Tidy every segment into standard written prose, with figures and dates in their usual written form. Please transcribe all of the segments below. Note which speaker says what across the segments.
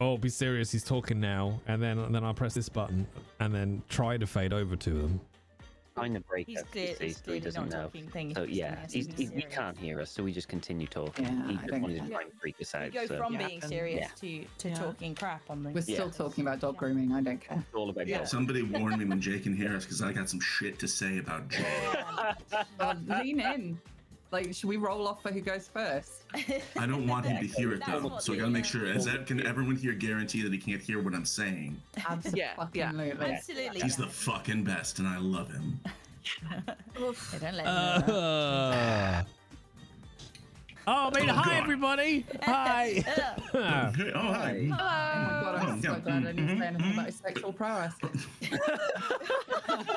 Speaker 1: oh, be serious, he's talking now, and then I'll press this button and then try to fade over to them.
Speaker 2: Trying to break
Speaker 3: He's
Speaker 2: up,
Speaker 3: clear,
Speaker 2: so
Speaker 3: he's
Speaker 2: he
Speaker 3: clearly
Speaker 2: doesn't
Speaker 3: not
Speaker 2: know.
Speaker 3: talking thing.
Speaker 2: So yeah, he can't hear us, so we just continue talking.
Speaker 4: Yeah,
Speaker 2: He
Speaker 4: I
Speaker 2: just
Speaker 4: don't
Speaker 2: wanted to
Speaker 4: care.
Speaker 2: try and freak us
Speaker 3: You
Speaker 2: out.
Speaker 3: go
Speaker 2: So
Speaker 3: from
Speaker 5: Yeah,
Speaker 3: being
Speaker 5: and-
Speaker 3: serious
Speaker 2: yeah.
Speaker 3: to talking crap on them.
Speaker 4: We're still
Speaker 2: Yeah.
Speaker 4: talking about dog grooming. I don't care.
Speaker 2: it's all about
Speaker 3: Yeah.
Speaker 6: Somebody warn me when Jay can hear us, because I got some shit to say about Jay.
Speaker 4: Lean in. Like, should we roll off for who goes first?
Speaker 6: I don't want him to hear it
Speaker 3: That's
Speaker 6: though,
Speaker 3: what
Speaker 6: so I
Speaker 3: the,
Speaker 6: gotta make sure. Can everyone here guarantee that he can't hear what I'm saying?
Speaker 4: Absolutely.
Speaker 3: Absolutely.
Speaker 6: He's the fucking best, and I love him.
Speaker 3: They don't let me know.
Speaker 1: Oh, I mean,
Speaker 6: Oh,
Speaker 1: hi
Speaker 6: God.
Speaker 1: everybody. Hi.
Speaker 6: Okay, oh, hi.
Speaker 4: Oh my god, I'm so
Speaker 6: Yeah.
Speaker 4: glad I didn't say anything about his sexual prowess.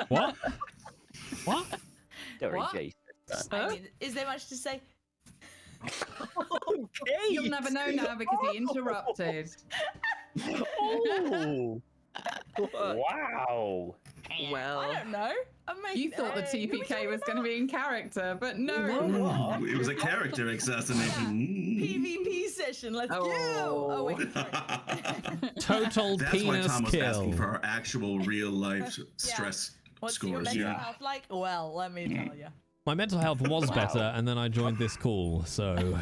Speaker 1: What? What?
Speaker 2: Don't worry,
Speaker 4: What?
Speaker 2: Jay.
Speaker 3: I mean, is there much to say?
Speaker 2: Okay.
Speaker 4: You'll never know now because he interrupted.
Speaker 2: Oh. Wow.
Speaker 5: Well,
Speaker 3: I don't know. I'm making,
Speaker 4: You thought the TPK was going to be in character, but no.
Speaker 6: Ooh, it was a character assassination.
Speaker 3: PvP session. Let's go. Oh wait. Sorry.
Speaker 1: Total
Speaker 6: That's why
Speaker 1: penis
Speaker 6: Tom was asking
Speaker 1: kill.
Speaker 6: for our actual real life stress
Speaker 3: What's your
Speaker 6: scores.
Speaker 3: mental
Speaker 6: Yeah.
Speaker 3: health like? Well, let me tell you.
Speaker 1: My mental health was better, and then I joined this call. So,
Speaker 2: Do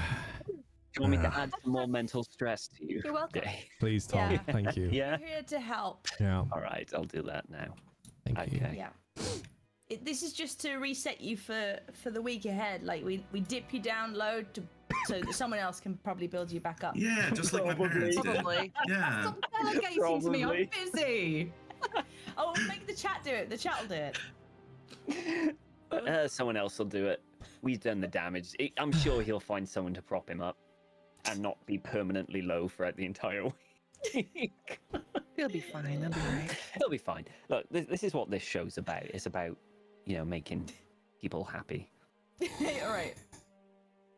Speaker 2: you want me to add some more mental stress to you?
Speaker 3: You're welcome.
Speaker 2: Jay?
Speaker 1: please, Tom.
Speaker 3: Yeah.
Speaker 1: Thank you.
Speaker 2: Yeah.
Speaker 3: We're here to help.
Speaker 1: Yeah.
Speaker 2: All right, I'll do that now.
Speaker 1: Thank you.
Speaker 2: Okay.
Speaker 3: Yeah. This is just to reset you for the week ahead. Like we dip you down low so that someone else can probably build you back up.
Speaker 6: Yeah, just like my parents did.
Speaker 5: probably.
Speaker 6: Yeah.
Speaker 4: Stop delegating to me. I'm
Speaker 2: Probably.
Speaker 4: busy.
Speaker 3: Oh, make the chat do it. The chat will do it.
Speaker 2: Someone else will do it. We've done the damage. I'm sure he'll find someone to prop him up and not be permanently low throughout the entire week.
Speaker 5: He'll be fine. He'll be right.
Speaker 2: He'll be fine. Look, this is what this show's about. It's about, making people happy.
Speaker 3: All right.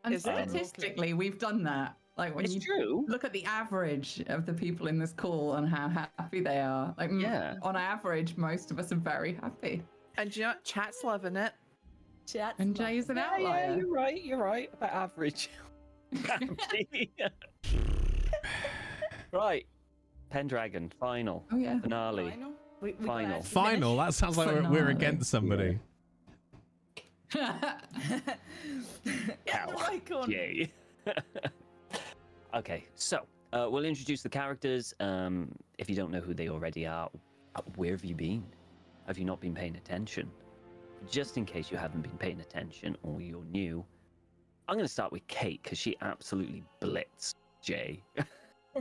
Speaker 4: And
Speaker 5: Is it?
Speaker 4: statistically, we've done that. Like when
Speaker 2: It's
Speaker 4: you
Speaker 2: true.
Speaker 4: look at the average of the people in this call and how happy they are. Like,
Speaker 2: Yeah.
Speaker 4: on average, most of us are very happy.
Speaker 5: And you know what? Chat's loving it.
Speaker 3: Chat.
Speaker 4: And Jay's an
Speaker 2: Yeah,
Speaker 4: outlier.
Speaker 2: you're right. You're right about average. Right. Pendragon, final.
Speaker 4: Oh yeah.
Speaker 2: Finale.
Speaker 3: Final. We gotta
Speaker 2: Final.
Speaker 3: actually
Speaker 1: Final. That sounds like we're
Speaker 4: Finale.
Speaker 1: against somebody.
Speaker 3: finish. Yeah, the right corner.
Speaker 2: Yay. Okay, so we'll introduce the characters. If you don't know who they already are, where have you been? Have you not been paying attention? Just in case you haven't been paying attention or you're new, I'm going to start with Kate because she absolutely blitzed Jay.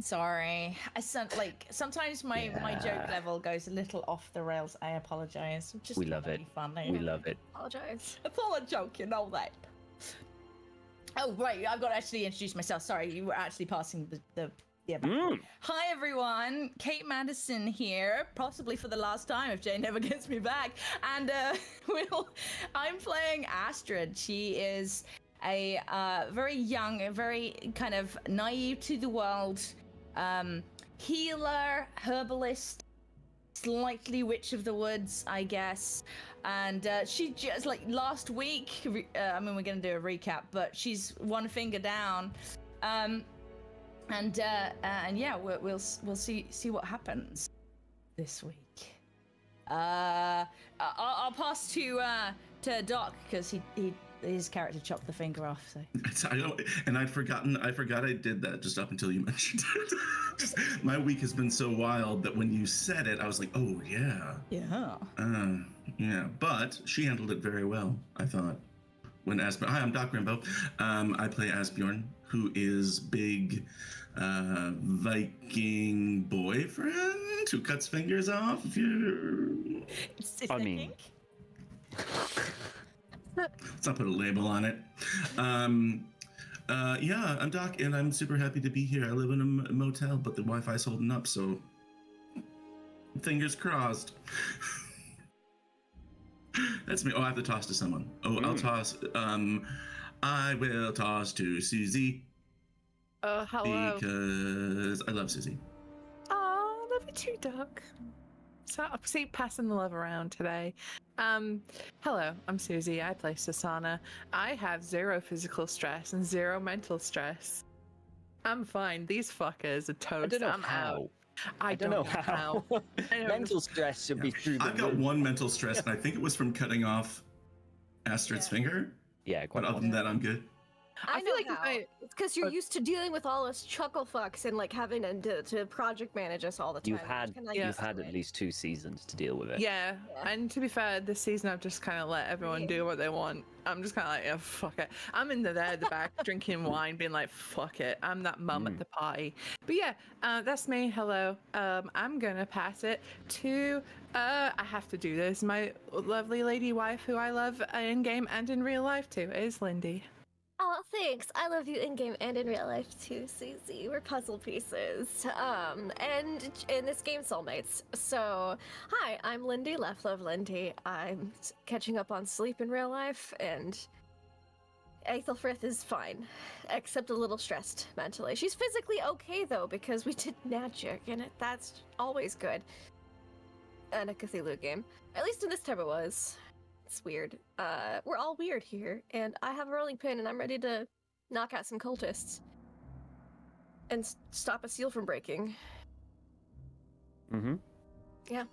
Speaker 3: Sorry. Sometimes my joke
Speaker 2: Yeah.
Speaker 3: level goes a little off the rails. I apologize. I'm just
Speaker 2: We love
Speaker 3: trying
Speaker 2: it.
Speaker 3: to be funny.
Speaker 2: We love it.
Speaker 3: Apologize. It's all a joke, you know that. Oh right, I've got to actually introduce myself. Sorry, you were actually passing the back. Hi everyone, Kate Madison here, possibly for the last time if Jay never gets me back. And I'm playing Astrid. She is a very young, a very kind of naive to the world healer, herbalist, slightly witch of the woods, I guess. And she just last week. I mean, we're gonna do a recap, but she's one finger down. And yeah, we'll see what happens this week. I'll pass to Doc because his character chopped the finger off. So
Speaker 6: I forgot I did that just up until you mentioned it. Just, my week has been so wild that when you said it, I was like, oh yeah.
Speaker 3: yeah.
Speaker 6: Yeah, but she handled it very well, I thought. When Asbjorn, hi, I'm Doc Rambo. I play Asbjorn, who is big Viking boyfriend who cuts fingers off. If you,
Speaker 2: I mean-
Speaker 6: let's not put a label on it. Yeah, I'm Doc, and I'm super happy to be here. I live in a motel, but the Wi-Fi's holding up, so fingers crossed. That's me. Oh, I have to toss to someone. Oh, I'll toss. I will toss to Susie
Speaker 5: Oh, hello.
Speaker 6: because I love Susie.
Speaker 5: Oh, love you too, Doc. So I see passing the love around today. Hello, I'm Susie. I play Susanna. I have 0 physical stress and 0 mental stress. I'm fine. These fuckers are toast.
Speaker 2: I don't know
Speaker 5: I'm
Speaker 2: how.
Speaker 5: out. I don't know how.
Speaker 2: Mental stress should be through the
Speaker 6: I've got
Speaker 2: roof.
Speaker 6: one mental stress, and I think it was from cutting off Astrid's finger.
Speaker 2: Yeah,
Speaker 6: But
Speaker 2: quite
Speaker 6: other than that, I'm good.
Speaker 5: I feel like if I
Speaker 7: It's because you're used to dealing with all us chuckle fucks and like having to project manage us all the time.
Speaker 2: You've had at least 2 seasons to deal with it.
Speaker 5: Yeah, and to be fair, this season I've just kind of let everyone do what they want. I'm just kind of like, yeah, fuck it. I'm in there at the back drinking wine, being like, fuck it. I'm that mum at the party. But yeah, that's me. Hello. I'm gonna pass it to. I have to do this. My lovely lady wife, who I love in game and in real life too, is Lindy.
Speaker 7: Oh, thanks. I love you in game and in real life too, Susie. We're puzzle pieces. And in this game, soulmates. So, hi, I'm Lindy, Left Love Lindy. I'm catching up on sleep in real life, and Aethelfrith is fine, except a little stressed mentally. She's physically okay though, because we did magic, and that's always good. In a Cthulhu game, at least in this time it was. It's weird. We're all weird here, and I have a rolling pin, and I'm ready to knock out some cultists and stop a seal from breaking.
Speaker 2: Mm-hmm.
Speaker 7: Yeah.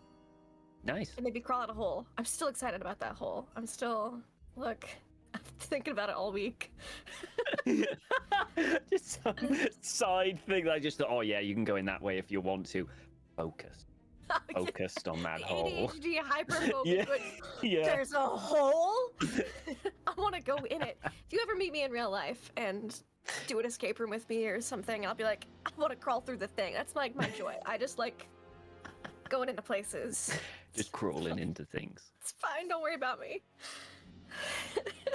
Speaker 2: Nice.
Speaker 7: And maybe crawl out a hole. I'm still excited about that hole. Look, I'm thinking about it all week.
Speaker 2: Just some side thing that I just thought, oh yeah, you can go in that way if you want to. Focus. Focused on that hole.
Speaker 7: ADHD hyperfocus.
Speaker 2: Yeah.
Speaker 7: There's a hole? I want to go in it. If you ever meet me in real life and do an escape room with me or something, I'll be like, I want to crawl through the thing. That's like my joy. I just like going into places.
Speaker 2: Just crawling into things.
Speaker 7: It's fine. Don't worry about me.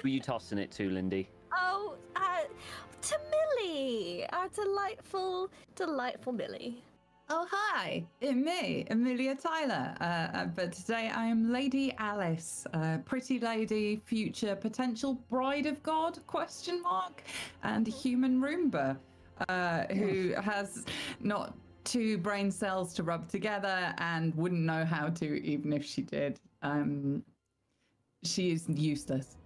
Speaker 2: Who are you tossing it to, Lindy?
Speaker 7: Oh, to Millie. Our delightful, delightful Millie.
Speaker 4: Oh, hi, it's me, Amelia Tyler. But today I am Lady Alice, pretty lady, future potential bride of God, ? And human Roomba, who has not 2 brain cells to rub together and wouldn't know how to even if she did. She is useless.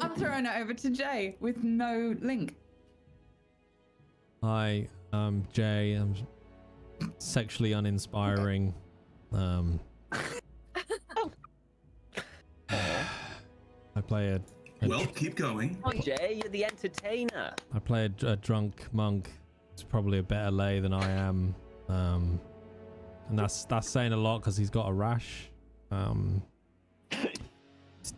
Speaker 4: I'm throwing it over to Jay with no link.
Speaker 1: Hi, I'm Jay. I'm sexually uninspiring. I play a
Speaker 6: Well, keep going.
Speaker 2: Oh, Jay, you're the entertainer.
Speaker 1: I play a drunk monk. It's probably a better lay than I am. And that's saying a lot because he's got a rash.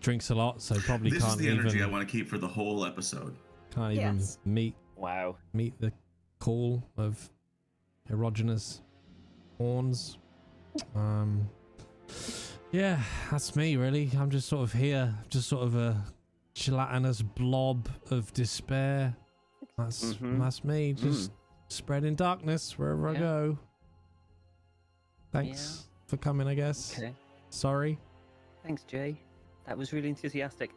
Speaker 1: Drinks a lot, so probably
Speaker 6: This is
Speaker 1: can't
Speaker 6: the energy I
Speaker 1: even
Speaker 6: want to keep for the whole episode.
Speaker 1: can't even
Speaker 7: Yes.
Speaker 1: meet the call of erogenous horns. Yeah, that's me really. I'm just sort of here, just sort of a gelatinous blob of despair. That's me, just spreading darkness wherever I go. Thanks for coming, I guess.
Speaker 2: Okay.
Speaker 1: Sorry.
Speaker 2: Thanks, Jay. That was really enthusiastic.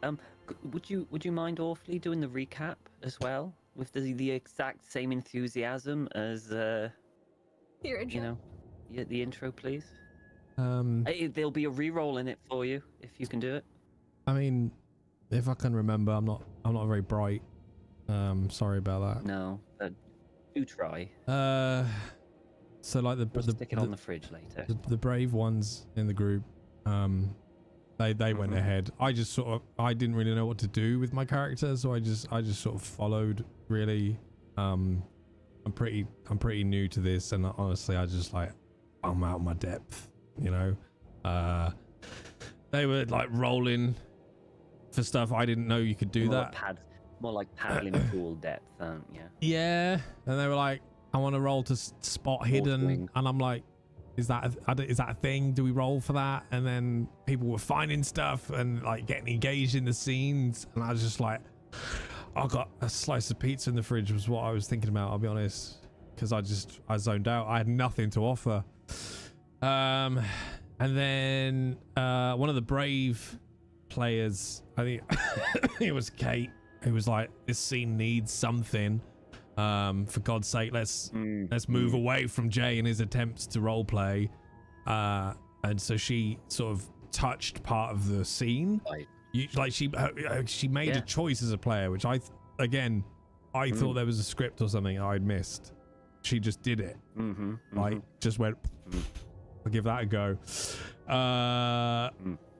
Speaker 2: Would you mind awfully doing the recap as well with the exact same enthusiasm as
Speaker 7: Your intro.
Speaker 2: the intro, please? There'll be a re-roll in it for you if you can do it.
Speaker 1: I mean, if I can remember, I'm not very bright. Sorry about that.
Speaker 2: No, but do try.
Speaker 1: So like
Speaker 2: We'll stick it on the fridge later.
Speaker 1: The brave ones in the group, they went ahead. I just I didn't really know what to do with my character, so I just sort of followed. Really, I'm pretty new to this, and honestly, I just I'm out of my depth. You know, they were like rolling for stuff I didn't know you could do that.
Speaker 2: More like paddling pool depth, yeah.
Speaker 1: Yeah, and they were like, I want to roll to spot hidden, and I'm like, is that a thing? Do we roll for that? And then people were finding stuff and like getting engaged in the scenes, and I was just like, I got a slice of pizza in the fridge was what I was thinking about, I'll be honest, because I zoned out. I had nothing to offer. And then one of the brave players, I think it was Kate, who was like, this scene needs something. For God's sake, let's move away from Jay and his attempts to roleplay. And so she sort of touched part of the scene. She made a choice as a player, which again, I thought there was a script or something I'd missed. She just did it. Like, just went, I'll give that a go.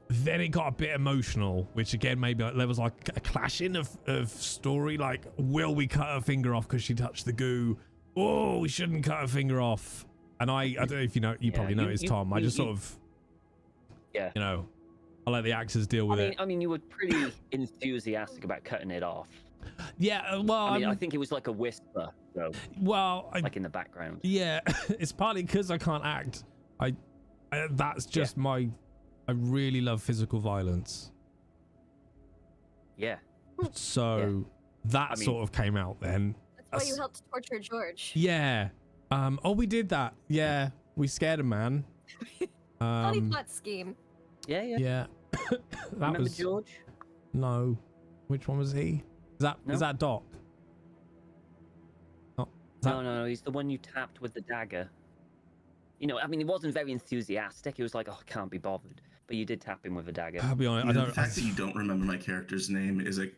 Speaker 1: Then it got a bit emotional, which again, maybe there was like a clashing of story. Like, will we cut her finger off because she touched the goo? Oh, we shouldn't cut her finger off. And I don't know if you know, you probably know it's Tom. I just sort of, you know, I let the actors deal with it.
Speaker 2: I mean, you were pretty enthusiastic about cutting it off.
Speaker 1: Yeah, well,
Speaker 2: I mean, I think it was like a whisper, though.
Speaker 1: Well,
Speaker 2: like in the background.
Speaker 1: Yeah, it's partly because I can't act. That's just my. I really love physical violence.
Speaker 2: Yeah.
Speaker 1: So that sort of came out then.
Speaker 7: That's why you helped torture George.
Speaker 1: Yeah. Oh, we did that. Yeah, we scared a man.
Speaker 7: Funny plot scheme.
Speaker 2: Yeah.
Speaker 1: Yeah.
Speaker 2: Remember George?
Speaker 1: No. Which one was he? Is that Doc? Oh,
Speaker 2: No. He's the one you tapped with the dagger. You know, I mean, he wasn't very enthusiastic. He was like, "Oh, I can't be bothered." But you did tap him with a dagger.
Speaker 1: I'll be honest.
Speaker 6: The fact that you don't remember my character's name is it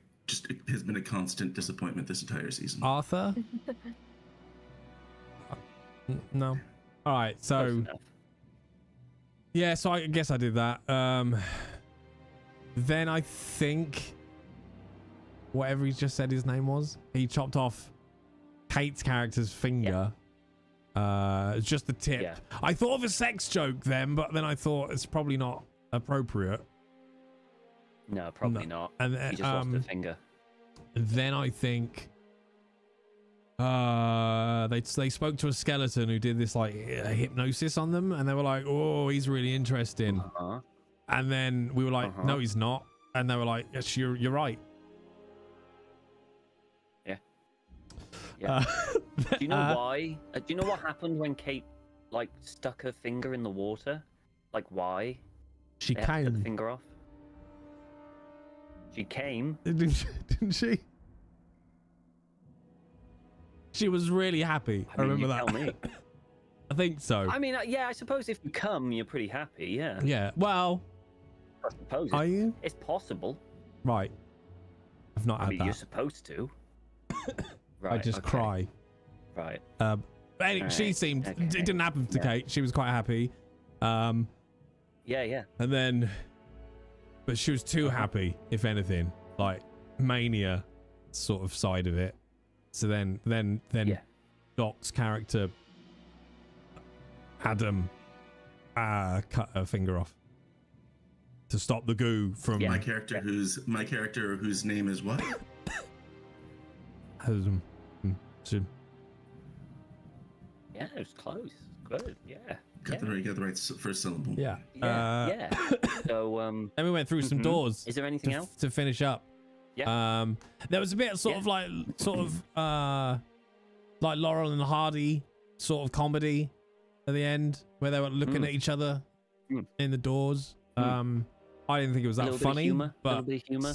Speaker 6: has been a constant disappointment this entire season.
Speaker 1: Arthur? No. All right. So. Yeah. So I guess I did that. Then I think whatever he just said his name was, he chopped off Kate's character's finger. It's just the tip.
Speaker 2: Yeah.
Speaker 1: I thought of a sex joke then, but then I thought it's probably not appropriate.
Speaker 2: No, probably not.
Speaker 1: And
Speaker 2: he just lost a finger.
Speaker 1: Then I think they spoke to a skeleton who did this like hypnosis on them, and they were like, "Oh, he's really interesting." And then we were like, "No, he's not." And they were like, "Yes, you're right."
Speaker 2: Yeah. Do you know why? Do you know what happened when Kate like stuck her finger in the water? Like why?
Speaker 1: She
Speaker 2: Cut the
Speaker 1: came.
Speaker 2: finger off. She came.
Speaker 1: Didn't she? She was really happy. I remember that.
Speaker 2: Tell me.
Speaker 1: I think so.
Speaker 2: I mean, yeah, I suppose if you come, you're pretty happy. Yeah.
Speaker 1: Yeah. Well.
Speaker 2: I suppose.
Speaker 1: Are you?
Speaker 2: It's possible.
Speaker 1: Right. I've not
Speaker 2: I
Speaker 1: had
Speaker 2: mean,
Speaker 1: that.
Speaker 2: you're supposed to. Right,
Speaker 1: I just cry.
Speaker 2: Right.
Speaker 1: Anyway, she seemed. It didn't happen to Kate. She was quite happy.
Speaker 2: Yeah.
Speaker 1: And then, but she was too happy, if anything, like mania sort of side of it. So then Doc's character, Adam, cut her finger off to stop the goo from
Speaker 6: my character whose name is what?
Speaker 2: Yeah, it was close. Good. Yeah.
Speaker 6: Got the right first syllable.
Speaker 1: Yeah.
Speaker 2: Yeah. So
Speaker 1: then we went through some doors.
Speaker 2: Is there anything else
Speaker 1: to finish up?
Speaker 2: Yeah.
Speaker 1: There was a bit of like Laurel and Hardy sort of comedy at the end where they were looking at each other in the doors. I didn't think it was that funny, but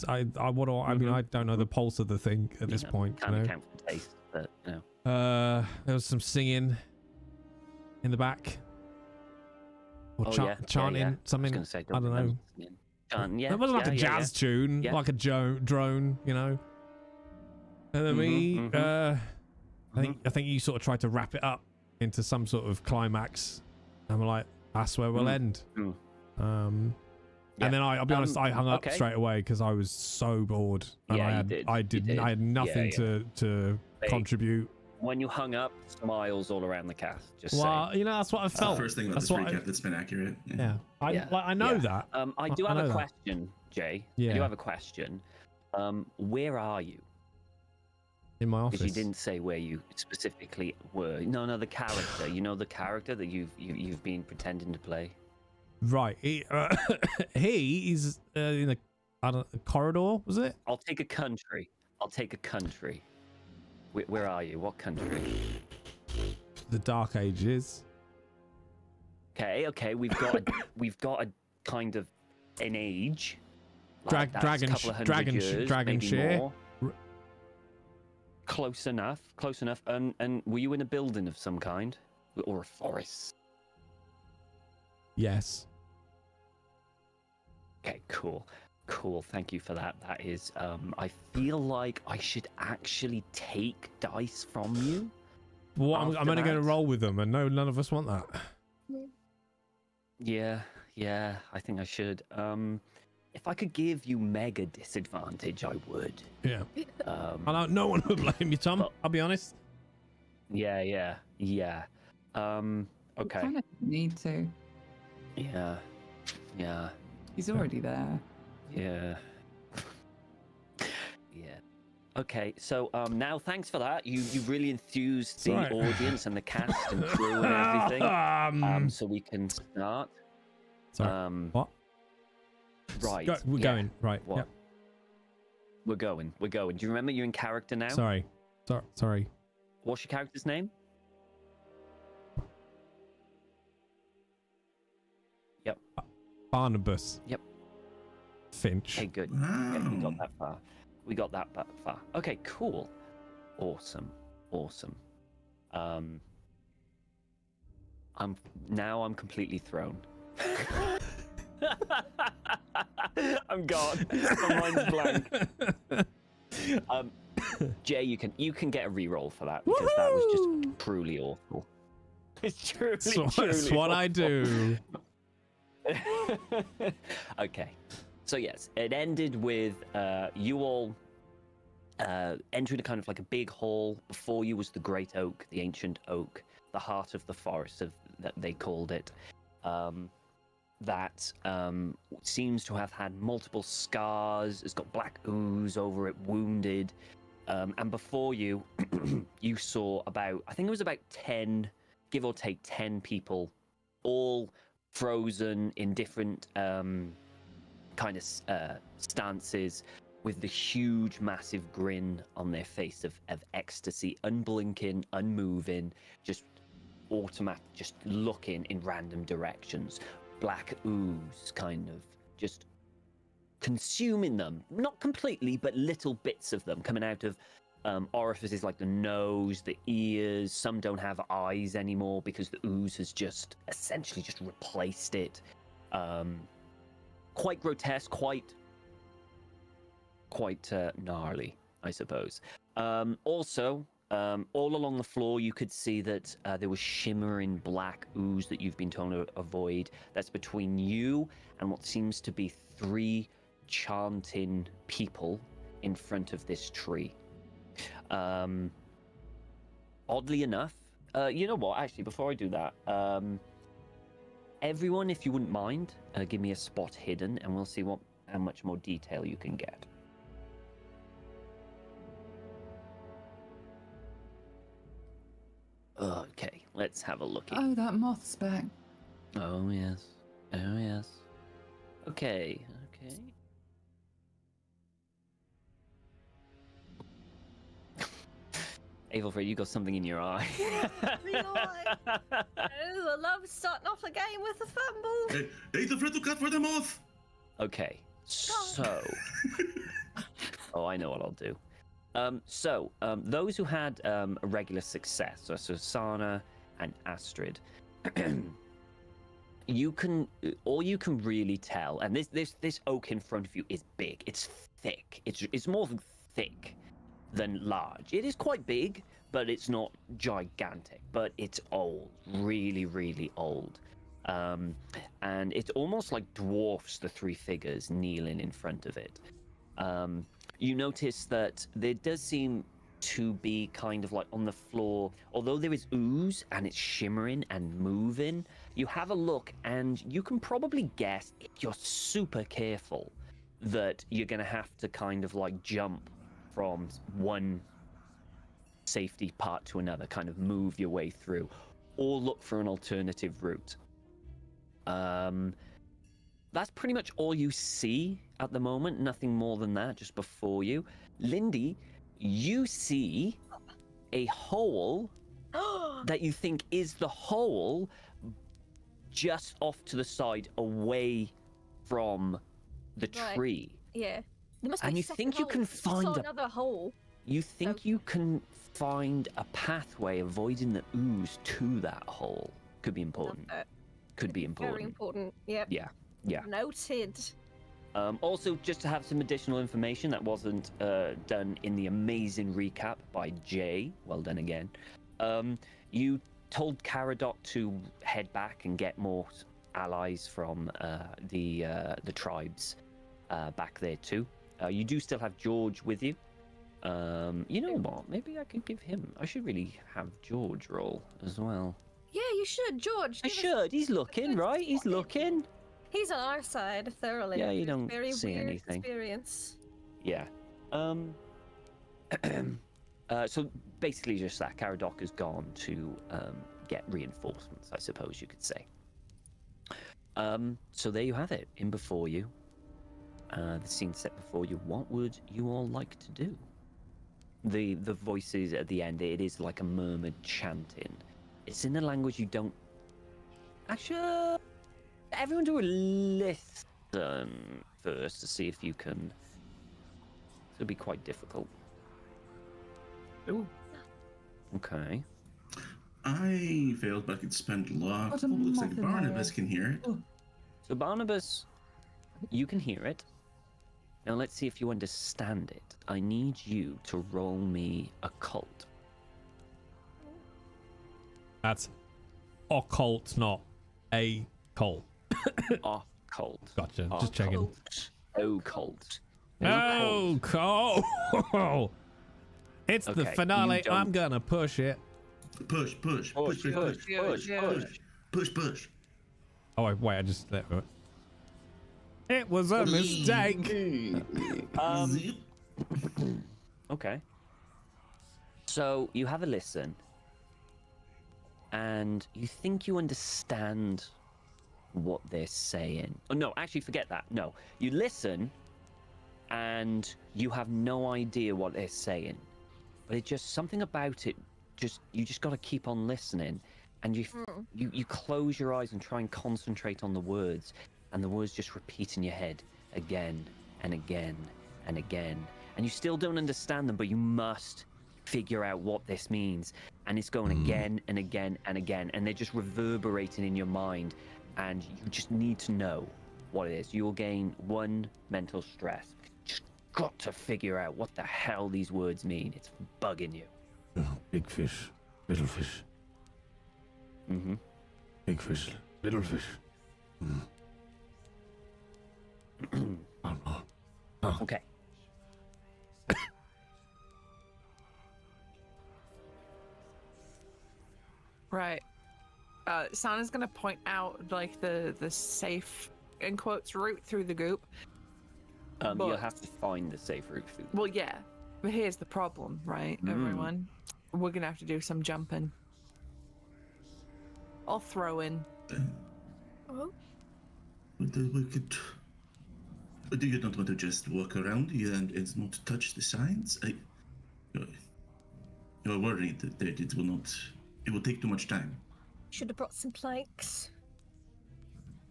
Speaker 1: I mean, I don't know the pulse of the thing at this point.
Speaker 2: Kind of count for taste, but
Speaker 1: there was some singing in the back, or chanting something. I don't know. It wasn't like a jazz tune, like a drone, you know. And then I think you sort of tried to wrap it up into some sort of climax, and we're like, that's where we'll end. And then I'll be honest, I hung up straight away because I was so bored. And I had nothing to contribute.
Speaker 2: When you hung up, smiles all around the cast.
Speaker 1: You know, that's what I felt.
Speaker 6: The first thing about this recap that's been accurate.
Speaker 1: Yeah. I know that.
Speaker 2: I do have a question, Jay.
Speaker 1: Yeah.
Speaker 2: I do have a question. Where are you?
Speaker 1: In my office.
Speaker 2: Because you didn't say where you specifically were. No, the character. You know the character that you've been pretending to play.
Speaker 1: Right. He is in a corridor. Was it?
Speaker 2: I'll take a country. Where are you? What country?
Speaker 1: The Dark Ages.
Speaker 2: Okay. We've got a kind of an age.
Speaker 1: Dragon share.
Speaker 2: Close enough. And were you in a building of some kind, or a forest?
Speaker 1: Yes.
Speaker 2: Okay, cool. Cool. Thank you for that. That is, I feel like I should actually take dice from you.
Speaker 1: Well, I'm only going to roll with them, and no, none of us want that.
Speaker 2: Yeah, I think I should. If I could give you mega disadvantage, I would.
Speaker 1: Yeah. I know no one would blame you, Tom.
Speaker 2: But,
Speaker 1: I'll be honest.
Speaker 2: Yeah. Okay.
Speaker 4: You kind of need to.
Speaker 2: Yeah.
Speaker 4: He's already there.
Speaker 2: Yeah. Okay, so now thanks for that. You've really enthused the audience and the cast and crew and everything. So we can start.
Speaker 1: Sorry. What?
Speaker 2: Right.
Speaker 1: We're going. Right.
Speaker 2: What?
Speaker 1: Yep.
Speaker 2: We're going. Do you remember you're in character now?
Speaker 1: Sorry.
Speaker 2: What's your character's name? Yep.
Speaker 1: Barnabas.
Speaker 2: Yep.
Speaker 1: Finch.
Speaker 2: Okay, good. Okay, we got that far. Okay, cool. Awesome. I'm completely thrown. I'm gone. My mind's blank. Jay, you can get a reroll for that because that was just truly awful. It's truly
Speaker 1: That's what I do.
Speaker 2: Okay. So yes, it ended with you all entering a kind of like a big hall. Before you was the great oak, the ancient oak, the heart of the forest, that they called it. That seems to have had multiple scars. It's got black ooze over it, wounded. And before you, you saw about 10, give or take 10 people, all frozen in different kind of stances, with the huge massive grin on their face of ecstasy, unblinking, unmoving, just automatic, just looking in random directions. Black ooze kind of just consuming them, not completely, but little bits of them coming out of orifices like the nose, the ears. Some don't have eyes anymore because the ooze has just essentially just replaced it. Quite grotesque, quite gnarly, I suppose. Also, all along the floor, you could see that there was shimmering black ooze that you've been told to avoid. That's between you and what seems to be 3 chanting people in front of this tree. Oddly enough, you know what? Actually, before I do that, everyone, if you wouldn't mind, give me a spot hidden, and we'll see how much more detail you can get. Okay, let's have a look.
Speaker 4: Oh, that moth's back.
Speaker 2: Oh yes. Okay. Avelfred, you got something in your eye.
Speaker 7: I love starting off a game with a fumble.
Speaker 6: Avelfred, look out for the moth.
Speaker 2: Okay, so... Oh, I know what I'll do. Those who had a regular success, so Susanna and Astrid, all you can really tell, and this oak in front of you is big. It's thick. It's more thick than large. It is quite big, but it's not gigantic. But it's old, really, really old, and it almost like dwarfs the 3 figures kneeling in front of it. You notice that there does seem to be kind of like on the floor, although there is ooze and it's shimmering and moving, you have a look and you can probably guess, if you're super careful, that you're going to have to kind of like jump from one safety part to another, kind of move your way through, or look for an alternative route. That's pretty much all you see at the moment. Nothing more than that, just before you. Lindy, you see a hole that you think is the hole just off to the side, away from the tree.
Speaker 7: Yeah. There must be
Speaker 2: And you
Speaker 7: a second
Speaker 2: think you
Speaker 7: hole.
Speaker 2: can
Speaker 7: I
Speaker 2: find
Speaker 7: saw another hole.
Speaker 2: You think you can find a pathway avoiding the ooze to that hole. Could be important. Could be important.
Speaker 7: Very important. Yep.
Speaker 2: Yeah.
Speaker 7: Noted.
Speaker 2: Also, just to have some additional information that wasn't done in the amazing recap by Jay, well done again. You told Caradoc to head back and get more allies from the tribes back there too. You do still have George with you. You know what? Maybe I could give him. I should really have George roll as well.
Speaker 7: Yeah, you should, George.
Speaker 2: I should. He's looking, right? He's looking.
Speaker 7: He's on our side thoroughly.
Speaker 2: Yeah, you don't
Speaker 7: very
Speaker 2: see
Speaker 7: weird
Speaker 2: anything.
Speaker 7: Experience.
Speaker 2: Yeah. So basically, just that Caradoc has gone to get reinforcements, I suppose you could say. So there you have it, in before you. The scene set before you. What would you all like to do? The voices at the end, it is like a murmured chanting. It's in a language you don't... Actually, everyone do a listen first to see if you can... It'll be quite difficult.
Speaker 5: Ooh.
Speaker 2: Okay.
Speaker 6: I failed, but I could spend luck.
Speaker 4: What a
Speaker 6: Looks like
Speaker 4: muffin
Speaker 6: Barnabas
Speaker 4: there.
Speaker 6: can hear it.
Speaker 2: So Barnabas, you can hear it. Now let's see if you understand it. I need you to roll me occult.
Speaker 1: That's occult, not a cult.
Speaker 2: Occult.
Speaker 1: Gotcha. Just checking.
Speaker 2: Occult.
Speaker 1: Oh, cult. It's the
Speaker 2: Okay,
Speaker 1: finale.
Speaker 2: you don't-
Speaker 1: I'm gonna push it.
Speaker 6: Push, push, push, push, push, push, push.
Speaker 1: Oh wait, I just let it. It was a mistake.
Speaker 6: Zip.
Speaker 2: Okay. So you have a listen, and you think you understand what they're saying. Oh no, actually forget that. No, you listen, and you have no idea what they're saying. But it's just something about it. You just got to keep on listening, and you close your eyes and try and concentrate on the words, and the words just repeat in your head again and again and again, and you still don't understand them, but you must figure out what this means, and it's going again and again and again, and they're just reverberating in your mind, and you just need to know what it is. You will gain 1 mental stress. Just got to figure out what the hell these words mean. It's bugging you.
Speaker 1: Big fish, little fish.
Speaker 2: Mm-hmm.
Speaker 1: Big fish, little fish. Oh no. Oh.
Speaker 2: Okay.
Speaker 5: Right. Sana's gonna point out like the safe in quotes route through the goop.
Speaker 2: You'll
Speaker 5: But-
Speaker 2: have to find the safe route through.
Speaker 5: Well, yeah, but here's the problem, right, everyone? We're gonna have to do some jumping. I'll throw in.
Speaker 7: Oh,
Speaker 6: We could. Do you not want to just walk around here and not touch the signs? You're worried that it will not. It will take too much time.
Speaker 7: should have brought some planks.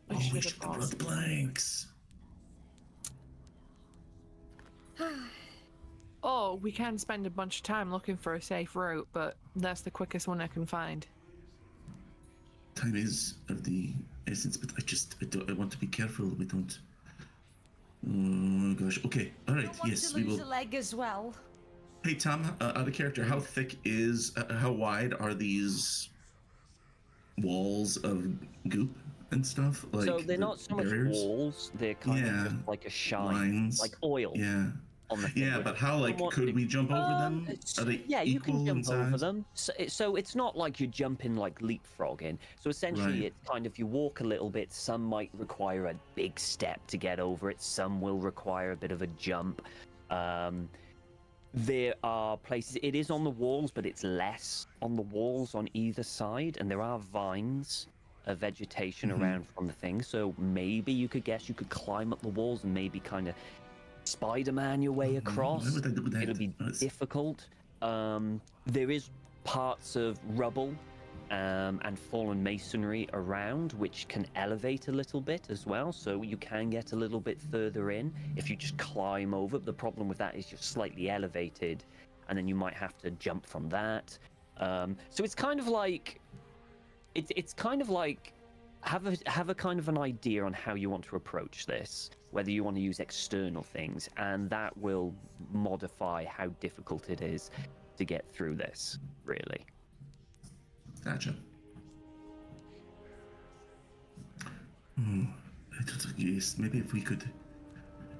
Speaker 5: I
Speaker 6: Oh, we
Speaker 5: should've
Speaker 6: should have
Speaker 5: brought
Speaker 6: brought
Speaker 5: some.
Speaker 6: planks.
Speaker 5: Oh, we can spend a bunch of time looking for a safe route, but that's the quickest one I can find.
Speaker 6: Time is of the essence, but I want to be careful. We don't. Oh gosh. Okay. All right.
Speaker 3: Don't want
Speaker 6: Yes,
Speaker 3: to
Speaker 6: we
Speaker 3: lose
Speaker 6: will.
Speaker 3: a leg as well.
Speaker 6: Hey Tom, out of character, how thick is, how wide are these walls of goop and stuff? Like
Speaker 2: So they're
Speaker 6: the
Speaker 2: not so much
Speaker 6: barriers?
Speaker 2: walls; they're kind
Speaker 6: Yeah,
Speaker 2: of just like a shine,
Speaker 6: lines.
Speaker 2: like oil
Speaker 6: Yeah.
Speaker 2: on the thing.
Speaker 6: Yeah,
Speaker 2: which
Speaker 6: but how
Speaker 2: somewhat
Speaker 6: could we jump over them?
Speaker 2: it's-
Speaker 6: Are they
Speaker 2: yeah, you
Speaker 6: equal
Speaker 2: can
Speaker 6: in
Speaker 2: jump over
Speaker 6: size?
Speaker 2: them. So it's not like you're jumping like leapfrogging. So essentially,
Speaker 6: Right.
Speaker 2: it's kind of you walk a little bit. Some might require a big step to get over it. Some will require a bit of a jump. There are places. It is on the walls, but it's less on the walls on either side, and there are vines of vegetation around from the thing. So maybe you could climb up the walls and maybe kind of Spider-Man your way across.
Speaker 6: Why would I do that?
Speaker 2: It'll be
Speaker 6: That's-
Speaker 2: difficult. There is parts of rubble and fallen masonry around, which can elevate a little bit as well. So you can get a little bit further in if you just climb over. The problem with that is you're slightly elevated, and then you might have to jump from that. So it's kind of like it's kind of like have a kind of an idea on how you want to approach this, whether you want to use external things, and that will modify how difficult it is to get through this, really.
Speaker 6: Gotcha. Yes, maybe if we could...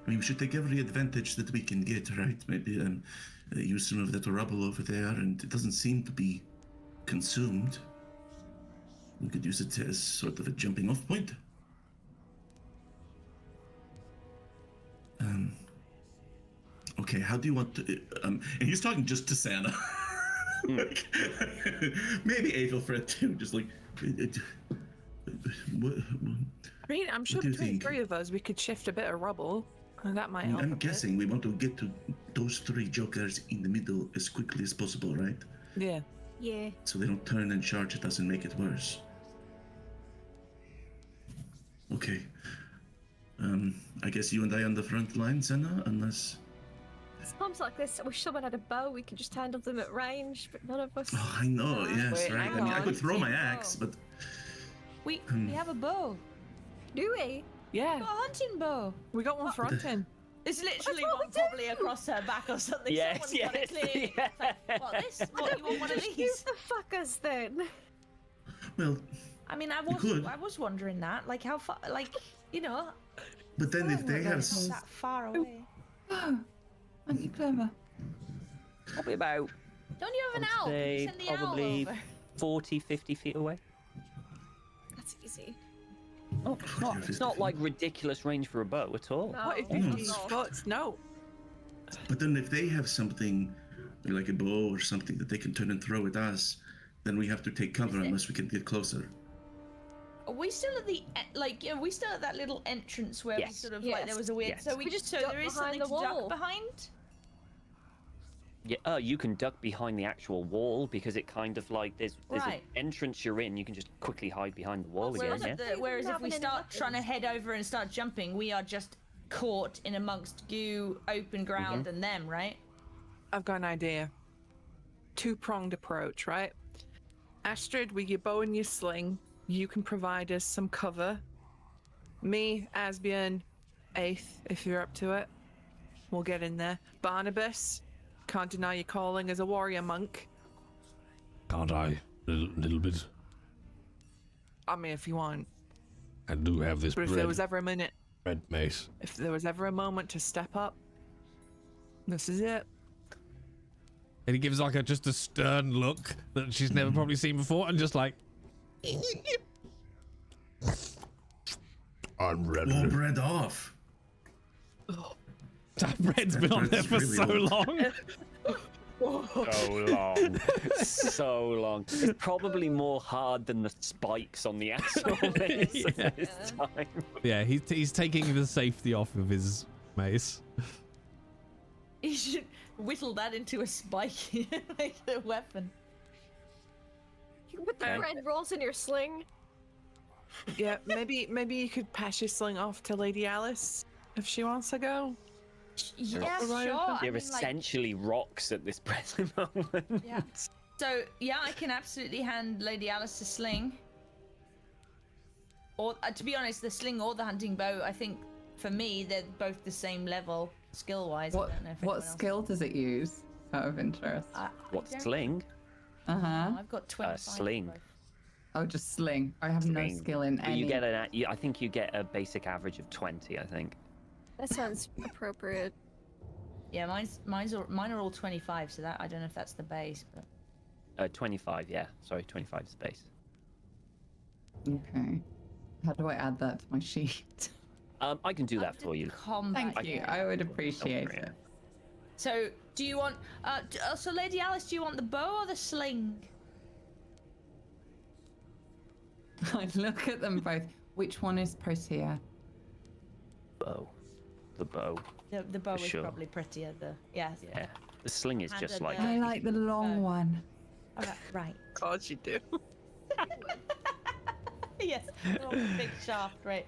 Speaker 6: I mean, we should take every advantage that we can get, right? Maybe use some of that rubble over there, and it doesn't seem to be consumed. We could use it as sort of a jumping off point. Okay, how do you want to... and he's talking just to Santa. Like, maybe Aethelfred too, just like... What,
Speaker 5: I mean, I'm sure between 3 of us, we could shift a bit of rubble, and that might help.
Speaker 6: I'm guessing we want to get to those 3 jokers in the middle as quickly as possible, right?
Speaker 5: Yeah.
Speaker 7: Yeah.
Speaker 6: So they don't turn and charge at us and make it worse. Okay. I guess you and I on the front line, Senna, unless...
Speaker 7: Times like this, I wish someone had a bow. We could just handle them at range, but none of us.
Speaker 6: Oh, I know, yes,
Speaker 5: Wait,
Speaker 6: right. I mean, I could throw my axe, but...
Speaker 3: We have a bow.
Speaker 7: Do we?
Speaker 5: Yeah.
Speaker 3: A hunting bow.
Speaker 5: We got one for hunting.
Speaker 3: There's literally
Speaker 7: what
Speaker 3: one
Speaker 7: we do.
Speaker 3: probably across her back or something.
Speaker 2: Yes,
Speaker 3: Someone's got it clearly.
Speaker 2: yes.
Speaker 3: It's like, what, this? What, you want one of
Speaker 7: Use
Speaker 3: these?
Speaker 7: the fuckers then.
Speaker 6: Well,
Speaker 3: I mean, I
Speaker 6: could.
Speaker 3: was wondering that. Like, how far, like, you know.
Speaker 6: but then if they have...
Speaker 3: Not that far away.
Speaker 4: Oh, aren't you clever?
Speaker 2: Probably about,
Speaker 3: Don't you have an owl?
Speaker 2: say,
Speaker 3: Send the owl
Speaker 2: probably
Speaker 3: over.
Speaker 2: 40, 50 feet away.
Speaker 7: That's easy.
Speaker 2: Oh, it's not like ridiculous range for a bow at all.
Speaker 7: No.
Speaker 5: What if
Speaker 6: Oh.
Speaker 5: 50 spots? No.
Speaker 6: But then if they have something like a bow or something that they can turn and throw at us, then we have to take cover unless we can get closer.
Speaker 3: Are we still at the are we still at that little entrance where we
Speaker 2: Yes.
Speaker 3: sort of
Speaker 7: Yes.
Speaker 3: like there was a weird?
Speaker 2: Yes.
Speaker 3: So we
Speaker 7: We just
Speaker 3: so
Speaker 7: duck
Speaker 3: there is
Speaker 7: behind
Speaker 3: something
Speaker 7: the
Speaker 3: to
Speaker 7: wall.
Speaker 3: duck behind.
Speaker 2: Yeah, you can duck behind the actual wall because it kind of like there's
Speaker 3: Right.
Speaker 2: an entrance you're in. You can just quickly hide behind the wall
Speaker 3: Whereas,
Speaker 2: again. Yeah.
Speaker 3: whereas if we
Speaker 7: Having any
Speaker 3: start trying to head over and start jumping, we are just caught in amongst goo, open ground, and them, right?
Speaker 5: I've got an idea. 2-pronged approach, right? Astrid, with your bow and your sling, you can provide us some cover. Me, Asbjorn, Aeth, if you're up to it, we'll get in there. Barnabas, can't deny your calling as a warrior monk.
Speaker 1: Can't I? Little bit.
Speaker 5: I mean, if you want.
Speaker 1: I do have this
Speaker 5: But if there was ever a minute,
Speaker 1: red mace.
Speaker 5: if there was ever a moment to step up, this is it.
Speaker 1: And he gives like just a stern look that she's never probably seen before, and just like, I'm ready.
Speaker 6: Well, bread off.
Speaker 1: That bread's been on there
Speaker 6: bread's
Speaker 1: for
Speaker 6: really
Speaker 1: so
Speaker 6: old.
Speaker 1: long.
Speaker 2: So long. So long. It's probably more hard than the spikes on the actual mace at this time.
Speaker 1: Yeah, he's taking the safety off of his mace.
Speaker 3: You should whittle that into a spike and make it a weapon.
Speaker 7: You can put the
Speaker 2: Okay.
Speaker 7: red rolls in your sling.
Speaker 5: Yeah, maybe you could pass your sling off to Lady Alice if she wants to go.
Speaker 3: Yeah,
Speaker 5: Right
Speaker 3: sure.
Speaker 5: open.
Speaker 3: I
Speaker 2: You're
Speaker 3: mean, like,
Speaker 2: essentially rocks at this present moment.
Speaker 3: yeah. So yeah, I can absolutely hand Lady Alice a sling. Or to be honest, the sling or the hunting bow. I think for me they're both the same level skill-wise.
Speaker 4: What
Speaker 3: I don't know if
Speaker 4: what
Speaker 3: anyone else-
Speaker 4: skill does it use? Out of interest.
Speaker 3: I
Speaker 2: What's
Speaker 3: don't-
Speaker 2: sling?
Speaker 4: Uh-huh.
Speaker 3: I've got 25.
Speaker 2: sling.
Speaker 3: both.
Speaker 4: Oh, just sling. I have no
Speaker 2: Sling.
Speaker 4: skill in
Speaker 2: But
Speaker 4: any.
Speaker 2: you get I think you get a basic average of 20. I think.
Speaker 7: That sounds appropriate.
Speaker 3: Yeah, mine are all 25. So that I don't know if that's the base, but
Speaker 2: 25. Yeah. Sorry, 25 is base.
Speaker 4: Okay. How do I add that to my sheet?
Speaker 2: I can do that for you.
Speaker 3: Combat.
Speaker 4: Thank you. I would appreciate it.
Speaker 3: So, do you want? So, Lady Alice, do you want the bow or the sling?
Speaker 4: I look at them both. Which one is prettier?
Speaker 2: Bow. The bow.
Speaker 3: The bow is
Speaker 2: Sure.
Speaker 3: probably prettier. Yeah.
Speaker 2: The sling is
Speaker 3: And
Speaker 2: just
Speaker 3: the-
Speaker 2: like.
Speaker 4: I like the long one.
Speaker 3: All right. Right.
Speaker 5: Of course you do.
Speaker 3: Yes. Long, big shaft. Right.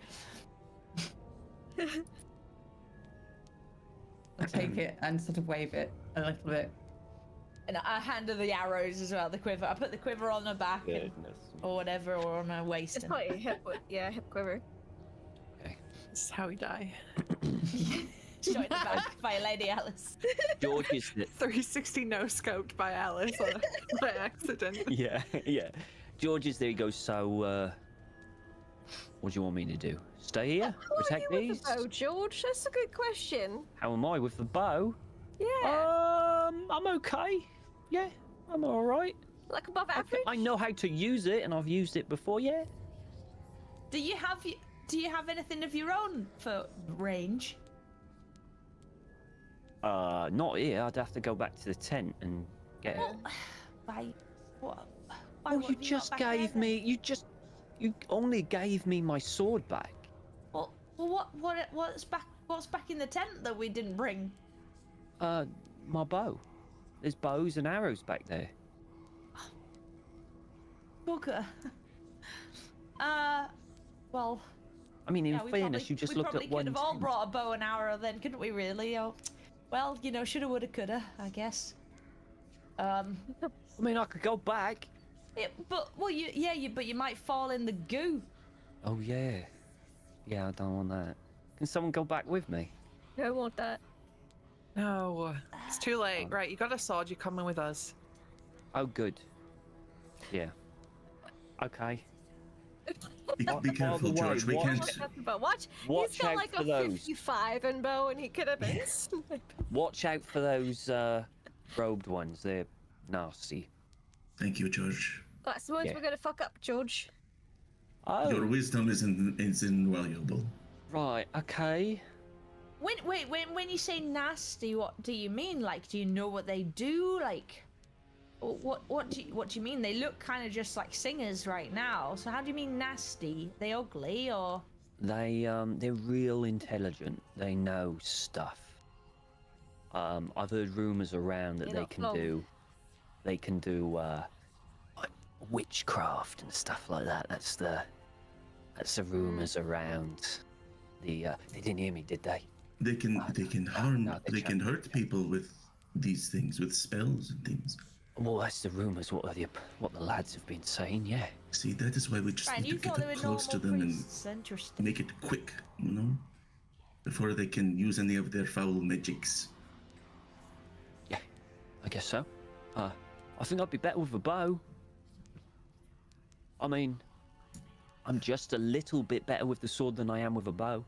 Speaker 4: I take it and sort of wave it a little bit.
Speaker 3: And I hand her the arrows as well, the quiver. I put the quiver on her back or whatever, or on her waist.
Speaker 7: It's probably hip quiver.
Speaker 2: Okay.
Speaker 5: This is how we die.
Speaker 3: Shot in the back by Lady Alice.
Speaker 2: George is the...
Speaker 5: 360 no scoped by Alice by accident.
Speaker 2: Yeah. George is there. He goes, so, what do you want me to do? Stay here? Protect
Speaker 7: How are you
Speaker 2: these?
Speaker 7: with the bow, George? That's a good question.
Speaker 2: How am I with the bow?
Speaker 7: Yeah.
Speaker 2: I'm okay. Yeah, I'm all right.
Speaker 7: Like above average?
Speaker 2: I know how to use it, and I've used it before. Yeah.
Speaker 3: Do you have anything of your own for range?
Speaker 2: Not here. I'd have to go back to the tent and get it.
Speaker 3: Why? What?
Speaker 2: Oh, you just gave me. You only gave me my sword back.
Speaker 3: Well, what's back in the tent that we didn't bring?
Speaker 2: My bow. There's bows and arrows back there.
Speaker 3: Bugger. Well.
Speaker 2: I mean, in
Speaker 3: we
Speaker 2: fairness,
Speaker 3: probably,
Speaker 2: you just
Speaker 3: we
Speaker 2: looked
Speaker 3: probably
Speaker 2: at one.
Speaker 3: could have all brought a bow and arrow then, couldn't we? Really? Oh, well, you know, shoulda, woulda, coulda, I guess.
Speaker 2: I mean, I could go back.
Speaker 3: But you might fall in the goo.
Speaker 2: Oh yeah. Yeah, I don't want that. Can someone go back with me?
Speaker 7: I don't want that.
Speaker 5: No, it's too late. Right, you got a sword. You're coming with us.
Speaker 2: Oh, good. Yeah. Okay.
Speaker 6: Be careful, George. We can't.
Speaker 7: But watch he's got
Speaker 2: out
Speaker 7: like
Speaker 2: for
Speaker 7: a
Speaker 2: those.
Speaker 7: 55 in bow, and he could have been sniped.
Speaker 2: Watch out for those robed ones. They're nasty.
Speaker 6: Thank you, George.
Speaker 7: That's the ones we're gonna fuck up, George.
Speaker 2: Oh.
Speaker 6: Your wisdom is invaluable.
Speaker 2: Right. Okay.
Speaker 3: When you say nasty, what do you mean? Like, do you know what they do? Like, what do you mean? They look kind of just like singers right now. So how do you mean nasty? They ugly or?
Speaker 2: They're real intelligent. They know stuff. I've heard rumors around that they can do like witchcraft and stuff like that. That's the rumors around. They didn't hear me, did they?
Speaker 6: They can hurt people with these things, with spells and things.
Speaker 2: Well, that's the rumors. What the lads have been saying. Yeah.
Speaker 6: See, that is why we just need to get up close to them and make it quick, you know, before they can use any of their foul magics.
Speaker 2: Yeah, I guess so. I think I'd be better with a bow. I mean, I'm just a little bit better with the sword than I am with a bow.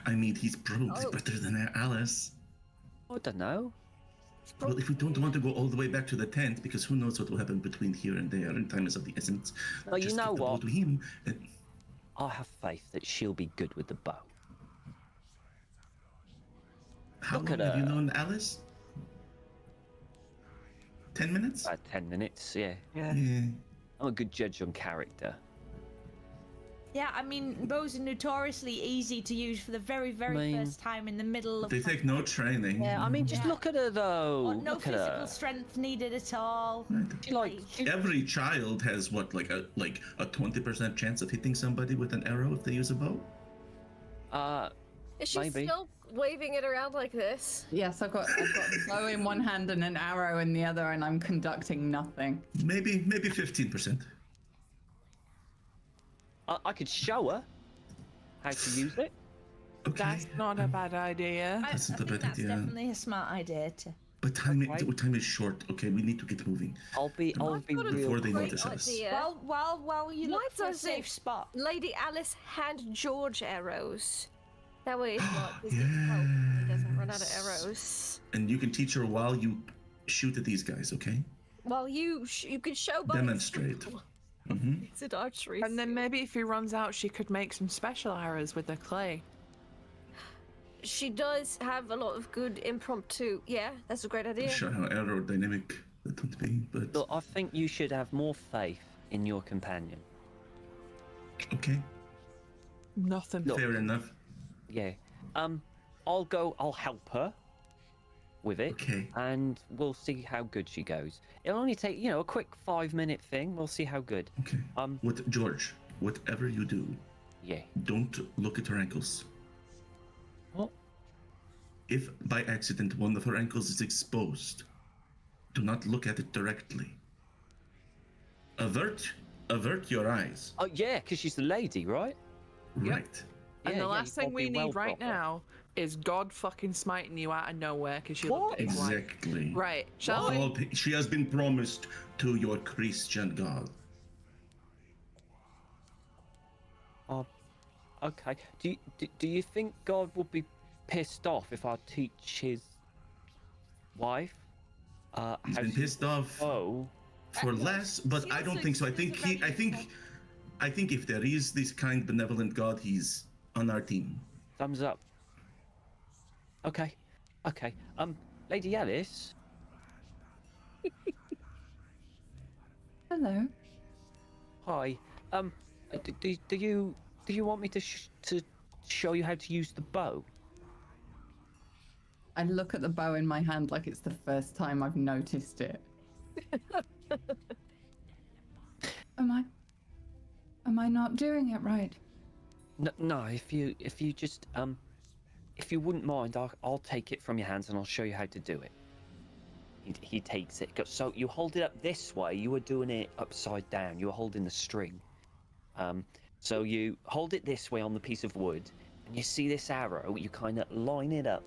Speaker 6: I mean, he's probably better than Alice.
Speaker 2: I don't know.
Speaker 6: Well, if we don't want to go all the way back to the tent, because who knows what will happen between here and there, and time is of the essence.
Speaker 2: Well, you know what?
Speaker 6: To him
Speaker 2: I have faith that she'll be good with the bow.
Speaker 6: How long have you known Alice? 10 minutes?
Speaker 2: About 10 minutes, yeah.
Speaker 6: Yeah.
Speaker 2: I'm a good judge on character.
Speaker 3: Yeah, I mean, bows are notoriously easy to use for the very, first time in the middle of.
Speaker 6: They take no training.
Speaker 2: Yeah, I mean, just look at her though.
Speaker 3: No physical strength needed at all.
Speaker 6: Every child has what, like a 20% chance of hitting somebody with an arrow if they use a bow.
Speaker 7: Is she
Speaker 2: maybe.
Speaker 7: still waving it around like this?
Speaker 4: Yes, I've got the bow in one hand and an arrow in the other, and I'm conducting nothing.
Speaker 6: Maybe 15%.
Speaker 2: I could show her how to use it.
Speaker 6: Okay.
Speaker 5: That's not a bad idea.
Speaker 6: That's not a bad idea.
Speaker 3: That's definitely a smart idea to.
Speaker 6: But time is short. Okay, we need to get moving.
Speaker 2: I'll be real
Speaker 6: before they notice us.
Speaker 3: Well, you look for a safe spot.
Speaker 7: Lady Alice hand George arrows. That way it's not. He doesn't run out of arrows.
Speaker 6: And you can teach her while you shoot at these guys, okay?
Speaker 7: Well, you can show by
Speaker 6: demonstrate.
Speaker 7: It's an archery.
Speaker 5: And then maybe if he runs out, she could make some special arrows with the clay.
Speaker 7: She does have a lot of good impromptu. Yeah, that's a great idea.
Speaker 6: I'm sure how aerodynamic that would be, but.
Speaker 2: Look, I think you should have more faith in your companion.
Speaker 6: Okay.
Speaker 5: Nothing.
Speaker 6: Fair enough.
Speaker 2: Yeah. I'll help her with it.
Speaker 6: Okay.
Speaker 2: And we'll see how good she goes. It'll only take, a quick 5-minute thing. We'll see how good.
Speaker 6: Okay. George, whatever you do,
Speaker 2: yeah,
Speaker 6: don't look at her ankles.
Speaker 2: What?
Speaker 6: If by accident one of her ankles is exposed, Do not look at it directly. Avert your eyes.
Speaker 2: Oh yeah, because she's the lady, right?
Speaker 6: Right.
Speaker 5: And
Speaker 2: Yeah,
Speaker 5: the
Speaker 2: yeah,
Speaker 5: last
Speaker 2: you've
Speaker 5: thing
Speaker 2: gotta be
Speaker 5: we need
Speaker 2: well
Speaker 5: right
Speaker 2: proper.
Speaker 5: now is God fucking smiting you out of nowhere because you looked at his wife.
Speaker 6: Exactly.
Speaker 5: Right. Shall we?
Speaker 6: She has been promised to your Christian God.
Speaker 2: Oh, okay. Do you think God would be pissed off if I teach his wife?
Speaker 6: He's
Speaker 2: how
Speaker 6: been
Speaker 2: to-
Speaker 6: pissed off
Speaker 2: Oh,
Speaker 6: for less, but I don't think so. I think if there is this kind, benevolent God, he's on our team.
Speaker 2: thumbs up. Okay, okay. Lady Alice.
Speaker 4: Hello.
Speaker 2: Hi. Do you want me to show you how to use the bow?
Speaker 4: I look at the bow in my hand like it's the first time I've noticed it. Am I not doing it right?
Speaker 2: No. If you just if you wouldn't mind, I'll take it from your hands and I'll show you how to do it. He takes it. So you hold it up this way. You were doing it upside down. You were holding the string. So you hold it this way on the piece of wood, and you see this arrow. You kind of line it up,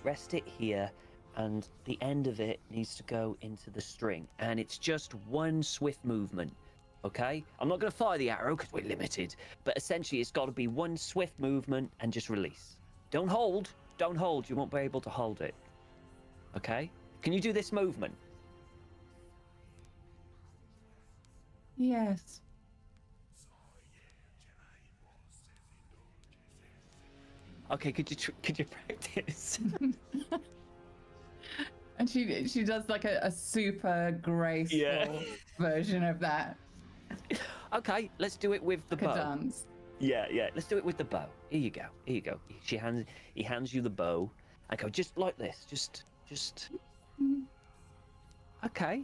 Speaker 2: rest it here, and the end of it needs to go into the string. And it's just one swift movement. Okay? I'm not going to fire the arrow because we're limited, but essentially it's got to be one swift movement and just release. Don't hold. Don't hold. You won't be able to hold it. Okay? Can you do this movement?
Speaker 4: Yes.
Speaker 2: Okay, could you practice?
Speaker 4: And she does like a super graceful version of that.
Speaker 2: Okay, let's do it with the
Speaker 4: Like a
Speaker 2: bow.
Speaker 4: dance.
Speaker 2: Yeah. Let's do it with the bow. Here you go. He hands you the bow. I go just like this. Just. Okay.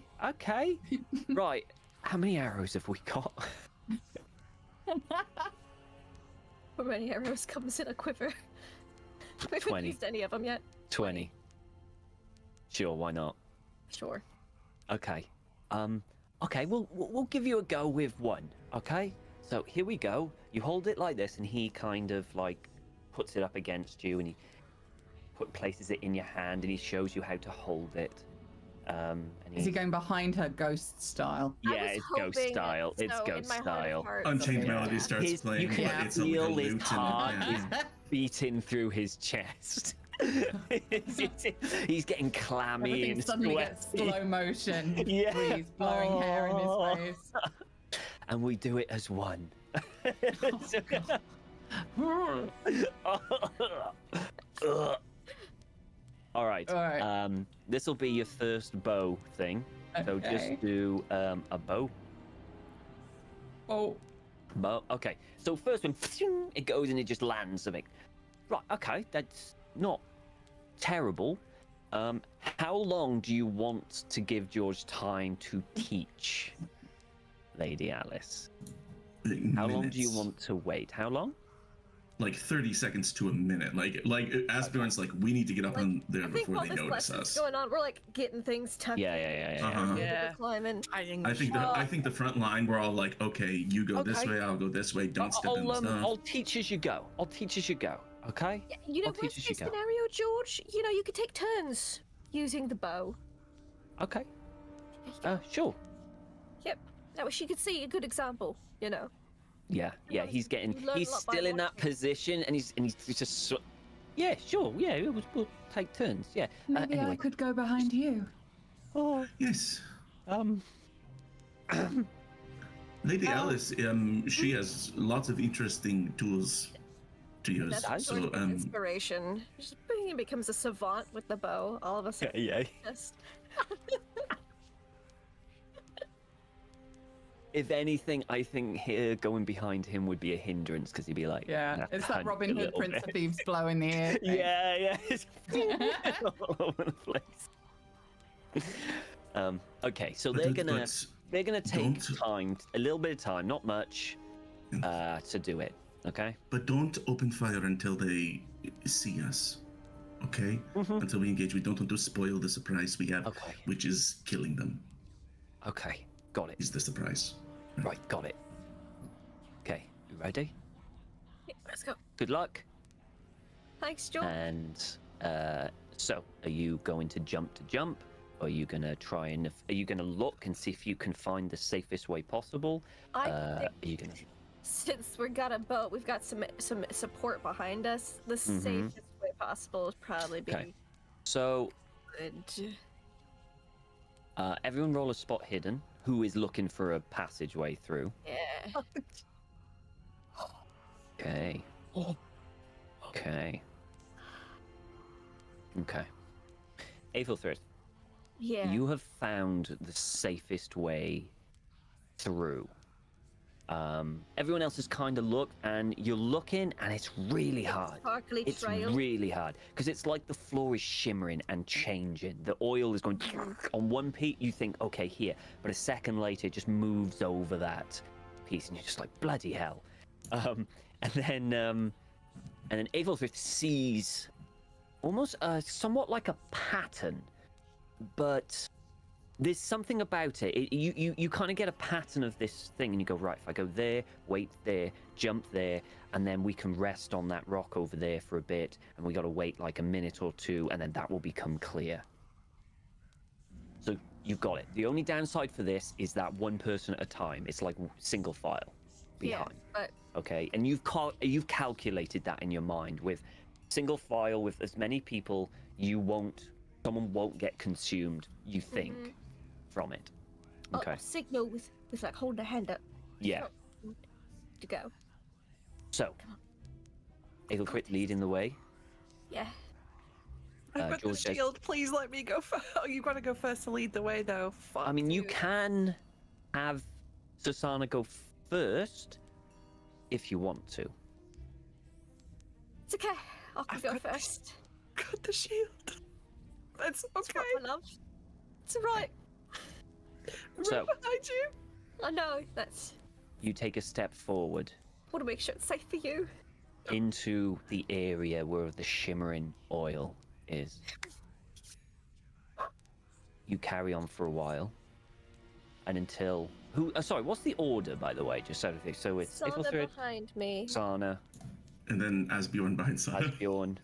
Speaker 2: Right. How many arrows have we got?
Speaker 7: How many arrows comes in a quiver? We haven't
Speaker 2: 20.
Speaker 7: used any of them yet.
Speaker 2: 20. Sure, why not?
Speaker 7: Sure.
Speaker 2: Okay. Okay, we'll give you a go with one. Okay. So here we go. You hold it like this, and he kind of like puts it up against you, and he places it in your hand, and he shows you how to hold it. And
Speaker 4: Is he going behind her ghost style?
Speaker 2: Yeah, it's ghost style. It's ghost style.
Speaker 6: Unchained Melody starts playing.
Speaker 2: You can
Speaker 6: but it's like a
Speaker 2: feel his
Speaker 6: lute
Speaker 2: heart
Speaker 6: and
Speaker 2: is beating through his chest. He's getting clammy
Speaker 4: Everything
Speaker 2: and
Speaker 4: suddenly gets
Speaker 2: sweaty.
Speaker 4: slow motion.
Speaker 2: Yeah.
Speaker 4: Breeze blowing hair in his face.
Speaker 2: And we do it as one. All right. This will be your first bow thing. So just do a bow.
Speaker 4: Oh.
Speaker 2: Bow. Okay. So first one, it goes and it just lands something. Right. Okay. That's not terrible. How long do you want to give George time to teach, Lady Alice? How long do you want to wait? How long?
Speaker 6: Like 30 seconds to a minute. Like Asbjorn's like, we need to get up on there before they notice us.
Speaker 7: Going on, we're like getting things tucked.
Speaker 6: Uh-huh.
Speaker 7: We're climbing.
Speaker 6: I think the front line, we're all like, okay, you go this way, I'll go this way. Don't step in the stuff.
Speaker 2: I'll teach as you go. Okay.
Speaker 7: Yeah, you know,
Speaker 2: I'll teach
Speaker 7: worst
Speaker 2: as you
Speaker 7: case
Speaker 2: go.
Speaker 7: scenario, George. You know, you could take turns using the bow.
Speaker 2: Okay. Sure.
Speaker 7: Yep. That way she could see a good example. You know.
Speaker 2: Yeah. He's still in that position, and he's just. Yeah, sure. Yeah, we'll take turns. Yeah.
Speaker 4: Maybe
Speaker 2: Anyway.
Speaker 4: I could go behind you.
Speaker 2: Oh.
Speaker 6: Yes. Lady
Speaker 2: Oh.
Speaker 6: Alice, she has lots of interesting tools to use.
Speaker 7: That's
Speaker 6: So,
Speaker 7: sort of inspiration. He becomes a savant with the bow. All of us.
Speaker 2: Yeah.
Speaker 7: Just...
Speaker 2: If anything, I think here going behind him would be a hindrance because he'd be like,
Speaker 4: Yeah, it's that
Speaker 2: hunt
Speaker 4: Robin
Speaker 2: a
Speaker 4: Hood
Speaker 2: little
Speaker 4: Prince
Speaker 2: bit.
Speaker 4: of Thieves blow in the ear. thing.
Speaker 2: Yeah. It's all over the place. Okay, so they're gonna take time, a little bit of time, not much, to do it. Okay.
Speaker 6: But don't open fire until they see us. okay? Until we engage. We don't want to spoil the surprise we have, which is killing them.
Speaker 2: Okay, got it.
Speaker 6: Is the surprise.
Speaker 2: Right, got it. Okay, you ready?
Speaker 7: Yeah, let's go.
Speaker 2: Good luck.
Speaker 7: Thanks, John.
Speaker 2: And so, are you going to jump? Or are you gonna try and? Are you gonna look and see if you can find the safest way possible?
Speaker 7: I
Speaker 2: Are you gonna?
Speaker 7: Since we got a boat, we've got some support behind us. The safest way possible is probably be
Speaker 2: So,
Speaker 7: good.
Speaker 2: everyone roll a spot hidden. Who is looking for a passageway through?
Speaker 7: Yeah.
Speaker 2: Okay. Okay. Okay. Aethelfrith,
Speaker 7: Yeah.
Speaker 2: you have found the safest way through. Everyone else has kind of looked, and you're looking, and it's really hard.
Speaker 7: Sparkly
Speaker 2: It's
Speaker 7: trail.
Speaker 2: really hard because it's like the floor is shimmering and changing. The oil is going on one piece. You think, okay, here, but a second later, it just moves over that piece, and you're just like, bloody hell. And then Aethelfrith sees almost somewhat like a pattern, but there's something about it. You kind of get a pattern of this thing, and you go, right, if I go there, wait there, jump there, and then we can rest on that rock over there for a bit, and we got to wait like a minute or two, and then that will become clear. So you've got it. The only downside for this is that one person at a time. It's like single file behind.
Speaker 7: Yeah, but
Speaker 2: Okay, and you've calculated that in your mind with single file with as many people. Someone won't get consumed. You think from it. Okay.
Speaker 7: Signal with like holding a hand up.
Speaker 2: Yeah.
Speaker 7: To go.
Speaker 2: So, Aethelfrith leading the way.
Speaker 7: Yeah.
Speaker 5: I've got the
Speaker 2: George says-
Speaker 5: shield. Please let me go. Oh, you gotta go first to lead the way, though. Fuck.
Speaker 2: I mean, you can have Susanna go first if you want to.
Speaker 7: It's okay. I can
Speaker 5: I've
Speaker 7: go
Speaker 5: got this.
Speaker 7: first.
Speaker 5: Got the shield. That's
Speaker 7: It's
Speaker 5: okay.
Speaker 7: right, my love. It's alright.
Speaker 5: I'm
Speaker 2: So-
Speaker 5: right behind you.
Speaker 7: I know. That's.
Speaker 2: You take a step forward
Speaker 7: Want to make sure it's safe for you.
Speaker 2: into the area where the shimmering oil is. You carry on for a while, and until sorry, what's the order, by the way? Just out of things. So it's
Speaker 7: Sana
Speaker 2: Aethelfrith,
Speaker 7: behind me.
Speaker 2: Sana,
Speaker 6: And then Asbjorn behind Sana.
Speaker 2: Asbjorn,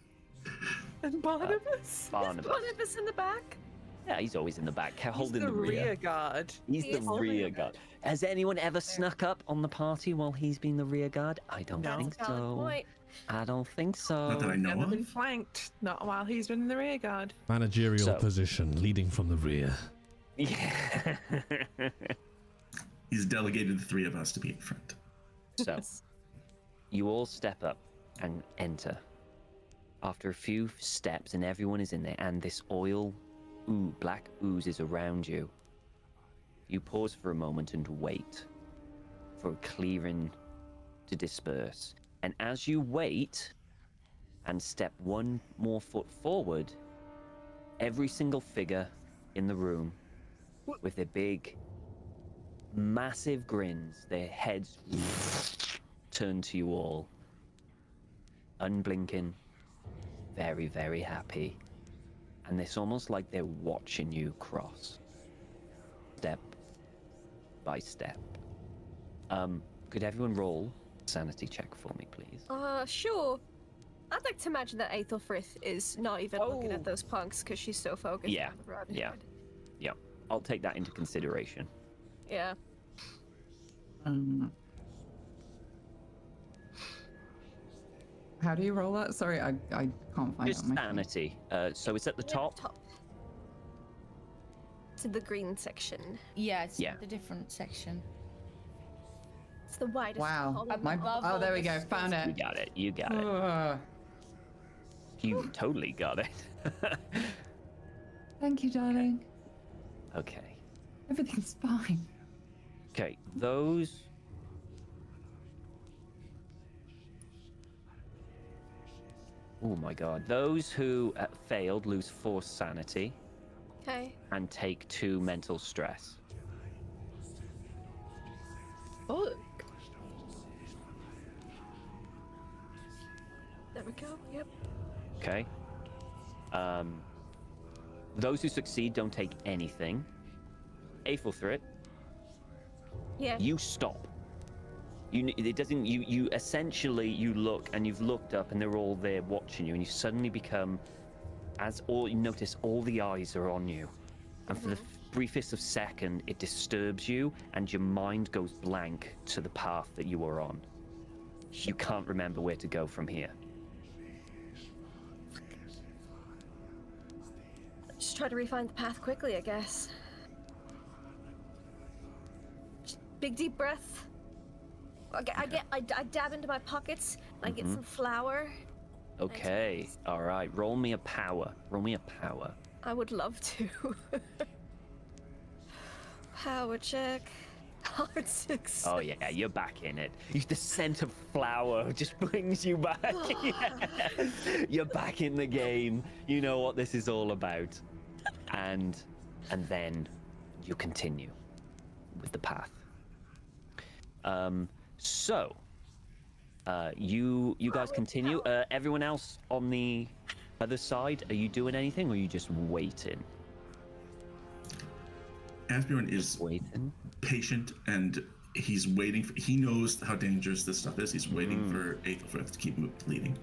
Speaker 5: And Barnabas.
Speaker 2: Barnabas.
Speaker 7: Barnabas in the back.
Speaker 2: Yeah, he's always in the back,
Speaker 5: He's
Speaker 2: holding
Speaker 5: the
Speaker 2: the rear.
Speaker 5: rear guard.
Speaker 2: He's
Speaker 7: He
Speaker 2: the
Speaker 7: is the
Speaker 2: rear
Speaker 7: rear
Speaker 2: guard. Has anyone ever snuck up on the party while he's been the rear guard? I don't
Speaker 5: No.
Speaker 2: think
Speaker 7: Valid
Speaker 2: so.
Speaker 7: point.
Speaker 2: I don't think so.
Speaker 6: Not that I know
Speaker 5: Never been
Speaker 6: of.
Speaker 5: flanked. Not while he's been in the rear guard.
Speaker 1: Managerial
Speaker 2: So-
Speaker 1: position, leading from the rear.
Speaker 2: Yeah.
Speaker 6: He's delegated the three of us to be in front.
Speaker 2: So, you all step up and enter. After a few steps, and everyone is in there, and this black ooze is around you. You pause for a moment and wait for clearing to disperse. And as you wait and step one more foot forward, every single figure in the room with their big, massive grins, their heads turn to you all, unblinking, very, very happy. And it's almost like they're watching you cross, step by step. Could everyone roll a sanity check for me, please?
Speaker 7: Sure. I'd like to imagine that Aethelfrith is not even looking
Speaker 2: Oh.
Speaker 7: at those punks because she's so focused
Speaker 2: Yeah,
Speaker 7: on the road.
Speaker 2: yeah. Yeah, I'll take that into consideration.
Speaker 7: Yeah.
Speaker 4: How do you roll that? Sorry, I can't find
Speaker 2: Just
Speaker 4: it on my
Speaker 2: sanity. So it's at the top.
Speaker 7: To the green section.
Speaker 3: Yeah, it's
Speaker 2: Yeah.
Speaker 3: the different section.
Speaker 7: It's the widest.
Speaker 4: Wow.
Speaker 7: column.
Speaker 4: My,
Speaker 3: Above
Speaker 4: oh,
Speaker 3: all
Speaker 4: there we
Speaker 3: the
Speaker 4: go. Found
Speaker 2: You
Speaker 4: it.
Speaker 2: got it. You got it.
Speaker 4: Ugh.
Speaker 2: You totally got it.
Speaker 4: Thank you, darling.
Speaker 2: Okay.
Speaker 4: Everything's fine.
Speaker 2: Okay. Those. Oh my god. Those who failed lose 4 sanity
Speaker 7: Okay.
Speaker 2: and take 2 mental stress.
Speaker 7: Oh. There we go. Yep.
Speaker 2: Okay. Those who succeed don't take anything. Aethelfrit,
Speaker 7: Yeah.
Speaker 2: you stop. It doesn't. You essentially you look and you've looked up and they're all there watching you, and you suddenly become, you notice all the eyes are on you, and for the briefest of second, it disturbs you, and your mind goes blank to the path that you were on. You can't remember where to go from here.
Speaker 7: Just try to refine the path quickly, I guess. Just big deep breath. I dab into my pockets. And I get some flour.
Speaker 2: Okay. All right. Roll me a power. Roll me a power.
Speaker 7: I would love to. Power check. Hard success.
Speaker 2: Oh yeah, you're back in it. The scent of flour just brings you back. Yeah. You're back in the game. You know what this is all about. And then you continue with the path. So you guys continue. Everyone else on the other side, are you doing anything or are you just waiting?
Speaker 6: Asbjorn is
Speaker 2: Waiting.
Speaker 6: patient and he's waiting for, he knows how dangerous this stuff is. He's waiting for Aethelfrith to keep leading.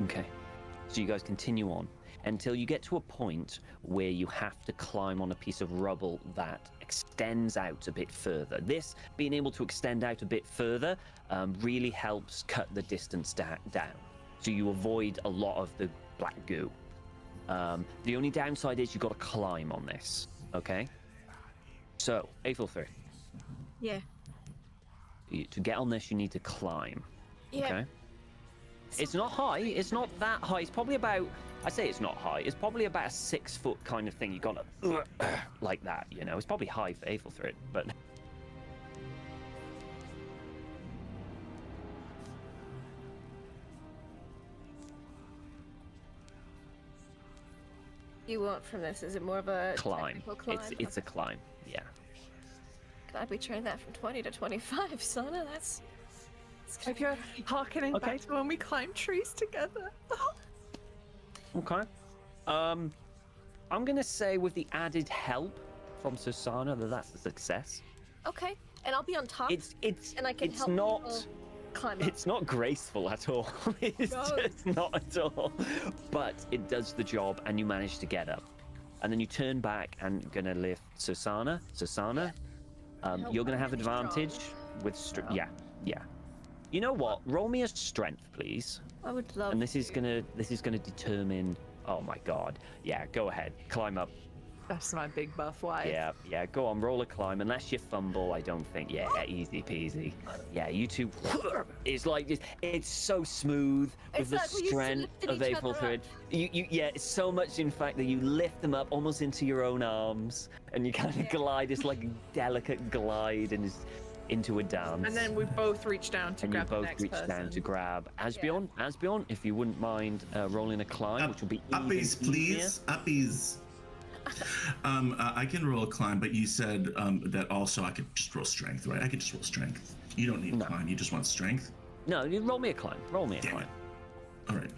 Speaker 2: Okay. So you guys continue on until you get to a point where you have to climb on a piece of rubble that extends out a bit further. This being able to extend out a bit further really helps cut the distance down. So you avoid a lot of the black goo. The only downside is you've got to climb on this. Okay? So, Aethelfrith.
Speaker 7: Yeah.
Speaker 2: To get on this, you need to climb.
Speaker 7: Yeah.
Speaker 2: Okay? It's not high. It's not that high. It's probably about, I say it's not high. It's probably about a 6 foot kind of thing. You got to, like that, you know. It's probably high for Aethelfrith, but.
Speaker 7: You want from this? Is it more of a
Speaker 2: Climb.
Speaker 7: technical climb?
Speaker 2: It's a climb, yeah.
Speaker 7: Glad we turned that from 20 to 25, Sana. That's
Speaker 5: If you're harkening
Speaker 2: Okay.
Speaker 5: back to when we climbed trees together.
Speaker 2: Okay. I'm gonna say with the added help from Susana that's a success.
Speaker 7: okay. And I'll be on top.
Speaker 2: It's
Speaker 7: and I can
Speaker 2: it's
Speaker 7: help
Speaker 2: not
Speaker 7: people climb up.
Speaker 2: it's not graceful at all. It's
Speaker 7: No.
Speaker 2: just not at all. But it does the job and you manage to get up. And then you turn back and gonna lift Susana. You're gonna have advantage with yeah. You know what? Roll me a strength, please.
Speaker 7: I would love.
Speaker 2: And this is gonna determine. Oh my god. Yeah, go ahead. Climb up.
Speaker 5: That's my big buff wife.
Speaker 2: Yeah. Go on, roll a climb. Unless you fumble, I don't think. Yeah, easy peasy. Yeah, you two. It's like it's so smooth with
Speaker 7: It's
Speaker 2: the
Speaker 7: like we used to
Speaker 2: strength
Speaker 7: lift
Speaker 2: of
Speaker 7: each other
Speaker 2: Aethelfrith.
Speaker 7: up.
Speaker 2: Yeah, it's so much in fact that you lift them up almost into your own arms, and you kind of glide. It's like a delicate glide and into a dance.
Speaker 5: And then we both reach down to
Speaker 2: And you
Speaker 5: grab the
Speaker 2: both
Speaker 5: next
Speaker 2: reach
Speaker 5: person.
Speaker 2: down to grab Asbjorn. Asbjorn, if you wouldn't mind rolling a climb, which will be even
Speaker 6: Uppies, please. Uppies. I can roll a climb, but you said that also I could just roll strength, right? I could just roll strength. You don't need a climb. You just want strength.
Speaker 2: No, you roll me a climb. Roll me a climb.
Speaker 6: All right.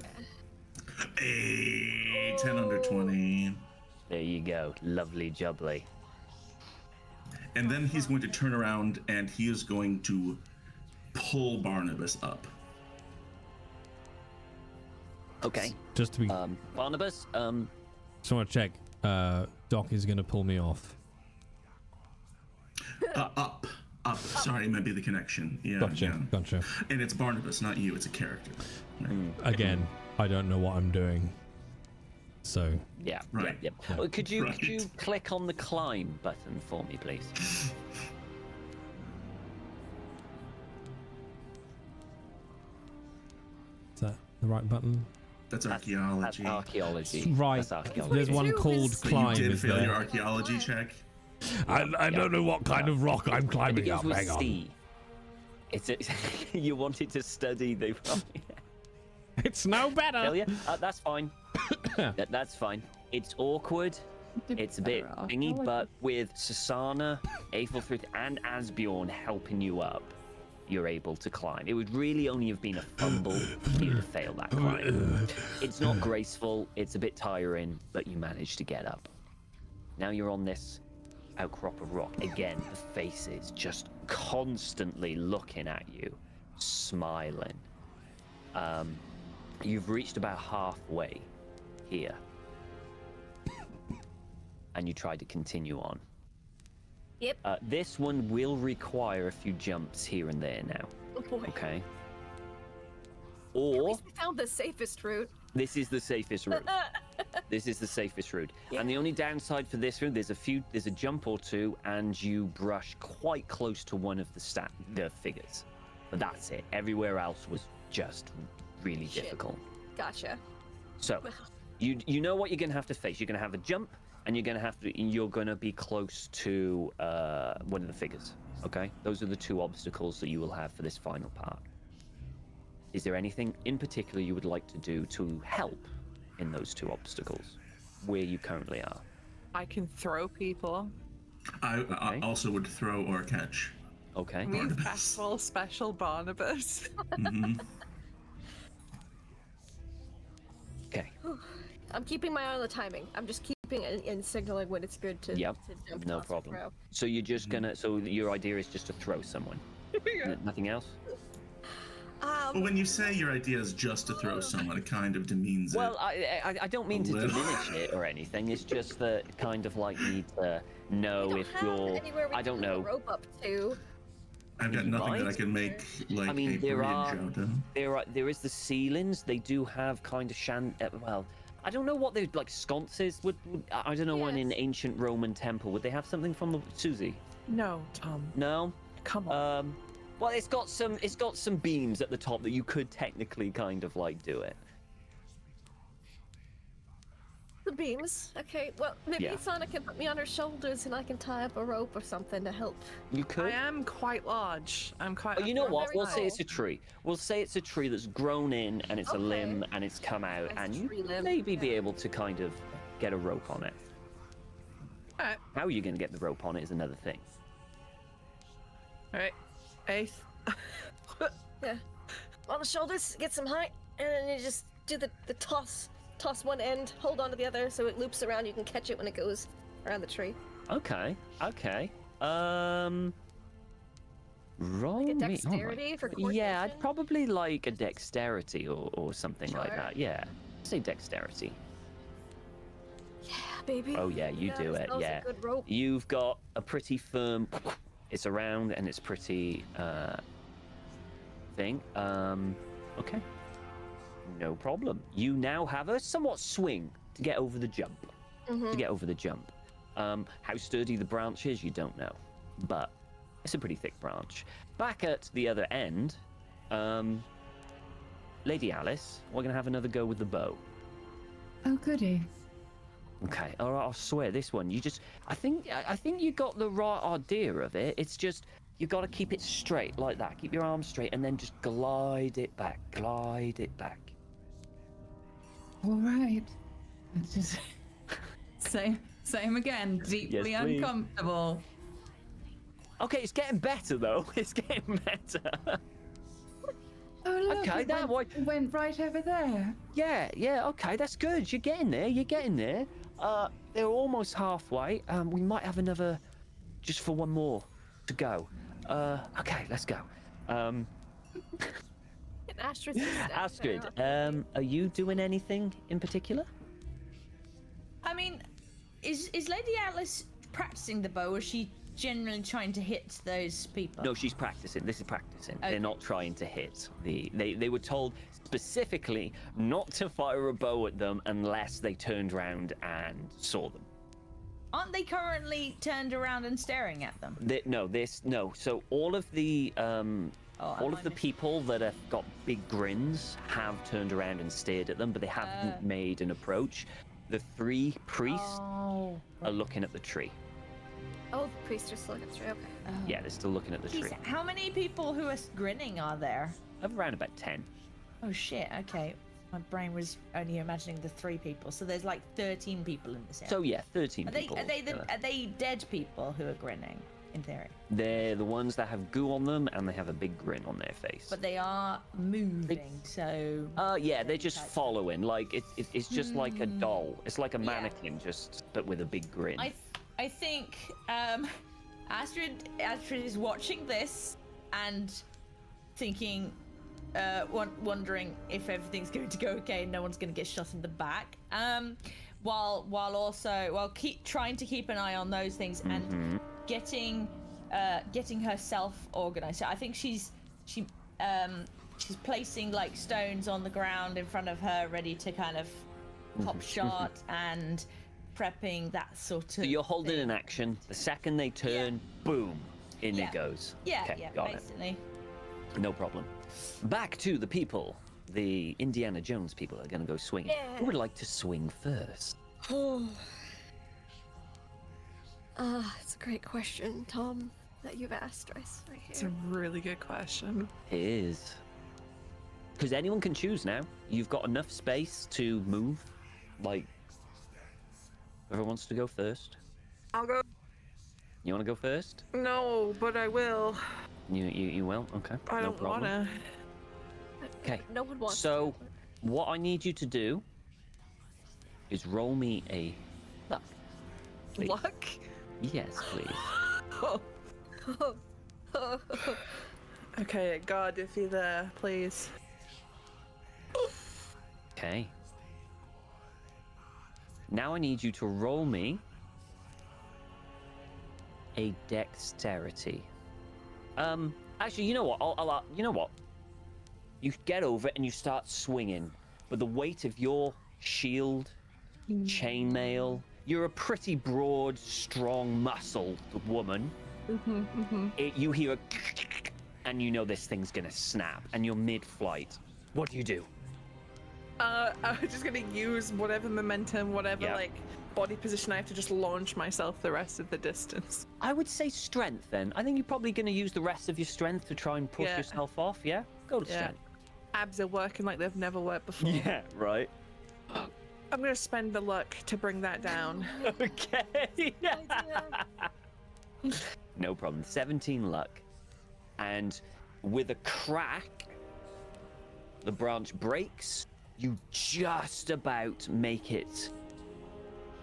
Speaker 6: Hey, 10 under 20.
Speaker 2: There you go. Lovely jubbly.
Speaker 6: And then he's going to turn around and he is going to pull Barnabas up.
Speaker 2: Okay.
Speaker 1: Just to be,
Speaker 2: Barnabas,
Speaker 1: just want to check. Doc is going to pull me off.
Speaker 6: Up. Sorry, it might be the connection. Yeah.
Speaker 1: Gotcha.
Speaker 6: And it's Barnabas, not you. It's a character. Right.
Speaker 1: Again, I don't know what I'm doing. So
Speaker 2: yeah.
Speaker 6: Right.
Speaker 2: Yeah. Could you
Speaker 6: Right.
Speaker 2: click on the climb button for me, please?
Speaker 1: is that the right button?
Speaker 6: That's
Speaker 2: That's
Speaker 6: archaeology.
Speaker 2: archaeology.
Speaker 1: Right.
Speaker 2: That's archaeology.
Speaker 1: There's one
Speaker 7: Two
Speaker 1: called
Speaker 7: is-
Speaker 6: So
Speaker 1: climb.
Speaker 6: you did
Speaker 1: Is
Speaker 6: fail your
Speaker 1: there?
Speaker 6: archaeology check.
Speaker 1: I don't know what kind of rock I'm
Speaker 2: It
Speaker 1: climbing
Speaker 2: begins
Speaker 1: up.
Speaker 2: with
Speaker 1: Hang on.
Speaker 2: C. You wanted to study the.
Speaker 1: It's no better.
Speaker 2: Failure? That's fine. That's fine. It's awkward. It's a bit thingy, but with Susana, Aethelfrith, and Asbjorn helping you up, you're able to climb. It would really only have been a fumble for you to fail that climb. It's not graceful, it's a bit tiring, but you managed to get up. Now you're on this outcrop of rock. Again, the faces just constantly looking at you, smiling. You've reached about halfway here. And you try to continue on.
Speaker 7: Yep.
Speaker 2: This one will require a few jumps here and there now.
Speaker 7: Oh boy.
Speaker 2: Okay.
Speaker 7: At
Speaker 2: Or
Speaker 7: least we found the safest route.
Speaker 2: this is the safest route. This is the safest route.
Speaker 7: Yeah.
Speaker 2: And the only downside for this route, there's a jump or two, and you brush quite close to one of the figures. But that's it. Everywhere else was just really difficult.
Speaker 7: Gotcha.
Speaker 2: So, you know what you're gonna have to face. You're gonna have a jump, and you're gonna be close to one of the figures. Okay, those are the two obstacles that you will have for this final part. Is there anything in particular you would like to do to help in those two obstacles, where you currently are?
Speaker 5: I can throw people.
Speaker 6: I also would throw or catch.
Speaker 2: Okay.
Speaker 5: We
Speaker 6: Barnabas.
Speaker 5: special Barnabas.
Speaker 6: Mhm.
Speaker 2: Okay.
Speaker 7: I'm keeping my eye on the timing. I'm just keeping it and signaling when it's good to,
Speaker 2: Yep.
Speaker 7: to jump
Speaker 2: No
Speaker 7: toss or
Speaker 2: problem.
Speaker 7: throw.
Speaker 2: So you're just gonna. So your idea is just to throw someone. Nothing else.
Speaker 6: Well, when you say your idea is just to throw someone, it kind of demeans
Speaker 2: Well,
Speaker 6: it.
Speaker 2: I don't mean
Speaker 6: A
Speaker 2: to
Speaker 6: little.
Speaker 2: diminish it or anything. It's just that kind of like need to know
Speaker 7: We don't
Speaker 2: if
Speaker 7: have
Speaker 2: you're.
Speaker 7: anywhere we
Speaker 2: I don't
Speaker 7: can
Speaker 2: know.
Speaker 7: rope up to.
Speaker 6: I've got nothing that I
Speaker 2: right?
Speaker 6: can make like
Speaker 2: I mean,
Speaker 6: a
Speaker 2: there
Speaker 6: bridge
Speaker 2: are
Speaker 6: out of.
Speaker 2: there is the ceilings. They do have kind of well, I don't know what they like sconces would. I don't know one in
Speaker 7: Yes.
Speaker 2: ancient Roman temple. Would they have something from the Susie?
Speaker 5: No, Tom.
Speaker 2: No.
Speaker 5: Come on.
Speaker 2: Well, it's got some beams at the top that you could technically kind of like do it.
Speaker 7: The beams. Okay, well, maybe
Speaker 2: Yeah.
Speaker 7: Sonic can put me on her shoulders and I can tie up a rope or something to help.
Speaker 2: You could.
Speaker 5: I am quite large. I'm quite.
Speaker 2: Oh, you know
Speaker 7: I'm
Speaker 2: what?
Speaker 7: very
Speaker 2: We'll say
Speaker 7: tall.
Speaker 2: it's a tree. We'll say it's a tree that's grown in and it's a
Speaker 7: Okay.
Speaker 2: limb and it's come out,
Speaker 7: Nice
Speaker 2: and you
Speaker 7: tree limb,
Speaker 2: maybe be
Speaker 7: yeah.
Speaker 2: able to kind of get a rope on it.
Speaker 5: Alright.
Speaker 2: How you're going to get the rope on it is another thing.
Speaker 5: Alright. Eighth.
Speaker 7: Yeah. On the shoulders, get some height, and then you just do the toss. Toss one end, hold on to the other so it loops around. You can catch it when it goes around the tree.
Speaker 2: Okay. Okay. Roll
Speaker 7: Like a
Speaker 2: me- oh my-
Speaker 7: dexterity for
Speaker 2: Yeah,
Speaker 7: coordination?
Speaker 2: I'd probably like a dexterity or something like
Speaker 7: Sure.
Speaker 2: that. Yeah. Say dexterity.
Speaker 7: Yeah, baby.
Speaker 2: Oh yeah, you do it.
Speaker 7: That was
Speaker 2: Yeah.
Speaker 7: a good rope.
Speaker 2: You've got a pretty firm. It's around and it's pretty thing. Okay. No problem. You now have a somewhat swing to get over the jump. To get over the jump. How sturdy the branch is, you don't know, but it's a pretty thick branch. Back at the other end, Lady Alice, we're gonna have another go with the bow.
Speaker 4: Oh, goody.
Speaker 2: Okay, all right, I'll swear this one. I think you got the right idea of it. It's just you got to keep it straight like that. Keep your arms straight and then just glide it back. Glide it back.
Speaker 4: All right. It's just same again. Deeply
Speaker 2: Yes, please.
Speaker 4: uncomfortable.
Speaker 2: Okay, it's getting better though. It's getting better.
Speaker 4: Oh, look,
Speaker 2: Okay,
Speaker 4: it
Speaker 2: that
Speaker 4: went, it went right over there.
Speaker 2: Yeah. Okay, that's good. You're getting there. You're getting there. They're almost halfway. We might have another, just for one more to go. Okay, let's go.
Speaker 7: And Astrid.
Speaker 2: Astrid, are you doing anything in particular?
Speaker 3: I mean, is Lady Alice practicing the bow, or is she generally trying to hit those people?
Speaker 2: No, she's practicing. This is practicing.
Speaker 3: Okay.
Speaker 2: They're not trying to hit. They were told specifically not to fire a bow at them unless they turned around and saw them.
Speaker 3: Aren't they currently turned around and staring at them?
Speaker 2: No. So all of the all of the people that have got big grins have turned around and stared at them, but they haven't made an approach. The three priests
Speaker 3: Oh.
Speaker 2: are looking at the tree.
Speaker 7: Oh, the priest are still looking through. Okay.
Speaker 2: Yeah, they're still looking at the
Speaker 3: Jeez,
Speaker 2: tree.
Speaker 3: how many people who are grinning are there?
Speaker 2: Around about 10.
Speaker 3: Oh shit, okay. My brain was only imagining the 3 people, so there's like 13 people in this area.
Speaker 2: So yeah, 13
Speaker 3: Are they
Speaker 2: people.
Speaker 3: are they dead people who are grinning? in theory?
Speaker 2: They're the ones that have goo on them, and they have a big grin on their face.
Speaker 3: But they are moving, so.
Speaker 2: Yeah, they're just following. Like it's just like a doll. It's like a mannequin, but with a big grin.
Speaker 3: I think Astrid is watching this and thinking, wondering if everything's going to go okay and no one's going to get shot in the back. While keep trying to keep an eye on those things and getting herself organized. So I think she's placing like stones on the ground in front of her, ready to kind of pop shot and prepping that sort of. So
Speaker 2: you're holding an action. The second they turn, boom, in it goes.
Speaker 3: Yeah,
Speaker 2: okay, got
Speaker 3: basically.
Speaker 2: It. No problem. Back to the people. The Indiana Jones people are going to go swinging.
Speaker 7: Yeah.
Speaker 2: Who would like to swing first?
Speaker 7: It's a great question, Tom, that you've asked us right here.
Speaker 5: It's a really good question.
Speaker 2: It is. Because anyone can choose now. You've got enough space to move. Like, whoever wants to go first.
Speaker 5: I'll go.
Speaker 2: You want to go first?
Speaker 5: No, but I will.
Speaker 2: You will? Okay.
Speaker 5: I don't wanna.
Speaker 2: Okay.
Speaker 7: No one wants
Speaker 2: So, what I need you to do is roll me a luck. Please.
Speaker 5: Luck?
Speaker 2: Yes, please.
Speaker 5: Okay, God, if you're there, please.
Speaker 2: Okay. Now I need you to roll me a dexterity. Actually, you know what? You know what? You get over it and you start swinging, but the weight of your shield, chainmail, you're a pretty broad, strong, muscled woman. You hear a and you know this thing's gonna snap, and you're mid-flight. What do?
Speaker 5: I'm just gonna use whatever momentum, whatever like body position I have to just launch myself the rest of the distance.
Speaker 2: I would say strength then. I think you're probably gonna use the rest of your strength to try and push yourself off, yeah? Go to strength.
Speaker 5: Abs are working like they've never worked before.
Speaker 2: Yeah, right.
Speaker 5: I'm gonna spend the luck to bring that down.
Speaker 2: Okay. No problem. 17 luck. And with a crack, the branch breaks. You just about make it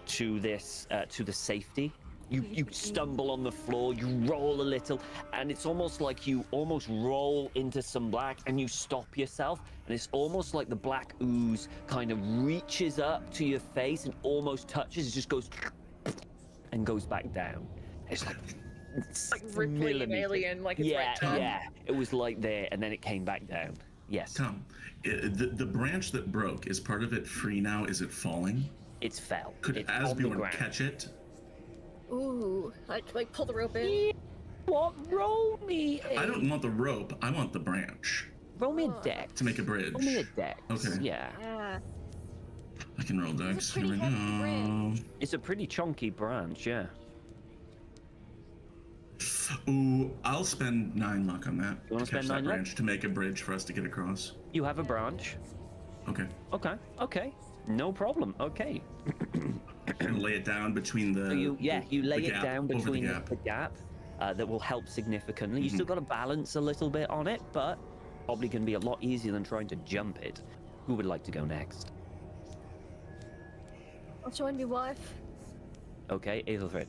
Speaker 2: to this, to the safety. You stumble on the floor, you roll a little, and it's almost like you almost roll into some black and you stop yourself, and it's almost like the black ooze kind of reaches up to your face and almost touches, it just goes and goes back down. It's like
Speaker 5: Ripley and Alien, like it's right down.
Speaker 2: Yeah, it was like there, and then it came back down. Yes.
Speaker 6: Tom, the branch that broke, is part of it free now? Is it falling?
Speaker 2: It's fell.
Speaker 6: Could
Speaker 2: it's
Speaker 6: Asbjorn catch it?
Speaker 7: Ooh, like pull the rope in.
Speaker 2: What? Roll me
Speaker 6: I don't want the rope, I want the branch.
Speaker 2: Roll me a dex.
Speaker 6: To make a bridge.
Speaker 2: Roll me a dex.
Speaker 6: Okay.
Speaker 2: Yeah.
Speaker 6: I can roll dex.
Speaker 7: It's a pretty
Speaker 6: Here we
Speaker 7: heavy
Speaker 6: go.
Speaker 7: branch.
Speaker 2: It's a pretty chunky branch, yeah.
Speaker 6: Ooh, I'll spend 9 luck on that.
Speaker 2: You want to spend 9
Speaker 6: that
Speaker 2: luck?
Speaker 6: branch to make a bridge for us to get across.
Speaker 2: You have a branch.
Speaker 6: Okay.
Speaker 2: Okay. No problem. Okay.
Speaker 6: And lay it down between the.
Speaker 2: So you lay it down between
Speaker 6: the
Speaker 2: gap. That will help significantly. You still got to balance a little bit on it, but probably going to be a lot easier than trying to jump it. Who would like to go next?
Speaker 7: I'll join my wife.
Speaker 2: Okay, Aethelfred.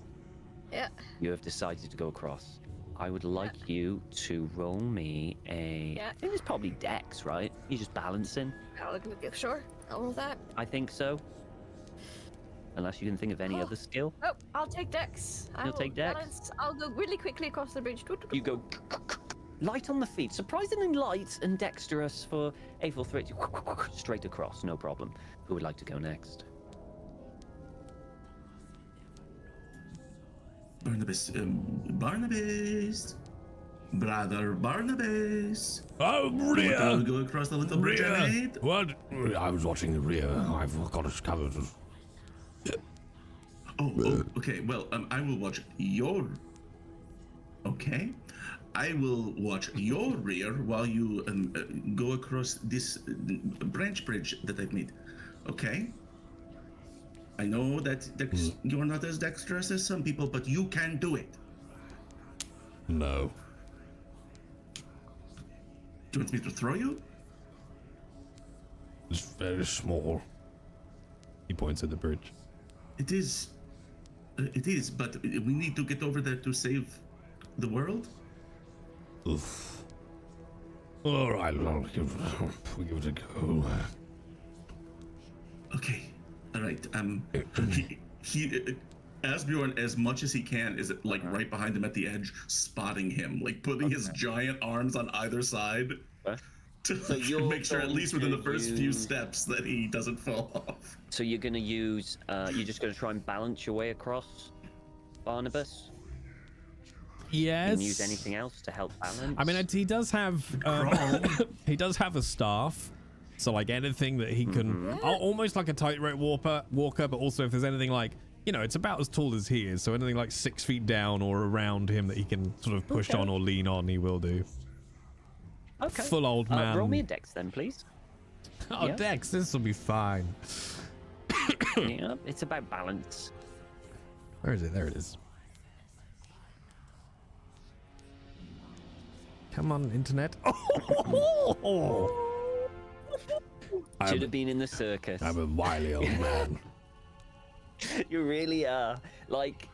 Speaker 7: Yeah.
Speaker 2: You have decided to go across. I would like you to roll me a. I think it's probably dex, right? You're just balancing.
Speaker 7: Sure, I'll roll that.
Speaker 2: I think so. Unless you can think of any other skill.
Speaker 7: Oh, I'll take dex.
Speaker 2: You'll take dex?
Speaker 7: Balance. I'll go really quickly across the bridge.
Speaker 2: You go light on the feet. Surprisingly light and dexterous for Aethelfred. Straight across, no problem. Who would like to go next?
Speaker 6: Barnabas. Brother Barnabas.
Speaker 1: Oh, rear.
Speaker 6: I'll go across the little bridge I made.
Speaker 1: What? I was watching the rear. I've got it covered.
Speaker 6: Oh, okay. Well, I will watch your. Okay, I will watch your rear while you go across this branch bridge that I've made. Okay. I know that you're not as dexterous as some people, but you can do it.
Speaker 1: No.
Speaker 6: Do you want me to throw you?
Speaker 1: It's very small. He points at the bridge.
Speaker 6: It is, but we need to get over there to save the world.
Speaker 1: Oof. All right, we'll give it a go.
Speaker 6: Okay. All right. He Asbjorn, as much as he can, is like right behind him at the edge, spotting him, like putting his giant arms on either side to make sure, at least within the first few steps, that he doesn't fall off.
Speaker 2: So you're gonna use, you're just gonna try and balance your way across, Barnabas?
Speaker 1: Yes.
Speaker 2: Can you use anything else to help balance?
Speaker 1: I mean, he does have he does have a staff, so like anything that he can, almost like a tightrope walker, but also if there's anything like, you know, it's about as tall as he is, so anything like 6 feet down or around him that he can sort of push on or lean on, he will do.
Speaker 2: Okay.
Speaker 1: Full old man.
Speaker 2: Roll me a dex then, please.
Speaker 1: Oh, yeah. Dex, this will be fine.
Speaker 2: Yeah, it's about balance.
Speaker 1: Where is it? There it is. Come on, internet.
Speaker 2: Should have been in the circus.
Speaker 1: I'm a wily old man.
Speaker 2: You really are. Like,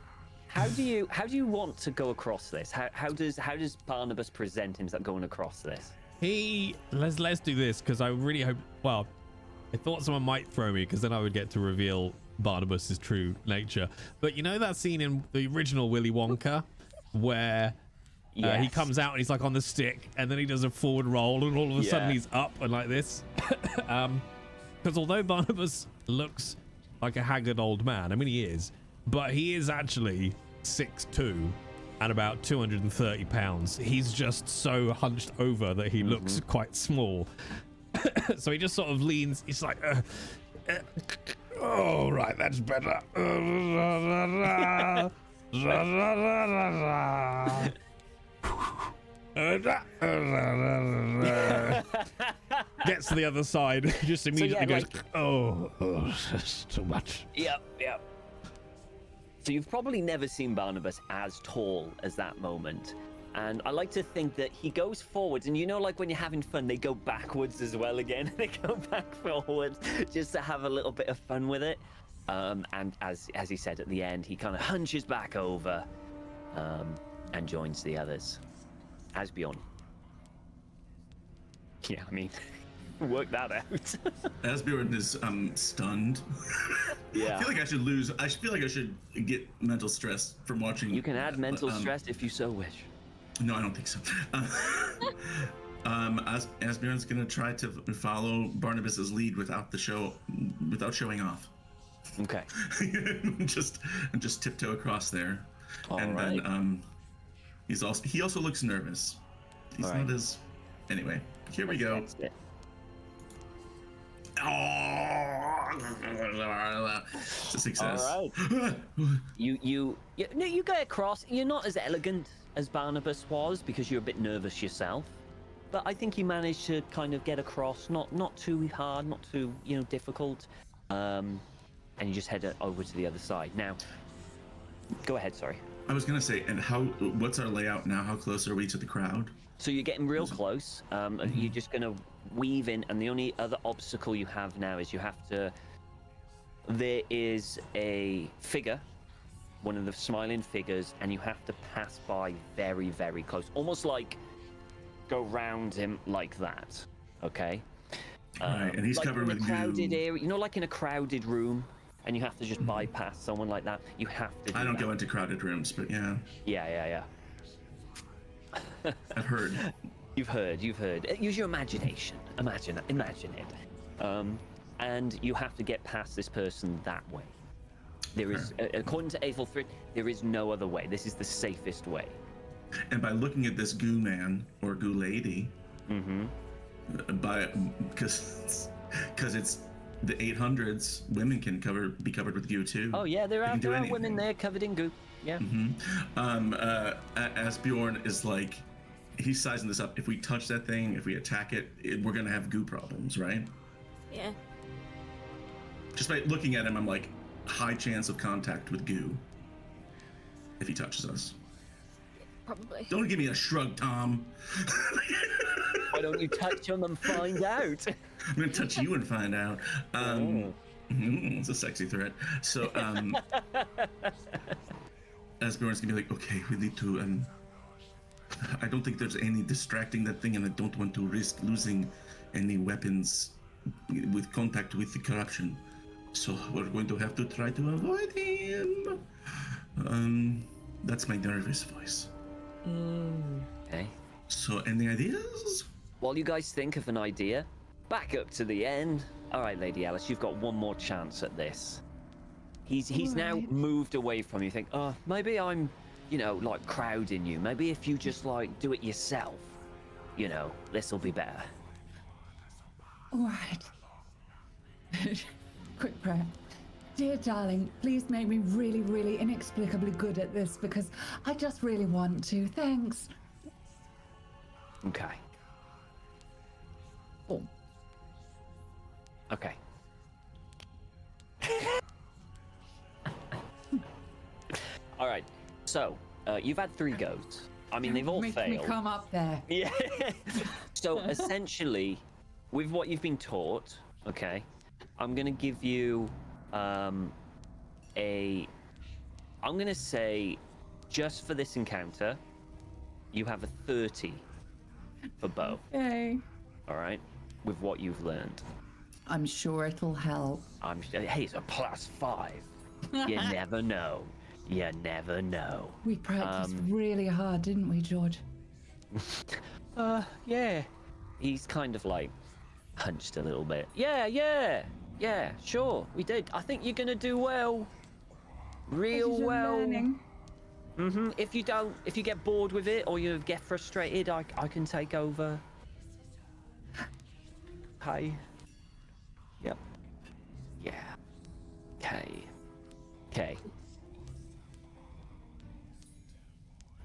Speaker 2: how do you want to go across this? How does Barnabas present himself going across this?
Speaker 1: Let's do this, because I really hope. Well, I thought someone might throw me, because then I would get to reveal Barnabas's true nature. But you know that scene in the original Willy Wonka where he comes out and he's like on the stick, and then he does a forward roll, and all of a sudden he's up and like this. Because although Barnabas looks like a haggard old man, I mean he is, but he is actually 6'2" and about 230 pounds. He's just so hunched over that he looks quite small. So he just sort of leans. He's like, oh right, that's better. Gets to the other side, just immediately goes, oh, that's too much.
Speaker 2: Yep. So you've probably never seen Barnabas as tall as that moment. And I like to think that he goes forwards, and you know, like when you're having fun, they go backwards as well again. They go back forwards just to have a little bit of fun with it. And as he said at the end, he kind of hunches back over and joins the others. Asbjorn. Yeah, I mean, work that out.
Speaker 6: Asbjorn is stunned.
Speaker 2: Yeah.
Speaker 6: I feel like I feel like I should get mental stress from watching.
Speaker 2: You can add mental stress if you so wish.
Speaker 6: No, I don't think so. Asbjorn's gonna try to follow Barnabas's lead without showing off.
Speaker 2: Okay.
Speaker 6: just tiptoe across there.
Speaker 2: All right.
Speaker 6: Then he also looks nervous. He's not as. Anyway, here we go. Oh, it's a success.
Speaker 2: All right. you get across. You're not as elegant as Barnabas was because you're a bit nervous yourself, but I think you managed to kind of get across, not too hard, not too difficult, and you just head over to the other side. Now, go ahead. Sorry.
Speaker 6: I was gonna say, and what's our layout now? How close are we to the crowd?
Speaker 2: So you're getting real close. You're just gonna weave in, and the only other obstacle you have now is there is a figure, one of the smiling figures, and you have to pass by very, very close, almost like go round him like that. Okay.
Speaker 6: Right, and he's
Speaker 2: like
Speaker 6: covered with
Speaker 2: crowded
Speaker 6: goo.
Speaker 2: area, like in a crowded room, and you have to just bypass someone like that. You have to.
Speaker 6: I don't go into crowded rooms, but yeah.
Speaker 2: Yeah.
Speaker 6: I've heard.
Speaker 2: You've heard. Use your imagination. Imagine it. And you have to get past this person that way. There is, according to Aethelfrid, there is no other way. This is the safest way.
Speaker 6: And by looking at this goo man or goo lady, because it's the 800s, women can be covered with goo too.
Speaker 2: Oh yeah, there are women there covered in goo. Yeah.
Speaker 6: Asbjorn is like, he's sizing this up. If we touch that thing, if we attack it, we're gonna have goo problems, right?
Speaker 7: Yeah.
Speaker 6: Just by looking at him, I'm like, high chance of contact with goo if he touches us.
Speaker 7: probably.
Speaker 6: Don't give me a shrug, Tom.
Speaker 2: Why don't you touch him and find out?
Speaker 6: I'm gonna touch you and find out. It's a sexy threat. So, Asbjorn's gonna be like, okay, we need to. I don't think there's any distracting that thing, and I don't want to risk losing any weapons with contact with the corruption. So we're going to have to try to avoid him. That's my nervous voice.
Speaker 2: Okay.
Speaker 6: So, any ideas?
Speaker 2: While you guys think of an idea, back up to the end. All right, Lady Alice, you've got one more chance at this. He's now moved away from you. Think, oh, maybe I'm, like crowding you. Maybe if you just like do it yourself, this will be better.
Speaker 4: All right. Quick prayer. Dear darling, please make me really, really inexplicably good at this because I just really want to. Thanks.
Speaker 2: Okay.
Speaker 4: Boom.
Speaker 2: Okay. All right. So, you've had 3 goes. I mean, they've all
Speaker 4: Make
Speaker 2: failed.
Speaker 4: me come up there.
Speaker 2: Yeah. So, essentially, with what you've been taught, okay, I'm going to give you I'm going to say, just for this encounter, you have a 30 for bow.
Speaker 4: Okay.
Speaker 2: All right? With what you've learned.
Speaker 4: I'm sure it'll help.
Speaker 2: Hey, it's a +5. You never know. You never know.
Speaker 4: We practiced really hard, didn't we, George?
Speaker 2: Yeah. He's kind of like hunched a little bit. Yeah, sure, we did. I think you're gonna do well. Real well.
Speaker 4: Learning.
Speaker 2: If you get bored with it or you get frustrated, I can take over. Hey. Yep. Yeah. Okay.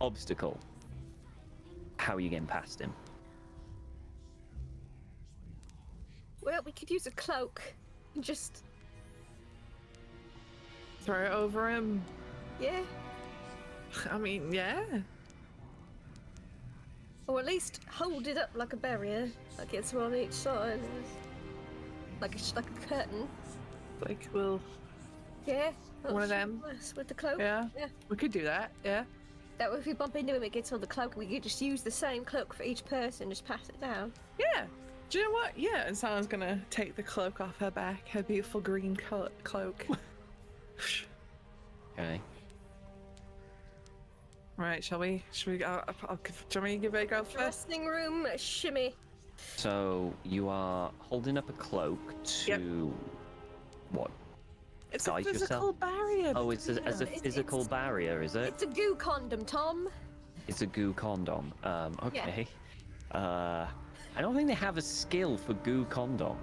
Speaker 2: Obstacle. How are you getting past him?
Speaker 7: Well, we could use a cloak and just
Speaker 5: Throw it over him.
Speaker 7: yeah,
Speaker 5: I mean, yeah.
Speaker 7: or at least hold it up like a barrier, like it's on each side, like a curtain.
Speaker 5: Like, we'll.
Speaker 7: Yeah.
Speaker 5: One of them.
Speaker 7: With the cloak.
Speaker 5: Yeah.
Speaker 7: Yeah.
Speaker 5: We could do that. Yeah.
Speaker 7: That way, if we bump into him, it gets on the cloak. We could just use the same cloak for each person, just pass it down.
Speaker 5: Yeah. Do you know what? Yeah. And someone's gonna take the cloak off her back, her beautiful green cloak.
Speaker 2: Okay.
Speaker 5: Right. Shall we? Shall we go? Shall we give it a go first?
Speaker 7: Dressing room shimmy.
Speaker 2: So you are holding up a cloak to what?
Speaker 5: It's
Speaker 2: Guide
Speaker 5: a physical
Speaker 2: yourself?
Speaker 5: barrier.
Speaker 2: Oh, it's as a physical barrier, is it?
Speaker 7: It's a goo condom, Tom.
Speaker 2: It's a goo condom. Okay. I don't think they have a skill for goo condom.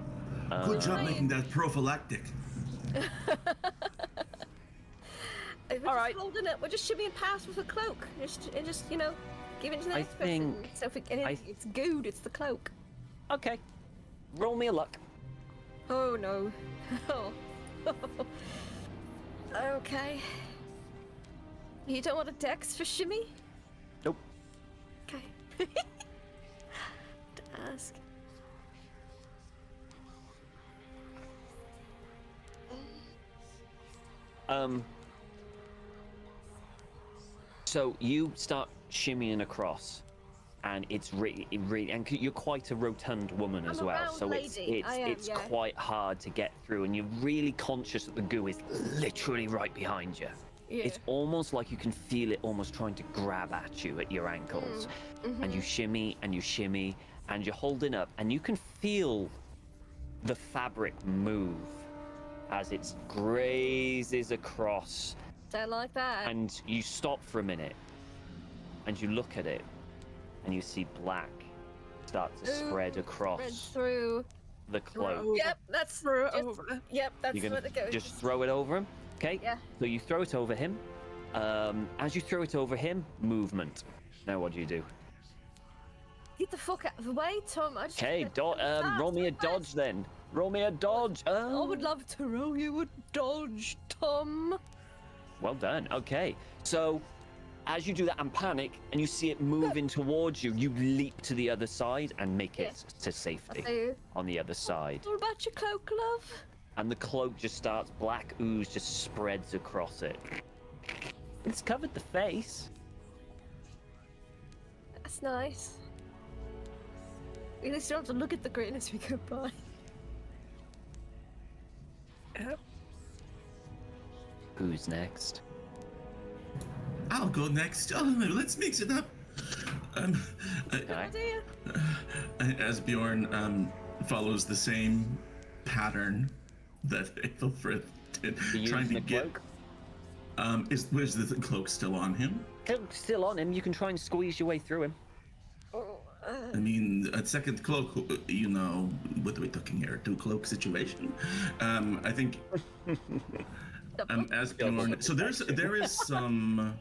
Speaker 6: Good job making that prophylactic.
Speaker 7: We're
Speaker 2: All right.
Speaker 7: holding it. We're just shimmying past with a cloak. Just give it to the
Speaker 2: I
Speaker 7: next person.
Speaker 2: think-
Speaker 7: So if it's gooed, it's the cloak.
Speaker 2: Okay. Roll me a luck.
Speaker 7: Oh no. Oh. Okay. You don't want a dex for shimmy?
Speaker 2: Nope.
Speaker 7: Okay. To ask.
Speaker 2: So you start shimmying across, and it's really, and you're quite a rotund woman as
Speaker 7: I'm a
Speaker 2: well.
Speaker 7: round
Speaker 2: So
Speaker 7: lady. I am,
Speaker 2: it's
Speaker 7: yeah.
Speaker 2: quite hard to get through, and you're really conscious that the goo is literally right behind you.
Speaker 7: Yeah.
Speaker 2: It's almost like you can feel it almost trying to grab at you at your ankles. And you shimmy and you shimmy and you're holding up and you can feel the fabric move as it grazes across,
Speaker 7: Don't like that.
Speaker 2: and you stop for a minute and you look at it and you see black start to spread across
Speaker 7: Spread through.
Speaker 2: the cloak.
Speaker 7: Yep, that's
Speaker 5: Throw it
Speaker 7: just-
Speaker 5: over.
Speaker 7: Yep, that's
Speaker 2: You're
Speaker 7: what
Speaker 2: gonna
Speaker 7: it goes.
Speaker 2: just throw it over him. Okay.
Speaker 7: Yeah.
Speaker 2: So you throw it over him. As you throw it over him, movement. Now what do you do?
Speaker 7: Get the fuck out of the way, Tom. I just
Speaker 2: Okay, roll me a dodge then. Roll me a dodge.
Speaker 7: I would love to roll you a dodge, Tom.
Speaker 2: Well done. Okay. So as you do that and panic, and you see it moving towards you, you leap to the other side and make it to safety on the other side.
Speaker 7: What about your cloak, love?
Speaker 2: And the cloak just starts, black ooze just spreads across it. It's covered the face.
Speaker 7: That's nice. At least you don't have to look at the grin as we go by.
Speaker 2: Who's next?
Speaker 6: I'll go next. Oh, let's mix it up. Asbjorn follows the same pattern that Ethelfrith did, trying to get. Is the cloak still on him?
Speaker 2: Cloak's still on him. You can try and squeeze your way through him.
Speaker 6: I mean, a second cloak, you know, what are we talking here? Two cloak situation? I think Asbjorn. So there is some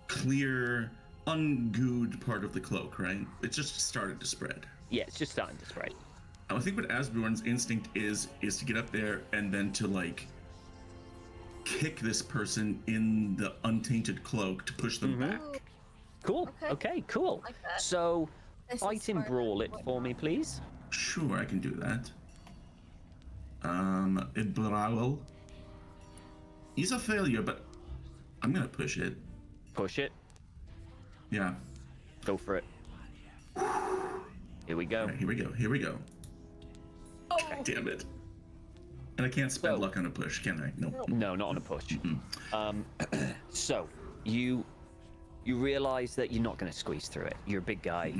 Speaker 6: clear, ungooed part of the cloak, right? It's just started to spread.
Speaker 2: Yeah, it's just starting to spread.
Speaker 6: I think what Asbjorn's instinct is to get up there and then to like kick this person in the untainted cloak to push them back.
Speaker 2: Cool. Okay, cool. Like so, fight and brawl it for me, please.
Speaker 6: Sure, I can do that. Brawl. He's a failure, but I'm gonna push it.
Speaker 2: Push it.
Speaker 6: Yeah.
Speaker 2: Go for it. Here we go.
Speaker 6: Right, here we go. Here we go.
Speaker 3: Oh.
Speaker 6: God damn it. And I can't spend luck on a push, can I? No.
Speaker 2: No, not on a push. So you realize that you're not going to squeeze through it. You're a big guy.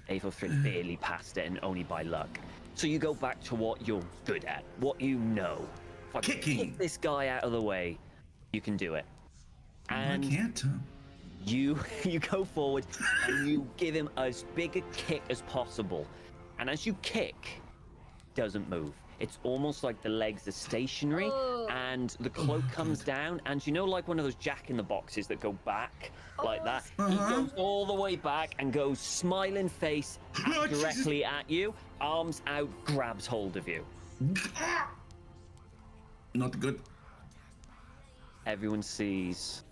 Speaker 2: Ethelfrith barely passed it, and only by luck. So you go back to what you're good at, what you know. If I
Speaker 6: Kicking.
Speaker 2: kick this guy out of the way, you can do it. And
Speaker 6: I can't.
Speaker 2: you go forward and you give him as big a kick as possible. And as you kick, doesn't move. It's almost like the legs are stationary, and the cloak comes down, and you know, like one of those jack-in-the-boxes that go back like that? He goes all the way back and goes smiling face directly at you, arms out, grabs hold of you.
Speaker 6: Not good.
Speaker 2: Everyone sees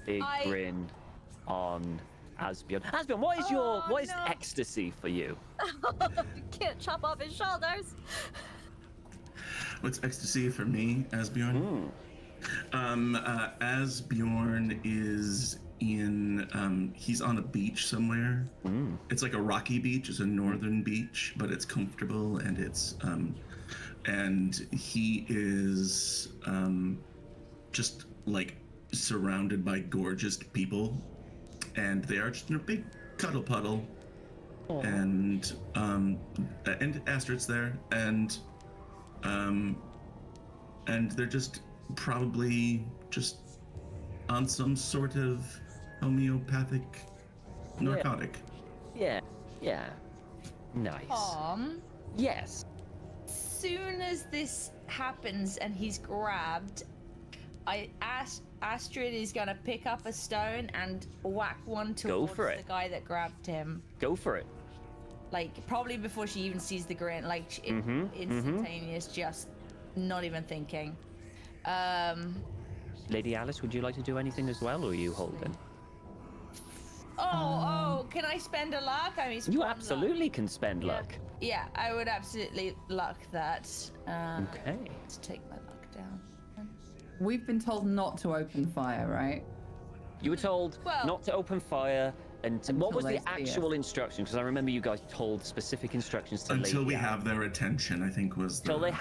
Speaker 2: big grin on Asbjorn. Asbjorn, what is ecstasy for you?
Speaker 7: Can't chop off his shoulders.
Speaker 6: What's ecstasy for me, Asbjorn? Asbjorn is in he's on a beach somewhere. It's like a rocky beach. It's a northern beach, but it's comfortable, and it's and he is just like surrounded by gorgeous people, and they are just in a big cuddle puddle. And Astrid's there, and they're just probably just on some sort of homeopathic narcotic.
Speaker 2: Yeah. Nice. Yes.
Speaker 3: Soon as this happens and he's grabbed, Astrid is gonna pick up a stone and whack one towards the guy that grabbed him.
Speaker 2: Go for it.
Speaker 3: Like, probably before she even sees the grin, like, instantaneous, just not even thinking.
Speaker 2: Lady Alice, would you like to do anything as well, or are you holding?
Speaker 3: Can I spend a luck? I mean,
Speaker 2: you absolutely can spend luck.
Speaker 3: Yeah, I would absolutely luck that.
Speaker 2: Okay.
Speaker 3: Let's take my luck down.
Speaker 4: We've been told not to open fire, right?
Speaker 2: You were told not to open fire. And what was the actual instruction? Because I remember you guys told specific instructions to
Speaker 6: until
Speaker 2: Lady
Speaker 6: we have their attention, I think was the
Speaker 2: until they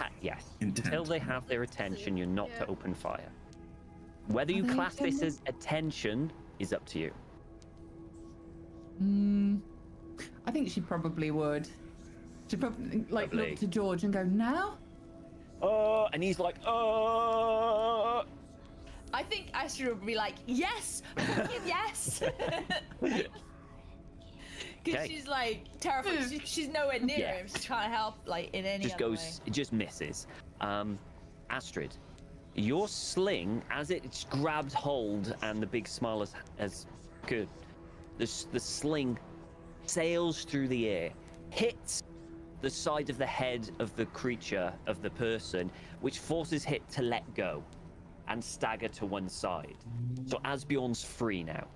Speaker 2: until they have their attention, you're not to open fire. Whether you class this as attention is up to you.
Speaker 4: I think she probably would. She'd probably look to George and go, now?
Speaker 2: And he's like,
Speaker 3: I think Astrid would be like, yes, fucking yes. Because she's like terrified. She's nowhere near him. She's trying to help, like, in any other way.
Speaker 2: It just misses. Astrid, your sling, as it's grabbed hold and the big smile has good, the sling sails through the air, hits the side of the head of the creature, of the person, which forces it to let go. and stagger to one side. So Asbjorn's free now.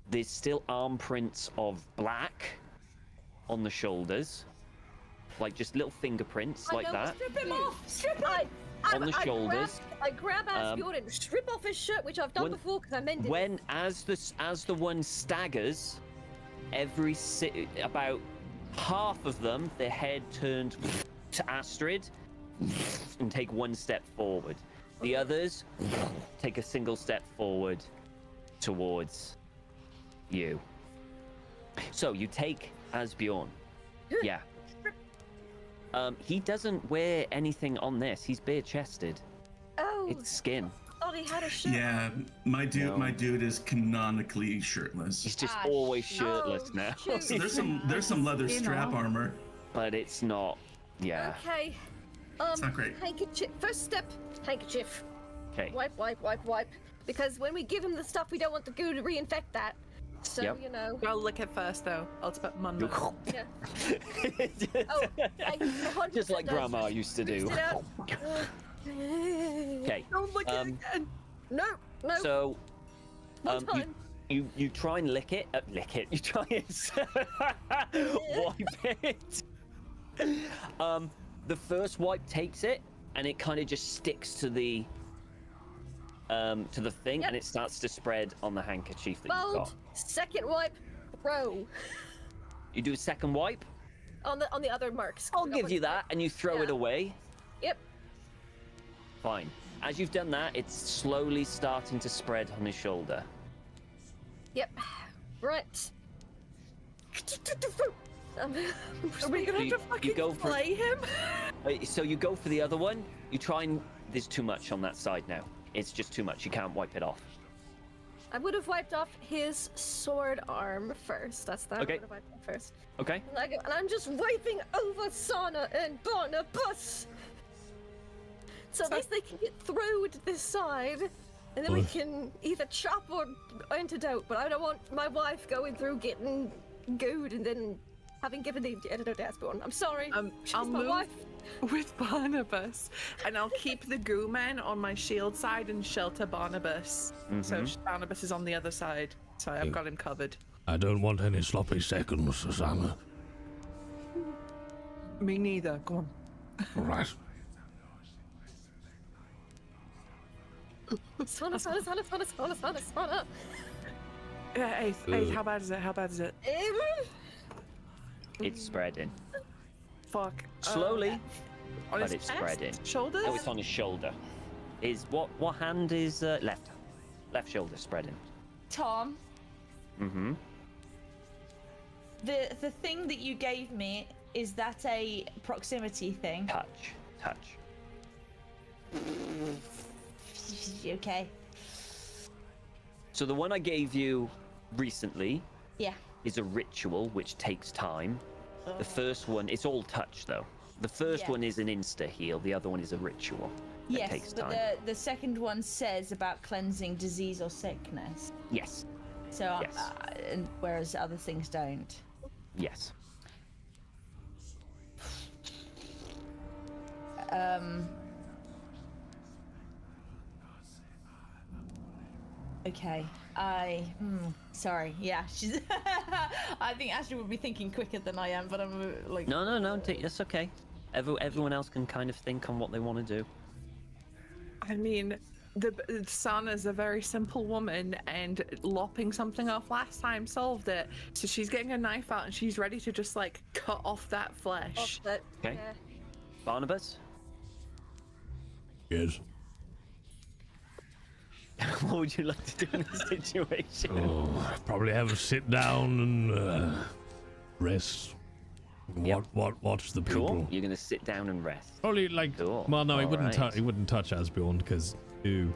Speaker 2: There's still arm prints of black on the shoulders, like just little fingerprints like that.
Speaker 3: Strip him off! Strip him!
Speaker 2: On the shoulders.
Speaker 7: I grab Asbjorn and strip off his shirt, which I've done before because I mended it.
Speaker 2: As the one staggers, about half of them, their head turned to Astrid and take one step forward. The others take a single step forward towards you. So you take Asbjorn. Yeah. He doesn't wear anything on this. He's bare-chested.
Speaker 7: Oh.
Speaker 2: It's skin.
Speaker 7: Thought he had a shirt.
Speaker 6: Yeah, my dude is canonically shirtless.
Speaker 2: He's just always shirtless now.
Speaker 6: So there's some leather strap armor,
Speaker 2: but it's not. Yeah.
Speaker 7: Okay.
Speaker 6: It's not great.
Speaker 7: Handkerchief. First step, handkerchief.
Speaker 2: Okay.
Speaker 7: Wipe. Because when we give him the stuff, we don't want the goo to reinfect that. So, you know.
Speaker 5: I'll lick it first, though. Ultimate Monday.
Speaker 7: Yeah.
Speaker 2: Just like Grandma used to do. Okay.
Speaker 5: Don't lick it again.
Speaker 7: No.
Speaker 2: So, you try and lick it. You try and wipe it. The first wipe takes it, and it kind of just sticks to the thing, and it starts to spread on the handkerchief that you've got.
Speaker 7: Second wipe, throw.
Speaker 2: You do a second wipe?
Speaker 7: On the other marks.
Speaker 2: I'll give you that, and you throw it away.
Speaker 7: Yep.
Speaker 2: Fine. As you've done that, it's slowly starting to spread on his shoulder.
Speaker 7: Yep. Right.
Speaker 5: Are we gonna have to fucking play him?
Speaker 2: So you go for the other one. You try and... There's too much on that side now. It's just too much. You can't wipe it off.
Speaker 7: I would have wiped off his sword arm first. That's that.
Speaker 2: Okay.
Speaker 7: I would have wiped off first.
Speaker 2: Okay.
Speaker 7: And I'm just wiping over Sana and Barnabas. So at least they can get through to this side. And then we can either chop or antidote. But I don't want my wife going through getting gooed and then having given the antidote to Asbjorn. I'm sorry. She's my wife.
Speaker 5: With Barnabas, and I'll keep the goo man on my shield side and shelter Barnabas. So Barnabas is on the other side, so I've got him covered.
Speaker 1: I don't want any sloppy seconds, Susanna.
Speaker 5: Me neither. Go on.
Speaker 1: All right.
Speaker 7: Sana.
Speaker 5: Hey, how bad is it?
Speaker 2: It's spreading.
Speaker 5: Fuck.
Speaker 2: Slowly,
Speaker 5: on
Speaker 2: but
Speaker 5: his
Speaker 2: it's
Speaker 5: chest?
Speaker 2: spreading.
Speaker 5: Shoulders?
Speaker 2: No, it's on his shoulder. What hand is left? Left shoulder spreading.
Speaker 3: Tom.
Speaker 2: Mm-hmm.
Speaker 3: The thing that you gave me, is that a proximity thing?
Speaker 2: Touch.
Speaker 3: Okay.
Speaker 2: So the one I gave you recently
Speaker 3: Yeah.
Speaker 2: is a ritual which takes time. The first one, it's all touch though. The first one is an insta-heal, the other one is a ritual. That takes time.
Speaker 3: But the second one says about cleansing disease or sickness.
Speaker 2: Yes.
Speaker 3: So,
Speaker 2: Yes.
Speaker 3: And whereas other things don't.
Speaker 2: Yes.
Speaker 3: Okay. Sorry. Yeah. She's. I think Ashley would be thinking quicker than I am, but I'm like.
Speaker 2: No. That's okay. Everyone else can kind of think on what they want to do.
Speaker 5: I mean, Sana's a very simple woman, and lopping something off last time solved it. So she's getting a knife out, and she's ready to just like cut off that flesh.
Speaker 2: Okay.
Speaker 7: Yeah.
Speaker 2: Barnabas?
Speaker 1: Yes.
Speaker 2: What would you like to do in this situation?
Speaker 1: Oh, probably have a sit down and rest. Watch the people.
Speaker 2: Cool. You're gonna sit down and rest.
Speaker 1: Probably like.
Speaker 2: Cool.
Speaker 1: Well, no, he
Speaker 2: All
Speaker 1: wouldn't.
Speaker 2: right.
Speaker 1: He wouldn't touch Asbjorn because and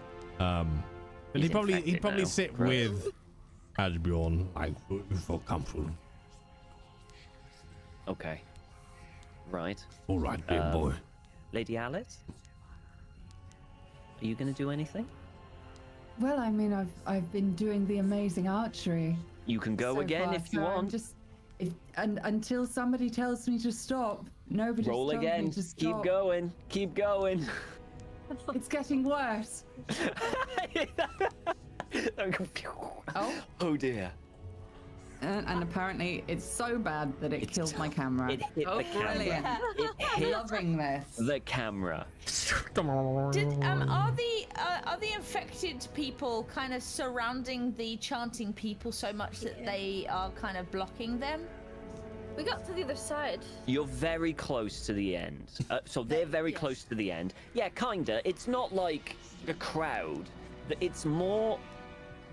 Speaker 2: He's
Speaker 1: he'd probably
Speaker 2: infected now.
Speaker 1: sit
Speaker 2: Gross.
Speaker 1: with Asbjorn like for comfort.
Speaker 2: Okay. Right.
Speaker 1: All right, big boy.
Speaker 2: Lady Alice? Are you gonna do anything?
Speaker 4: Well, I mean, I've been doing the amazing archery.
Speaker 2: You can go
Speaker 4: so
Speaker 2: again
Speaker 4: far,
Speaker 2: if you
Speaker 4: so I'm
Speaker 2: want.
Speaker 4: until somebody tells me to stop. Nobody's
Speaker 2: Roll
Speaker 4: told
Speaker 2: again.
Speaker 4: me to stop.
Speaker 2: Keep going.
Speaker 4: It's getting worse.
Speaker 2: Oh dear.
Speaker 4: And apparently it's so bad that it killed my camera.
Speaker 2: It hit the camera.
Speaker 4: Brilliant.
Speaker 2: It hit
Speaker 4: Loving this.
Speaker 2: the camera.
Speaker 3: Are the infected people kind of surrounding the chanting people so much that they are kind of blocking them?
Speaker 7: We got to the other side.
Speaker 2: You're very close to the end. So they're very close to the end. Yeah, kinda. It's not like a crowd. It's more...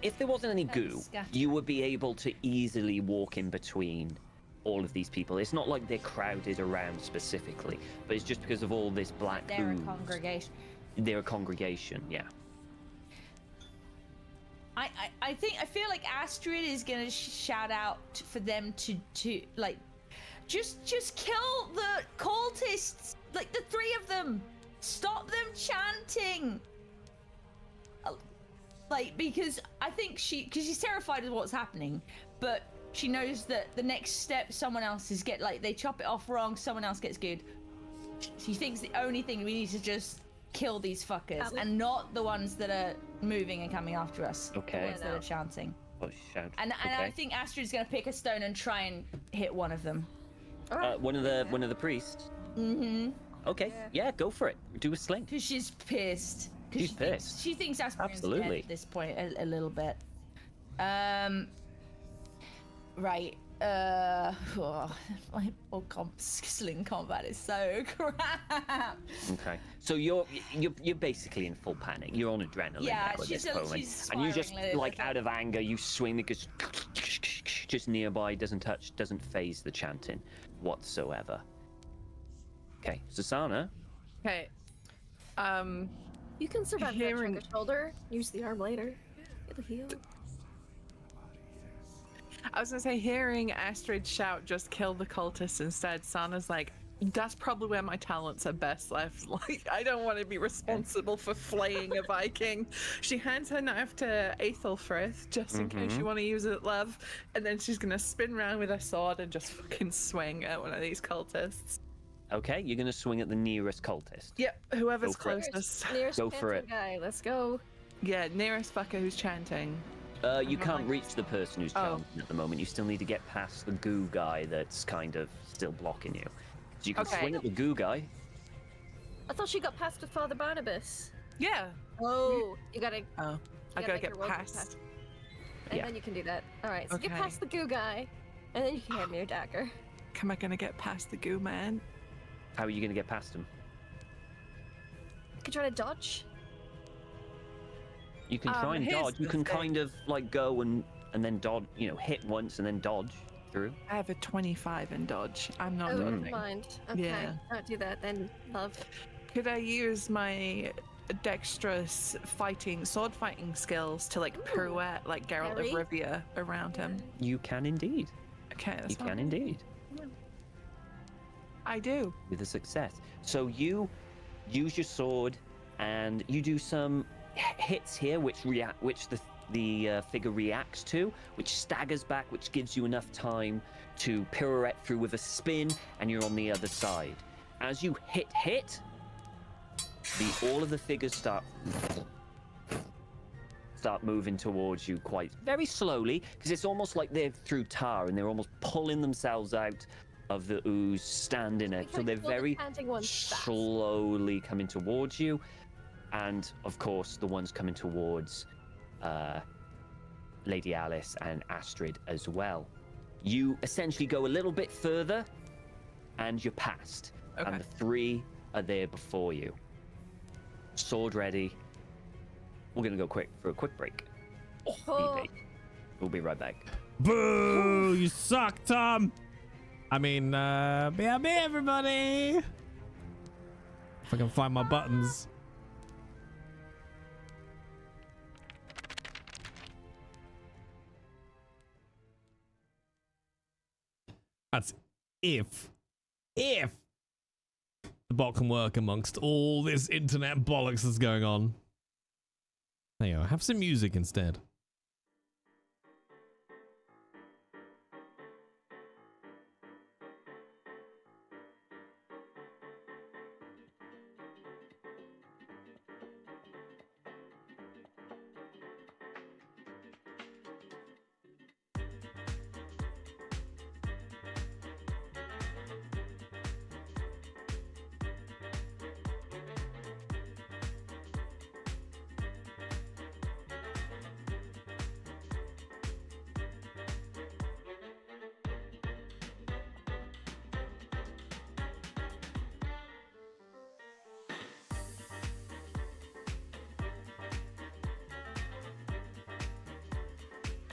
Speaker 2: If there wasn't any goo, you would be able to easily walk in between all of these people. It's not like they're crowded around specifically, but it's just because of all this black goo.
Speaker 3: They're a congregation.
Speaker 2: They're a congregation, yeah.
Speaker 3: I feel like Astrid is gonna shout out for them to like just kill the cultists, like the 3 of them. Stop them chanting. Like, because I think she's terrified of what's happening, but she knows that the next step someone else is they chop it off wrong, someone else gets good. She thinks the only thing we need to just kill these fuckers and not the ones that are moving and coming after us.
Speaker 2: Okay.
Speaker 3: The ones that are chanting.
Speaker 2: Oh, shout.
Speaker 3: And I think Astrid's gonna pick a stone and try and hit one of them.
Speaker 2: One of the priests.
Speaker 3: Mm-hmm.
Speaker 2: Okay. Yeah, go for it. Do a sling.
Speaker 3: Because she's pissed.
Speaker 2: She's pissed.
Speaker 3: She thinks Aspirine's dead at this point a little bit. Right. My sling combat is so crap.
Speaker 2: Okay. So you're basically in full panic. You're on adrenaline now at this moment, and you just like out of anger, you swing the just nearby, doesn't phase the chanting whatsoever. Okay, Susanna.
Speaker 5: Okay.
Speaker 7: You can survive that on the shoulder. Use the arm later. It'll heal.
Speaker 5: I was gonna say, hearing Astrid shout, "Just kill the cultists" instead. Sana's like, that's probably where my talents are best left. Like, I don't want to be responsible for flaying a Viking. She hands her knife to Aethelfrith just in case you want to use it, love. And then she's gonna spin around with her sword and just fucking swing at one of these cultists.
Speaker 2: Okay, you're gonna swing at the nearest cultist.
Speaker 5: Yep, whoever's closest.
Speaker 7: Nearest
Speaker 2: go for it.
Speaker 7: Guy. Let's go.
Speaker 5: Yeah, nearest fucker who's chanting.
Speaker 2: You can't reach the person who's chanting at the moment. You still need to get past the goo guy that's kind of still blocking you. So you can swing at the goo guy.
Speaker 7: I thought she got past with Father Barnabas.
Speaker 5: Yeah.
Speaker 7: Oh, you gotta.
Speaker 5: Oh, I gotta get past.
Speaker 7: And then you can do that. All right, so get past the goo guy, and then you can hand me your dagger.
Speaker 5: How am I gonna get past the goo man?
Speaker 2: How are you gonna get past him?
Speaker 7: You can try to dodge.
Speaker 2: You can try and dodge. You can kind of like go and then dodge. You know, hit once and then dodge through.
Speaker 5: I have a 25 in dodge. I'm not
Speaker 7: never mind. Okay,
Speaker 5: yeah.
Speaker 7: Don't do that then, love.
Speaker 5: Could I use my dexterous sword fighting skills to like pirouette like Geralt of Rivia around him?
Speaker 2: You can indeed.
Speaker 5: Okay, that's
Speaker 2: you can indeed.
Speaker 5: I do.
Speaker 2: With a success. So you use your sword and you do some hits here which the figure reacts to, which staggers back, which gives you enough time to pirouette through with a spin, and you're on the other side. As you hit, all of the figures start moving towards you very slowly, because it's almost like they're through tar and they're almost pulling themselves out of the ooze, standing it. So they're very slowly coming towards you. And of course, the ones coming towards Lady Alice and Astrid as well. You essentially go a little bit further and you're past. Okay. And the 3 are there before you. Sword ready. We're going to go for a quick break. We'll be right back.
Speaker 1: Boo! You suck, Tom! I mean, BRB, everybody! If I can find my buttons. That's if the bot can work amongst all this internet bollocks that's going on. There you go. Have some music instead.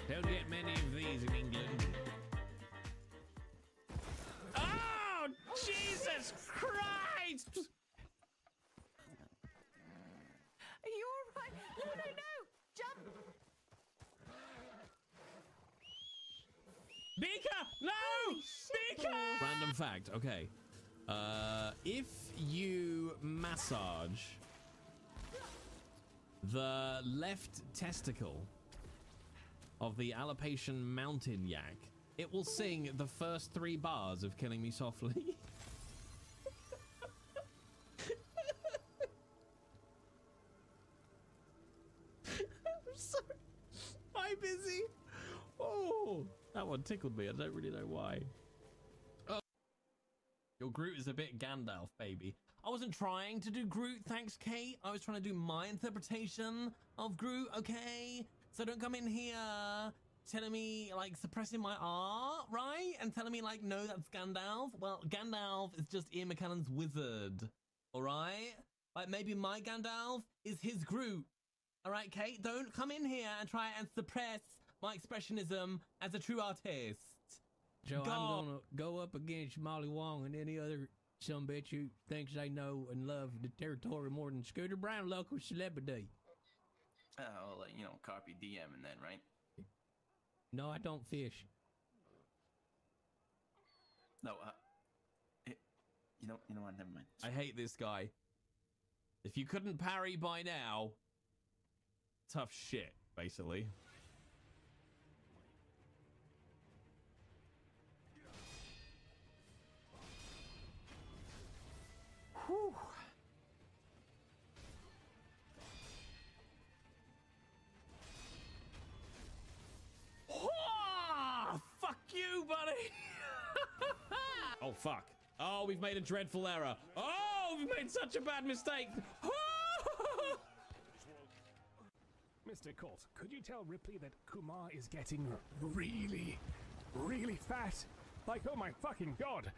Speaker 1: Don't get many of these in England. Oh, Jesus Christ!
Speaker 3: Are you alright? No, no, no! Jump!
Speaker 1: Beaker! No! Beaker! Random fact, okay. If you massage the left testicle of the Alapatian mountain yak, it will sing the first 3 bars of Killing Me Softly. I'm sorry. Hi, Busy. Oh, that one tickled me. I don't really know why. Oh. Your Groot is a bit Gandalf, baby. I wasn't trying to do Groot, thanks, Kate. I was trying to do my interpretation of Groot, okay? So don't come in here telling me, like, suppressing my art, right? And telling me, like, no, that's Gandalf. Well, Gandalf is just Ian McKellen's wizard, all right? Like, maybe my Gandalf is his Groot. All right, Kate? Don't come in here and try and suppress my expressionism as a true artist.
Speaker 8: So I'm gonna go up against Molly Wong and any other sumbitch who thinks they know and love the territory more than Scooter Brown, local celebrity.
Speaker 9: Well, you know, carpe diem and then, right?
Speaker 8: No, I don't fish.
Speaker 9: No, you know what? Never mind.
Speaker 1: I hate this guy. If you couldn't parry by now, tough shit, basically. Whew. Fuck you, buddy. Oh, fuck. Oh, we've made a dreadful error. Oh, we've made such a bad mistake.
Speaker 10: Mr. Colt, could you tell Ripley that Kumar is getting really, really fat? Like, oh my fucking god.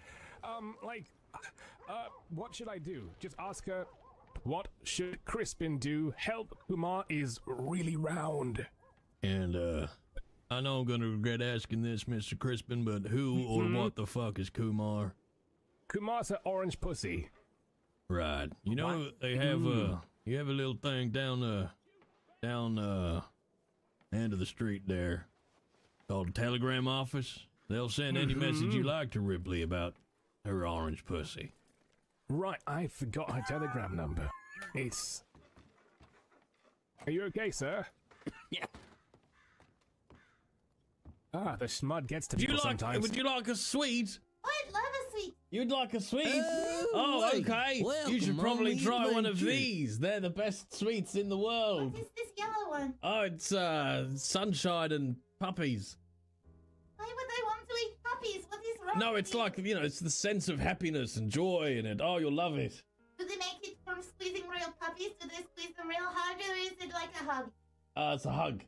Speaker 10: What should I do? Just ask her, what should Crispin do? Help, Kumar is really round.
Speaker 8: And, I know I'm gonna regret asking this, Mr. Crispin, but who or what the fuck is Kumar?
Speaker 10: Kumar's an orange pussy.
Speaker 8: Right. You know, what? They have, you have a little thing down end of the street there called the telegram office. They'll send any message you like to Ripley about her orange pussy.
Speaker 10: Right, I forgot her telegram number. It's... Are you okay, sir?
Speaker 8: Yeah.
Speaker 10: Ah, the smud gets to people sometimes.
Speaker 1: Would you like a sweet?
Speaker 11: I'd love a sweet.
Speaker 1: You'd like a sweet? Oh, okay. You should probably try one of these. They're the best sweets in the world.
Speaker 11: What is this yellow one?
Speaker 1: Oh, it's sunshine and puppies.
Speaker 11: Why would I want to eat puppies? What is wrong?
Speaker 1: No, it's like, you know, it's the sense of happiness and joy in it. Oh, you'll love it.
Speaker 11: Do they make it from squeezing real puppies? Do they squeeze them real hard, or is it like a hug?
Speaker 1: It's a hug.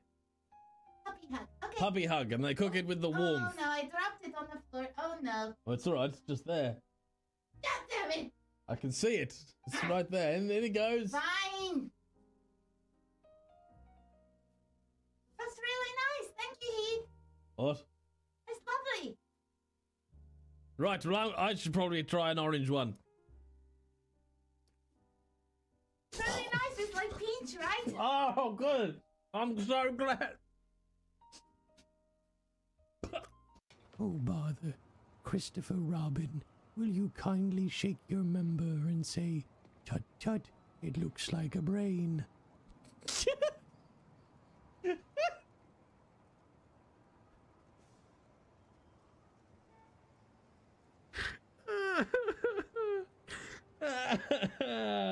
Speaker 11: Puppy hug. Okay.
Speaker 1: Puppy hug, and they cook it with the warmth.
Speaker 11: Oh no, I dropped it on the floor. Oh no.
Speaker 1: Oh, it's alright, it's just there.
Speaker 11: God damn it!
Speaker 1: I can see it. It's right there, and there it goes.
Speaker 11: Fine. That's really nice. Thank you, Heath.
Speaker 1: What?
Speaker 11: It's lovely.
Speaker 1: Right, well, I should probably try an orange one.
Speaker 11: Really nice. It's like peach, right?
Speaker 1: Oh, good. I'm so glad.
Speaker 8: Oh, bother. Christopher Robin, will you kindly shake your member and say, tut tut, it looks like a brain.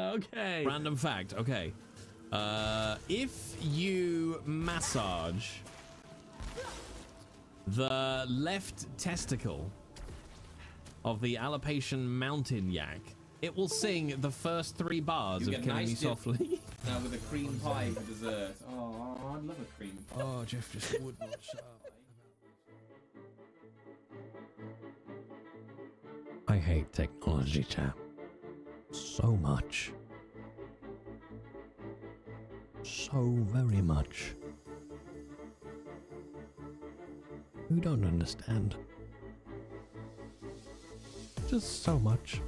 Speaker 1: Okay. Random fact, okay. If you massage the left testicle of the Alapatian mountain yak, it will sing the first 3 bars of Killing Me Softly.
Speaker 9: Now with a cream pie for dessert. Oh, I'd love a cream pie.
Speaker 8: Oh, Jeff just would not shut up. I hate technology, chap. So much. So very much. You don't understand. Just so much.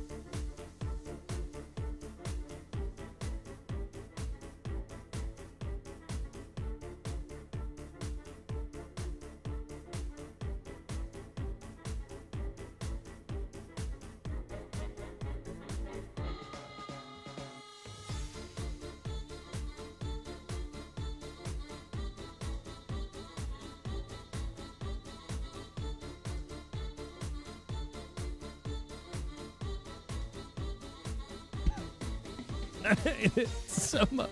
Speaker 8: So much.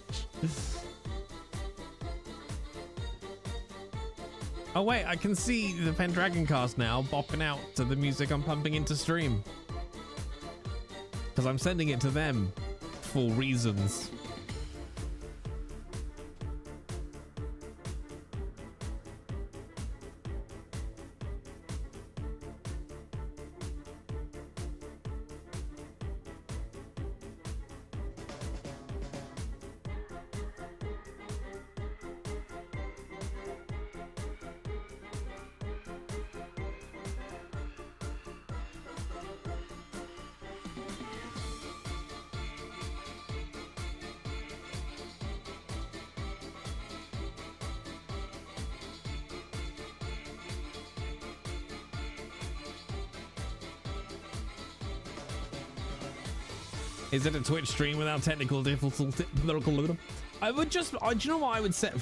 Speaker 8: Oh wait, I can see the Pendragon cast now bopping out to the music I'm pumping into stream. Because I'm sending it to them for reasons. Is it a Twitch stream without technical difficulty? I would just, do you know what I would settle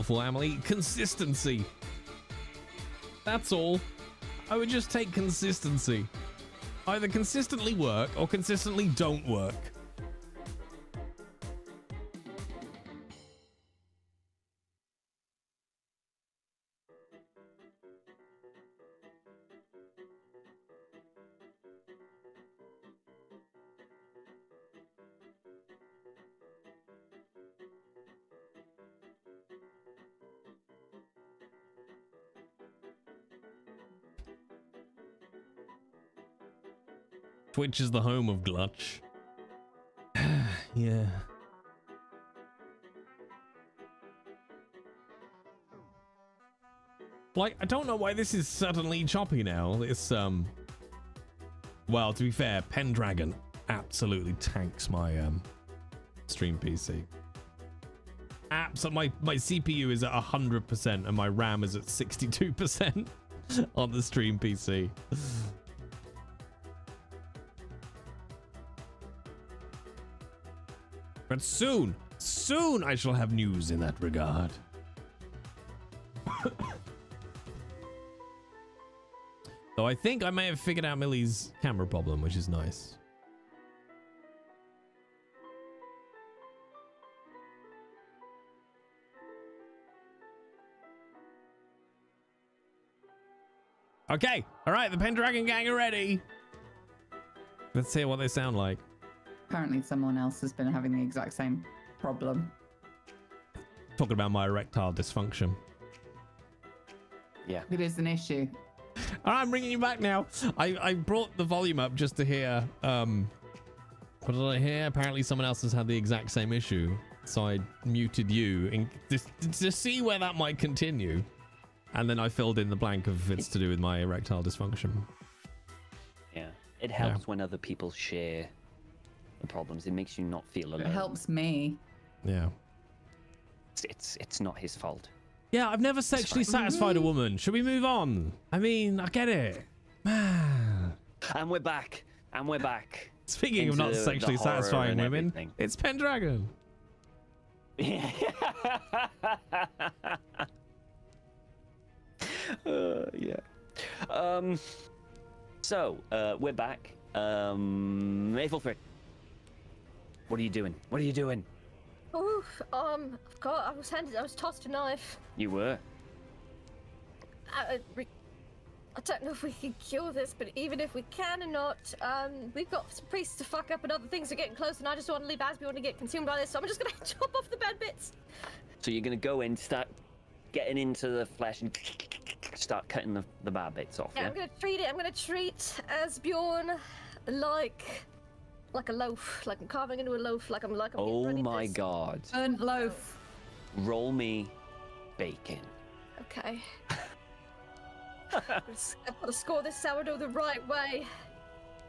Speaker 8: for, Emily? Consistency. That's all. I would just take consistency. Either consistently work or consistently don't work. Twitch is the home of Glutch. Yeah. Like, I don't know why this is suddenly choppy now. This, well, to be fair, Pendragon absolutely tanks my, stream PC. So my CPU is at 100% and my RAM is at 62% on the stream PC. But soon I shall have news in that regard. Though I think I may have figured out Millie's camera problem, which is nice. Okay, all right, the Pendragon gang are ready. Let's hear what they sound like.
Speaker 4: Apparently someone else has been having the exact same problem.
Speaker 1: Talking about my erectile dysfunction.
Speaker 2: Yeah.
Speaker 4: It is an issue.
Speaker 1: All right, I'm bringing you back now. I brought the volume up just to hear, what did I hear? Apparently someone else has had the exact same issue. So I muted you to see where that might continue. And then I filled in the blank of it's to do with my erectile dysfunction.
Speaker 2: Yeah. It helps when other people share the problems. It makes you not feel alone.
Speaker 4: It helps me.
Speaker 1: Yeah.
Speaker 2: It's not his fault.
Speaker 1: Yeah, I've never sexually satisfied a woman. Should we move on? I mean, I get it. Man.
Speaker 2: And we're back.
Speaker 1: Speaking of not sexually satisfying women,
Speaker 2: everything.
Speaker 1: it's Pendragon.
Speaker 2: Yeah. Yeah. So, we're back. Ethelfrid. What are you doing?
Speaker 7: Oh, I was tossed a knife.
Speaker 2: You were?
Speaker 7: I don't know if we can cure this, but even if we can or not, we've got some priests to fuck up and other things are getting close, and I just want to leave Asbjorn to get consumed by this, so I'm just gonna chop off the bad bits.
Speaker 2: So you're gonna go in, start getting into the flesh and start cutting the bad bits off, yeah?
Speaker 7: I'm gonna treat Asbjorn like a loaf, like I'm carving into a loaf, like I'm
Speaker 2: Oh my god.
Speaker 4: Burnt loaf.
Speaker 2: Roll me bacon.
Speaker 7: Okay. I've got to score this sourdough the right way.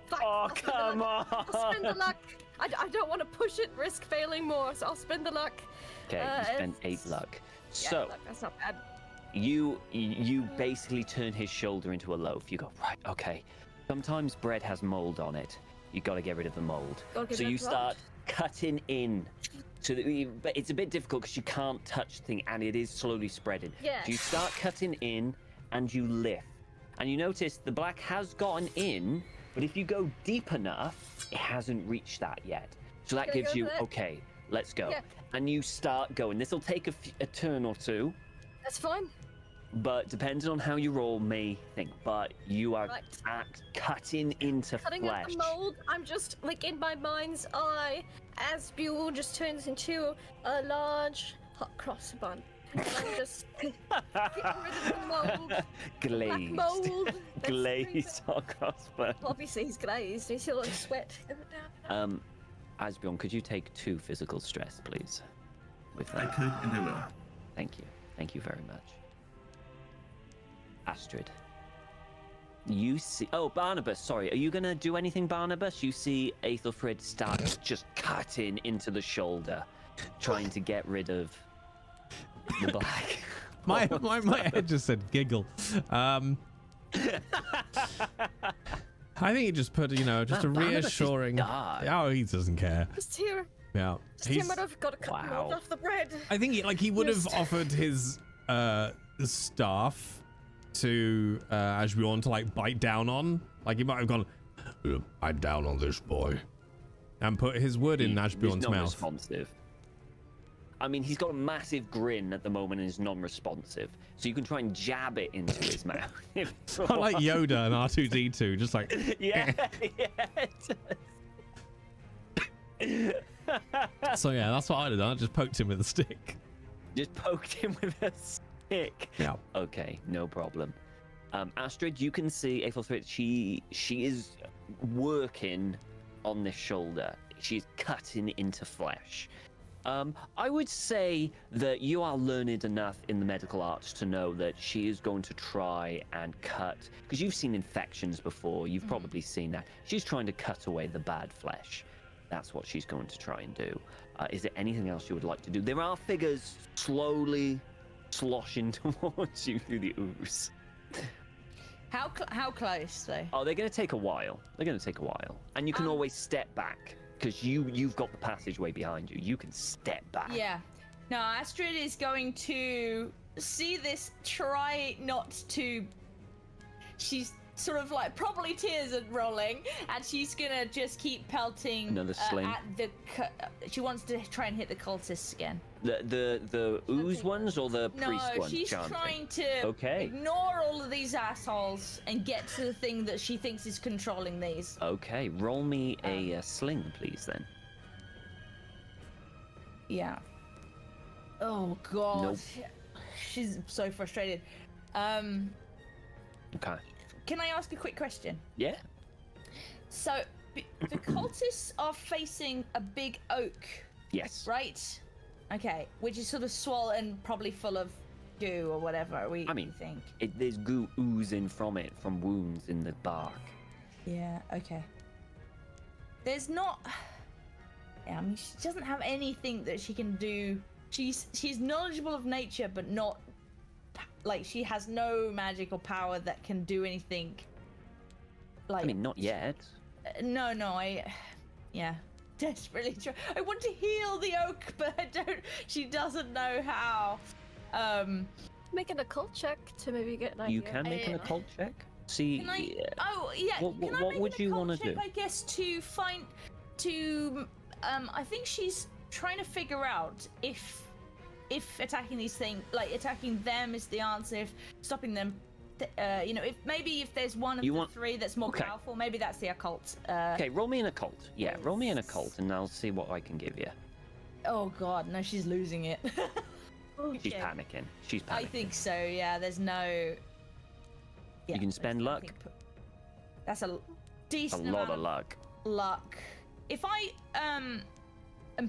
Speaker 7: Fine,
Speaker 2: Oh,
Speaker 7: I'll spend the
Speaker 2: come
Speaker 7: luck.
Speaker 2: on.
Speaker 7: I'll spend the luck. I don't want to push it, risk failing more, so I'll spend the luck.
Speaker 2: Okay, you spent 8 luck.
Speaker 7: Yeah,
Speaker 2: So
Speaker 7: luck, that's not bad.
Speaker 2: you basically turn his shoulder into a loaf. You go, right, okay. Sometimes bread has mold on it. You got to get rid of the mold. So you start cutting in. So that but it's a bit difficult because you can't touch the thing, and it is slowly spreading.
Speaker 7: Yeah.
Speaker 2: So you start cutting in, and you lift, and you notice the black has gotten in, but if you go deep enough, it hasn't reached that yet. So that gives you okay. Let's go.
Speaker 7: Yeah.
Speaker 2: And you start going. This will take a turn or two.
Speaker 7: That's fine.
Speaker 2: But depending on how you roll, may think. But you are cutting into
Speaker 7: Cutting
Speaker 2: flesh.
Speaker 7: up the mold. I'm just like in my mind's eye, as Buell just turns into a large hot cross bun. And I'm just getting rid of the mold.
Speaker 2: Glazed.
Speaker 7: Black mold.
Speaker 2: Glazed hot cross bun.
Speaker 7: Obviously he's glazed. He's still in sweat.
Speaker 2: Asbjorn, could you take 2 physical stress, please? With
Speaker 6: I
Speaker 2: that.
Speaker 6: could, and I will.
Speaker 2: Thank you. Thank you very much. Astrid. You see... Oh, Barnabas, sorry. Are you going to do anything, Barnabas? You see Aethelfrid start just cutting into the shoulder, trying to get rid of the black.
Speaker 8: My head just said giggle. I think he just put, just a reassuring... Oh, he doesn't care.
Speaker 7: Just here.
Speaker 8: Yeah.
Speaker 7: I've got to cut the mold off the bread.
Speaker 8: I think he would have offered his staff to Asbjorn to bite down on. Like he might have gone, bite down on this boy, and put his wood in Asbjorn's mouth.
Speaker 2: Non-responsive. I mean, he's got a massive grin at the moment and is non-responsive. So you can try and jab it into his mouth.
Speaker 8: I like Yoda and R2D2, just like
Speaker 2: yeah.
Speaker 8: So yeah, that's what I'd have done. I just poked him with a stick.
Speaker 2: Just poked him with a stick.
Speaker 8: Yeah.
Speaker 2: Okay, no problem. Astrid, you can see Aethelfrid. She is working on this shoulder. She's cutting into flesh. I would say that you are learned enough in the medical arts to know that she is going to try and cut, because you've seen infections before. You've probably seen that. She's trying to cut away the bad flesh. That's what she's going to try and do. Is there anything else you would like to do? There are figures slowly sloshing towards you through the ooze.
Speaker 3: How close though?
Speaker 2: Oh, they're going to take a while. And you can always step back because you've got the passageway behind you. You can step back.
Speaker 3: Yeah. Now Astrid is going to see this. Try not to. She's sort of probably tears are rolling, and she's gonna just keep pelting.
Speaker 2: Another sling.
Speaker 3: At the. She wants to try and hit the cultists again.
Speaker 2: The ooze ones or the priest ones?
Speaker 3: No, she's trying to ignore all of these assholes and get to the thing that she thinks is controlling these.
Speaker 2: Okay, roll me a sling, please, then.
Speaker 3: Yeah. Oh god.
Speaker 2: Nope.
Speaker 3: She's so frustrated.
Speaker 2: Okay.
Speaker 3: Can I ask a quick question?
Speaker 2: Yeah.
Speaker 3: So, the cultists are facing a big oak.
Speaker 2: Yes.
Speaker 3: Right? Okay. Which is sort of swollen, probably full of goo or whatever we think.
Speaker 2: There's goo oozing from it, from wounds in the bark.
Speaker 3: Yeah, okay. There's not... Yeah, I mean, she doesn't have anything that she can do. She's knowledgeable of nature, but not... she has no magical power that can do anything.
Speaker 2: I mean, not yet.
Speaker 3: No, yeah, desperately try. I want to heal the oak, but I don't. She doesn't know how.
Speaker 7: Make an occult check to maybe get an idea.
Speaker 2: You can make an occult check. See.
Speaker 3: Can I? Oh yeah.
Speaker 2: What would you want to do?
Speaker 3: I guess to find. I think she's trying to figure out if attacking these things, attacking them is the answer, if stopping them, if there's one of the three that's more powerful, maybe that's the occult.
Speaker 2: Okay, roll me an occult. Yeah, roll me an occult and I'll see what I can give you.
Speaker 3: Oh god, no, she's losing it.
Speaker 2: She's panicking.
Speaker 3: I think so, yeah, there's no...
Speaker 2: Yeah, you can spend luck.
Speaker 3: That's a decent
Speaker 2: amount of
Speaker 3: luck. If I am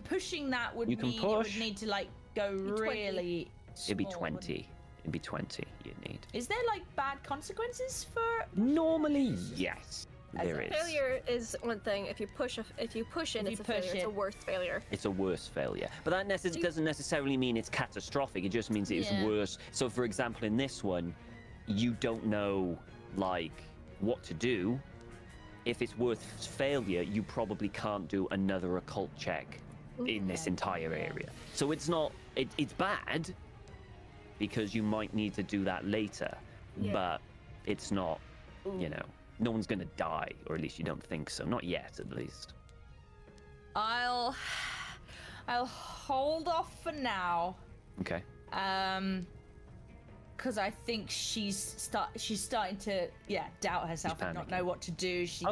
Speaker 3: pushing that would would need to go really small.
Speaker 2: It'd be 20. It'd be 20 you need.
Speaker 3: Is there like bad consequences for?
Speaker 2: Normally, yes.
Speaker 7: As
Speaker 2: There
Speaker 7: a
Speaker 2: is.
Speaker 7: failure is one thing. If you push in, it's a failure. It's a worse failure.
Speaker 2: It's a worse failure. But that doesn't necessarily mean it's catastrophic. It just means it's worse. So, for example, in this one, you don't know, like, what to do. If it's worth failure, you probably can't do another occult check in this entire area. So it's not... It's bad, because you might need to do that later.
Speaker 7: Yeah.
Speaker 2: But it's not, you know... No one's gonna die, or at least you don't think so. Not yet, at least.
Speaker 3: I'll hold off for now.
Speaker 2: Okay.
Speaker 3: Because I think she's starting to doubt herself and not know what to do. She's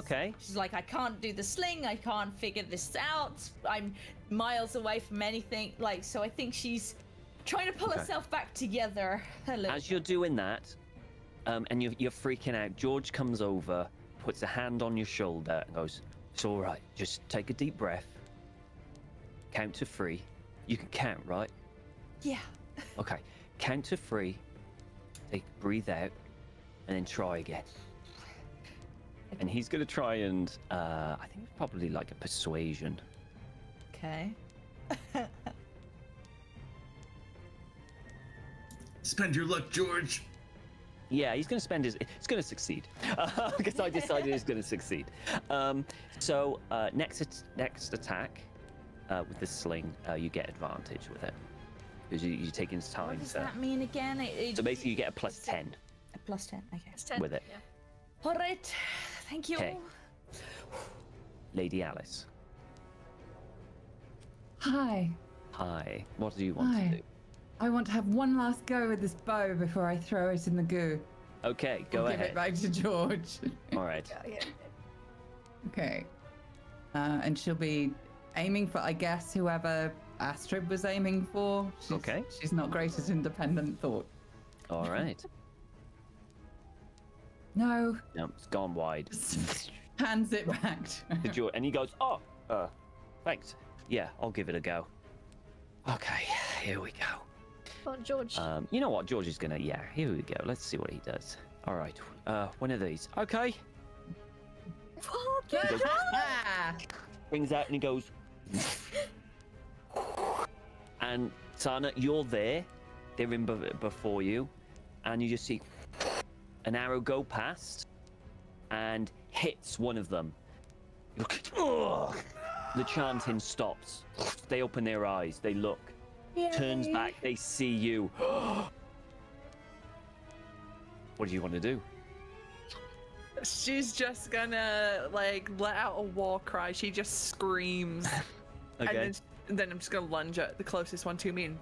Speaker 3: like, I can't do the sling. I can't figure this out. I'm miles away from anything. Like, so I think she's trying to pull herself back together.
Speaker 2: As you're doing that. And you're freaking out. George comes over, puts a hand on your shoulder, and goes, "It's all right. Just take a deep breath. Count to 3. You can count, right?"
Speaker 3: Yeah.
Speaker 2: Okay. Count to 3. Breathe out, and then try again. And he's gonna try and I think it's probably like a persuasion.
Speaker 3: Okay.
Speaker 6: Spend your luck, George.
Speaker 2: Yeah, he's going to spend his... It's going to succeed. Because I decided he's going to succeed. So, next attack with the sling, you get advantage with it. Because you're taking his time.
Speaker 3: What does that mean again?
Speaker 2: So basically you get a +10.
Speaker 3: A +10, okay.
Speaker 7: It's 10.
Speaker 2: With it.
Speaker 7: Yeah.
Speaker 3: All right, thank you.
Speaker 2: Okay. Lady Alice.
Speaker 4: Hi.
Speaker 2: Hi. What do you want to do?
Speaker 4: I want to have one last go with this bow before I throw it in the goo.
Speaker 2: Okay, go ahead.
Speaker 4: Give it back to George.
Speaker 2: All right.
Speaker 4: Okay. And she'll be aiming for, I guess, whoever Astrid was aiming for. She's not great at independent thought.
Speaker 2: All right.
Speaker 4: No.
Speaker 2: No, it's gone wide.
Speaker 4: Hands it back to
Speaker 2: to George, and he goes, thanks. Yeah, I'll give it a go. Okay, here we go.
Speaker 7: Well, George.
Speaker 2: You know what? George is gonna... Yeah, here we go. Let's see what he does. All right. One of these. Okay.
Speaker 7: Fuck
Speaker 2: yeah! Brings out and he goes... And Sana, you're there. They're in before you. And you just see an arrow go past and hits one of them. The chanting stops. They open their eyes. They look. Yay. Turns back. They see you. What do you want to do?
Speaker 5: She's just gonna like let out a war cry. She just screams.
Speaker 2: Okay.
Speaker 5: And then I'm just gonna lunge at the closest one to me and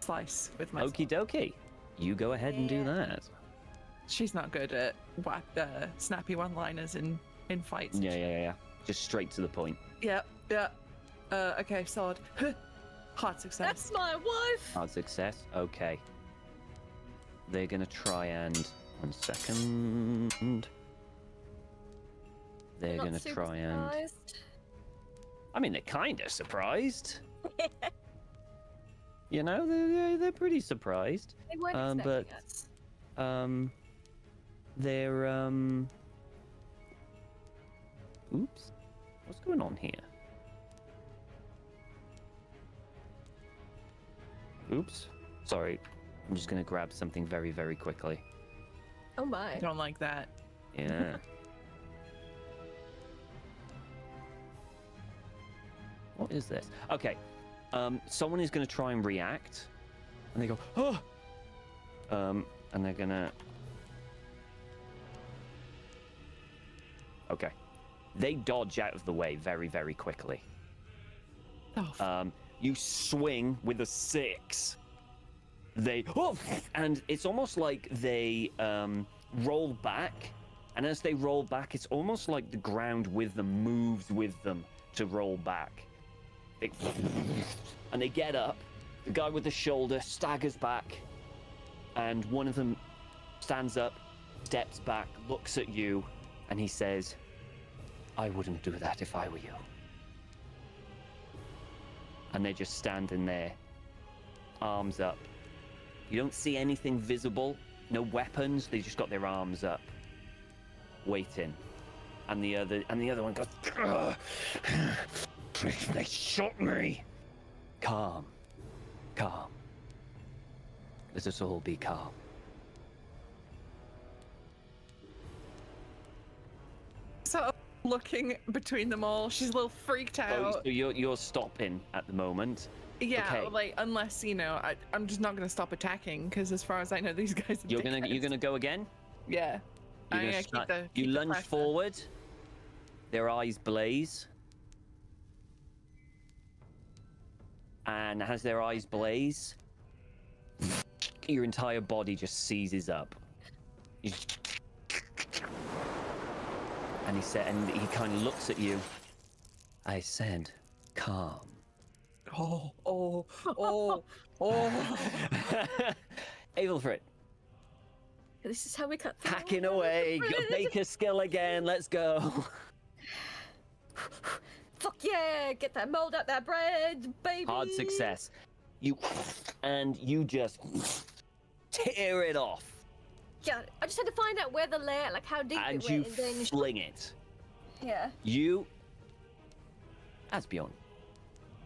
Speaker 5: slice with my.
Speaker 2: Okie dokie. You go ahead and do that.
Speaker 5: She's not good at snappy one-liners in fights.
Speaker 2: Yeah. Just straight to the point.
Speaker 5: Yeah. Okay, sword. Hard success.
Speaker 7: That's my wife.
Speaker 2: Hard success. Okay. They're gonna try and... 1 second. They're gonna try and... I mean, they're kind of surprised. You know, they're pretty surprised.
Speaker 7: They weren't expecting us.
Speaker 2: They're Oops. What's going on here? Oops. Sorry. I'm just gonna grab something very, very quickly.
Speaker 7: Oh my.
Speaker 5: I don't like that.
Speaker 2: Yeah. What is this? Okay. Someone is gonna try and react. And they go, oh! And they're gonna... Okay. They dodge out of the way very, very quickly.
Speaker 5: Oh.
Speaker 2: You swing with a 6. They... Oh! And it's almost like they roll back. And as they roll back, it's almost like the ground with them moves with them to roll back. And they get up. The guy with the shoulder staggers back. And one of them stands up, steps back, looks at you, and he says, I wouldn't do that if I were you. And they're just standing there, arms up. You don't see anything visible no weapons. They just got their arms up, waiting. And the other one goes, they shot me. Calm. Let us all be calm.
Speaker 5: So looking between them all, she's a little freaked out.
Speaker 2: Oh, so you're stopping at the moment.
Speaker 5: Yeah,
Speaker 2: okay.
Speaker 5: like unless I'm just not gonna stop attacking because as far as I know, these guys. Are
Speaker 2: You're gonna go again.
Speaker 5: Yeah.
Speaker 2: You lunge forward. Their eyes blaze. And as their eyes blaze, your entire body just seizes up. And he kind of looks at you. I said, calm.
Speaker 5: Oh.
Speaker 2: Avelfrit.
Speaker 7: This is how we cut through.
Speaker 2: Hacking away. Your baker skill again. Let's go.
Speaker 7: Fuck yeah! Get that mold out that bread, baby.
Speaker 2: Hard success. You just tear it off.
Speaker 7: Yeah, I just had to find out where the layer, like how deep
Speaker 2: And
Speaker 7: it
Speaker 2: you
Speaker 7: went, and then
Speaker 2: fling it.
Speaker 7: yeah.
Speaker 2: As beyond.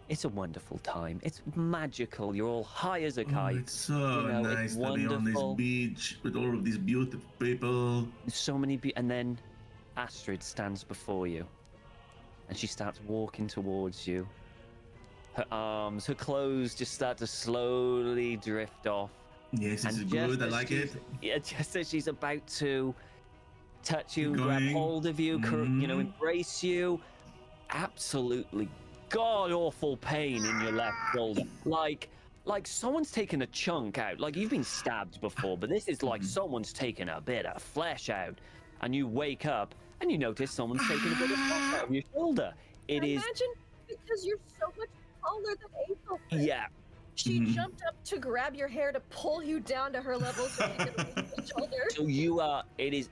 Speaker 2: It's a wonderful time. It's magical. You're all high as a kite.
Speaker 6: It's so nice to be on this beach with all of these beautiful people.
Speaker 2: So many and then Astrid stands before you. And she starts walking towards you. Her arms, her clothes just start to slowly drift off.
Speaker 6: Yes, this is good. I like it.
Speaker 2: Yeah, just as she's about to touch you, grab hold of you, embrace you. Absolutely god-awful pain in your left shoulder. Like someone's taken a chunk out. Like you've been stabbed before, but this is like someone's taken a bit of flesh out. And you wake up and you notice someone's taken a bit of flesh out of your shoulder.
Speaker 7: Imagine because you're so much taller than April.
Speaker 2: Yeah.
Speaker 7: She jumped up to grab your hair to pull you down to her level so you can reach your shoulder.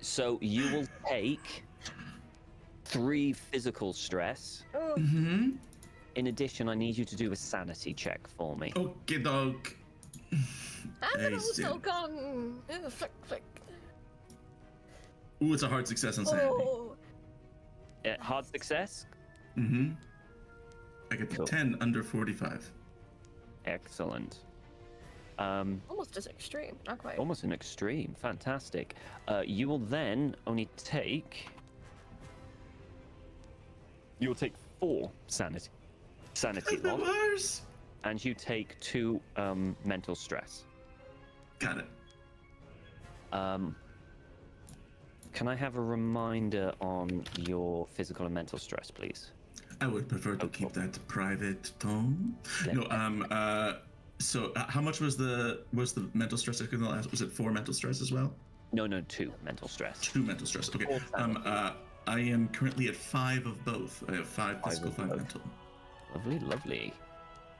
Speaker 2: So you will take 3 physical stress. In addition, I need you to do a sanity check for me.
Speaker 6: Okay, dog.
Speaker 7: I'm also gone. Flick.
Speaker 6: Ooh, it's a hard success on sanity.
Speaker 7: Oh.
Speaker 2: Hard success?
Speaker 6: I get 10 under 45.
Speaker 2: Excellent.
Speaker 7: Almost as extreme, not quite.
Speaker 2: Almost an extreme. Fantastic. You will then only take... You'll take 4 sanity loss. And you take 2 mental stress.
Speaker 6: Got it.
Speaker 2: Can I have a reminder on your physical and mental stress, please?
Speaker 6: I would prefer to keep that private, Tom. Yeah. No, so how much was the mental stress? Was it 4 mental stress as well?
Speaker 2: No, 2 mental stress.
Speaker 6: 2 mental stress. Okay. I am currently at 5 of both. I have 5 physical, 5 mental.
Speaker 2: Lovely.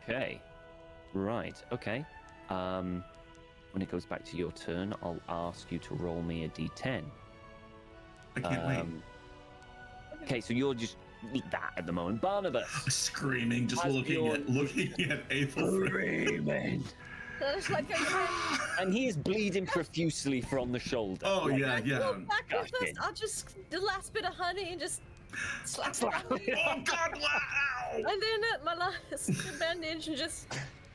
Speaker 2: Okay. Right. Okay. When it goes back to your turn, I'll ask you to roll me a d10.
Speaker 6: I can't wait.
Speaker 2: Okay, so you're just that at the moment. Barnabas
Speaker 6: screaming, just looking at April.
Speaker 2: Screaming. And he is bleeding profusely from the shoulder.
Speaker 6: Oh yeah.
Speaker 7: I'll just the last bit of honey and just slap.
Speaker 6: Oh God! Wow!
Speaker 7: And then my last bandage and just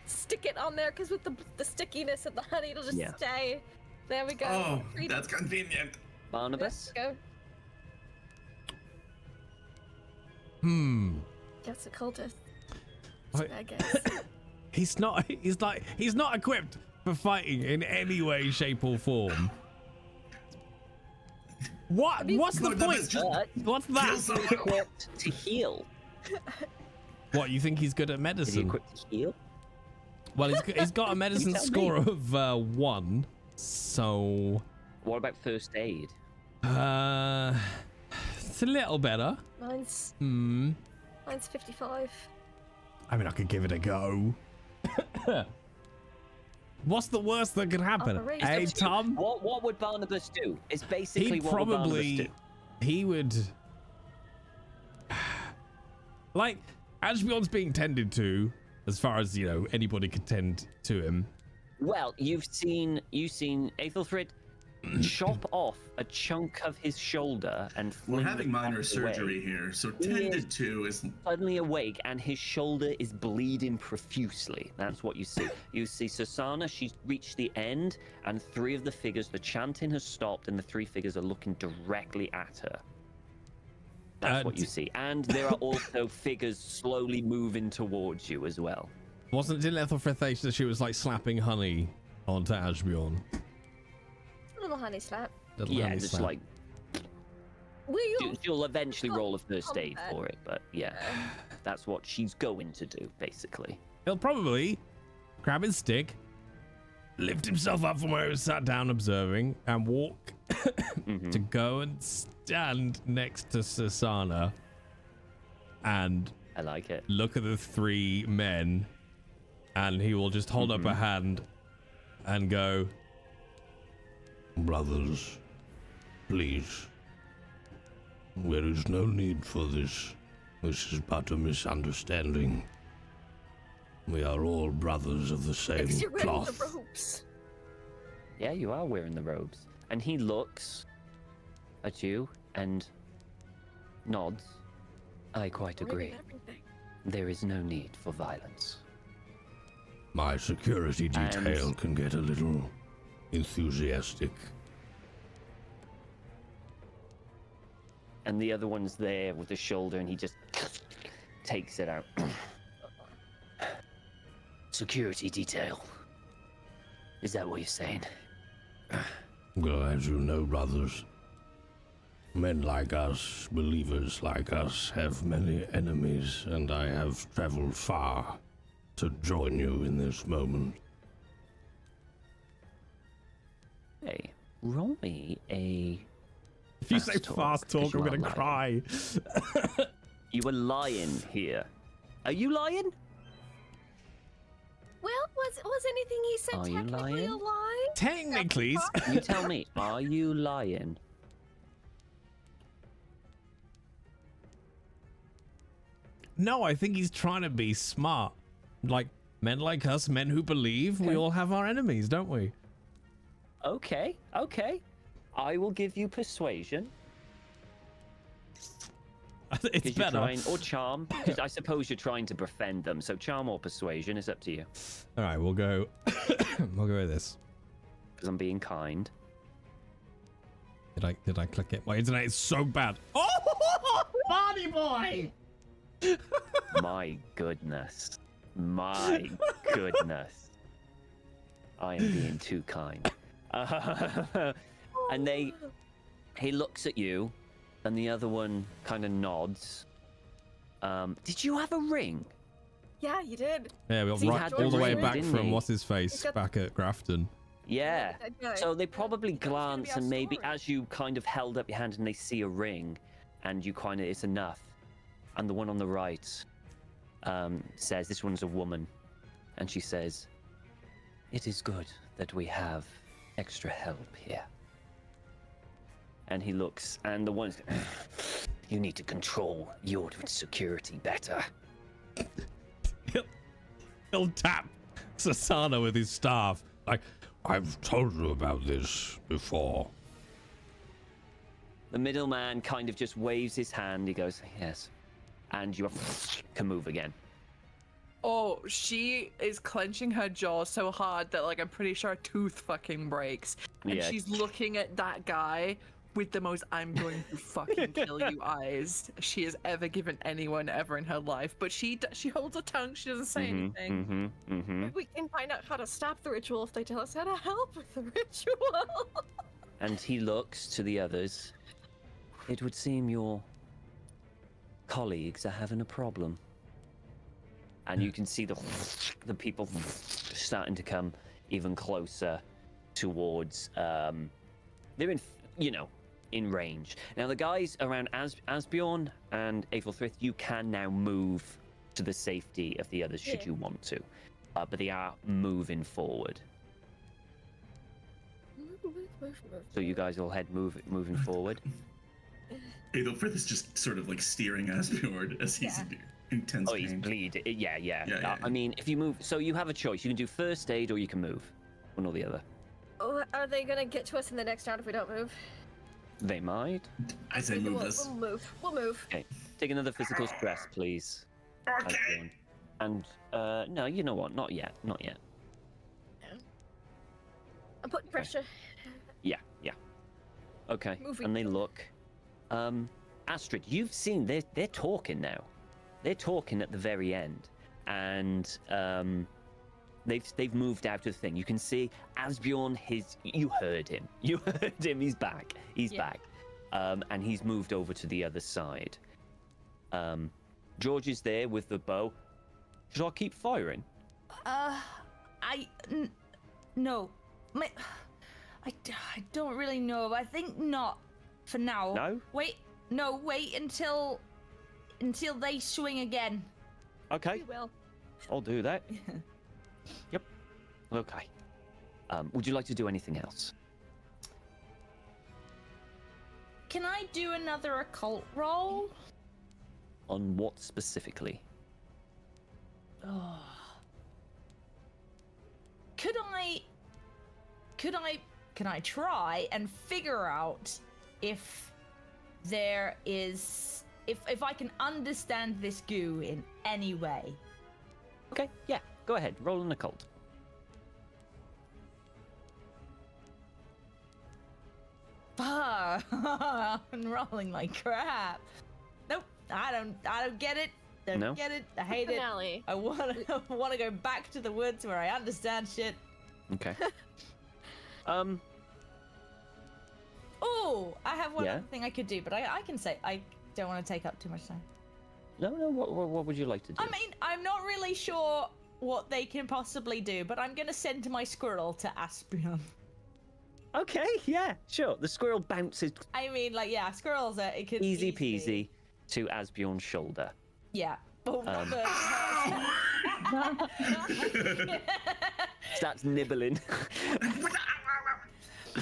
Speaker 7: stick it on there because with the stickiness of the honey, it'll just stay. There we go.
Speaker 6: Oh, that's convenient.
Speaker 2: Barnabas.
Speaker 7: Go. That's a cultist. I guess.
Speaker 1: He's not equipped for fighting in any way, shape, or form. What's the point? What's that?
Speaker 2: Equipped to heal.
Speaker 1: What, you think he's good at medicine?
Speaker 2: Is he equipped to heal?
Speaker 1: Well, he's got a medicine score of 1. So.
Speaker 2: What about first aid?
Speaker 1: It's a little better.
Speaker 7: Mine's 55.
Speaker 1: I mean, I could give it a go. What's the worst that could happen? Hey, Tom?
Speaker 2: What would Barnabas do? It's basically what would Barnabas do?
Speaker 1: He would... Like, Ashbjorn's being tended to, as far as, anybody could tend to him.
Speaker 2: Well, you've seen Aethelfrid chop off a chunk of his shoulder and
Speaker 6: We're
Speaker 2: fling
Speaker 6: having
Speaker 2: the
Speaker 6: minor
Speaker 2: away.
Speaker 6: surgery here, so
Speaker 2: He
Speaker 6: tended to is
Speaker 2: suddenly awake, and his shoulder is bleeding profusely. That's what you see. You see Susanna, she's reached the end, and 3 of the figures, the chanting has stopped, and the 3 figures are looking directly at her. That's what you see. And there are also figures slowly moving towards you as well.
Speaker 8: Didn't Ethelfrith say that she was like slapping honey onto Asbjorn?
Speaker 7: Little honey slap.
Speaker 2: Yeah, just
Speaker 8: slap.
Speaker 2: like
Speaker 7: Will you?
Speaker 2: you'll eventually roll a first aid for it, but yeah, that's what she's going to do, basically.
Speaker 8: He'll probably grab his stick, lift himself up from where he was sat down observing, and walk to go and stand next to Susanna and
Speaker 2: I like it.
Speaker 8: Look at the 3 men, and he will just hold up a hand and go,
Speaker 12: brothers, please. There is no need for this. This is but a misunderstanding. We are all brothers of the same
Speaker 7: You're wearing
Speaker 12: cloth.
Speaker 7: the robes.
Speaker 2: Yeah, you are wearing the robes. And he looks at you and nods. I quite agree. There is no need for violence.
Speaker 12: My security detail can get a little enthusiastic.
Speaker 2: And the other one's there with the shoulder, and he just takes it out. Security detail. Is that what you're saying?
Speaker 12: Well, as you know, brothers, men like us, believers like us, have many enemies, and I have traveled far to join you in this moment.
Speaker 2: Hey, roll me a...
Speaker 8: If you say fast talk, I'm gonna cry.
Speaker 2: You were lying here. Are you lying?
Speaker 7: Well, was anything he said
Speaker 2: Are you
Speaker 7: technically
Speaker 2: lying?
Speaker 7: a lie?
Speaker 8: Technically,
Speaker 2: You tell me, are you lying?
Speaker 8: no, I think he's trying to be smart. Like, men like us, men who believe, we all have our enemies, don't we?
Speaker 2: Okay, okay. I will give you persuasion.
Speaker 8: It's better.
Speaker 2: Trying, or charm, because I suppose you're trying to befriend them. So charm or persuasion is up to you.
Speaker 8: All right, we'll go. We'll go with this.
Speaker 2: Because I'm being kind.
Speaker 8: Did I click it? My internet is so bad. Oh, Barney boy!
Speaker 2: My goodness. My goodness. I am being too kind. And he looks at you, and the other one kind of nods. Did you have a ring?
Speaker 7: Yeah, you did.
Speaker 8: Yeah, we got
Speaker 2: He
Speaker 8: right
Speaker 2: had
Speaker 8: all the
Speaker 2: the
Speaker 8: way
Speaker 2: ring,
Speaker 8: back
Speaker 2: didn't
Speaker 8: from
Speaker 2: he?
Speaker 8: what's his face back at Grafton.
Speaker 2: Yeah. So they probably
Speaker 7: That was gonna be
Speaker 2: glance,
Speaker 7: our
Speaker 2: and maybe
Speaker 7: story.
Speaker 2: as you kind of held up your hand and they see a ring, and you kind of, it's enough. And the one on the right says, this one's a woman, and she says, "It is good that we have extra help here." And he looks, and the one's, "You need to control your security better."
Speaker 8: He'll tap Sasana with his staff.
Speaker 12: Like, I've told you about this before.
Speaker 2: The middleman kind of just waves his hand. He goes, "Yes," and you can move again.
Speaker 5: Oh, she is clenching her jaw so hard that, like, I'm pretty sure a tooth fucking breaks. And
Speaker 2: Yeah.
Speaker 5: she's looking at that guy with the most "I'm going to fucking kill you" eyes she has ever given anyone ever in her life. But she holds her tongue. She doesn't say anything.
Speaker 7: Maybe we can find out how to stop the ritual if they tell us how to help with the ritual.
Speaker 2: And he looks to the others. "It would seem your colleagues are having a problem." And you can see the people starting to come even closer towards. They're in, in range. Now the guys around Asbjorn and Aethelfrith, you can now move to the safety of the others should you want to, but they are moving forward. So you guys all moving forward.
Speaker 6: Adolfrith is just sort of like steering Asbjorn as he's in intense
Speaker 2: he's
Speaker 6: pain.
Speaker 2: bleeding. Yeah.
Speaker 6: Yeah.
Speaker 2: I mean, if you move, so you have a choice. You can do first aid or you can move. One or the other.
Speaker 7: Are they gonna get to us in the next round if we don't move?
Speaker 2: They might.
Speaker 6: I say move this.
Speaker 7: We'll move. We'll move.
Speaker 2: Okay. Take another physical stress, please.
Speaker 6: Okay.
Speaker 2: And no, you know what? Not yet. Not yet.
Speaker 7: I'm putting pressure.
Speaker 2: Yeah. Okay.
Speaker 7: Moving.
Speaker 2: And they look. Astrid, you've seen they're talking now. They're talking at the very end, and they've moved out of the thing. You can see Asbjorn. You heard him. You heard him. He's back. He's back. And he's moved over to the other side. George is there with the bow. Should I keep firing?
Speaker 3: No. I don't really know. I think not for now.
Speaker 2: No?
Speaker 3: Wait until they swing again.
Speaker 2: Okay.
Speaker 7: We will.
Speaker 2: I'll do that. Yep. Okay. Would you like to do anything else?
Speaker 3: Can I do another occult roll?
Speaker 2: On what specifically?
Speaker 3: Oh. Can I try and figure out if there is if I can understand this goo in any way?
Speaker 2: Okay, yeah. Go ahead. Roll an occult.
Speaker 3: I'm rolling like crap. Nope, I don't get it. Don't get it. I hate
Speaker 7: Finale.
Speaker 3: it. I want to go back to the woods where I understand shit.
Speaker 2: Okay.
Speaker 3: Oh, I have one
Speaker 2: Yeah?
Speaker 3: other thing I could do, but I can say I don't want to take up too much time.
Speaker 2: No. What would you like to do?
Speaker 3: I mean, I'm not really sure what they can possibly do, but I'm gonna send my squirrel to Asbjorn.
Speaker 2: Okay, yeah, sure. The squirrel bounces
Speaker 3: I mean, like, yeah, squirrels are it could
Speaker 2: easy
Speaker 3: easily-
Speaker 2: peasy to Asbjorn's shoulder.
Speaker 3: Yeah. But
Speaker 2: Starts nibbling.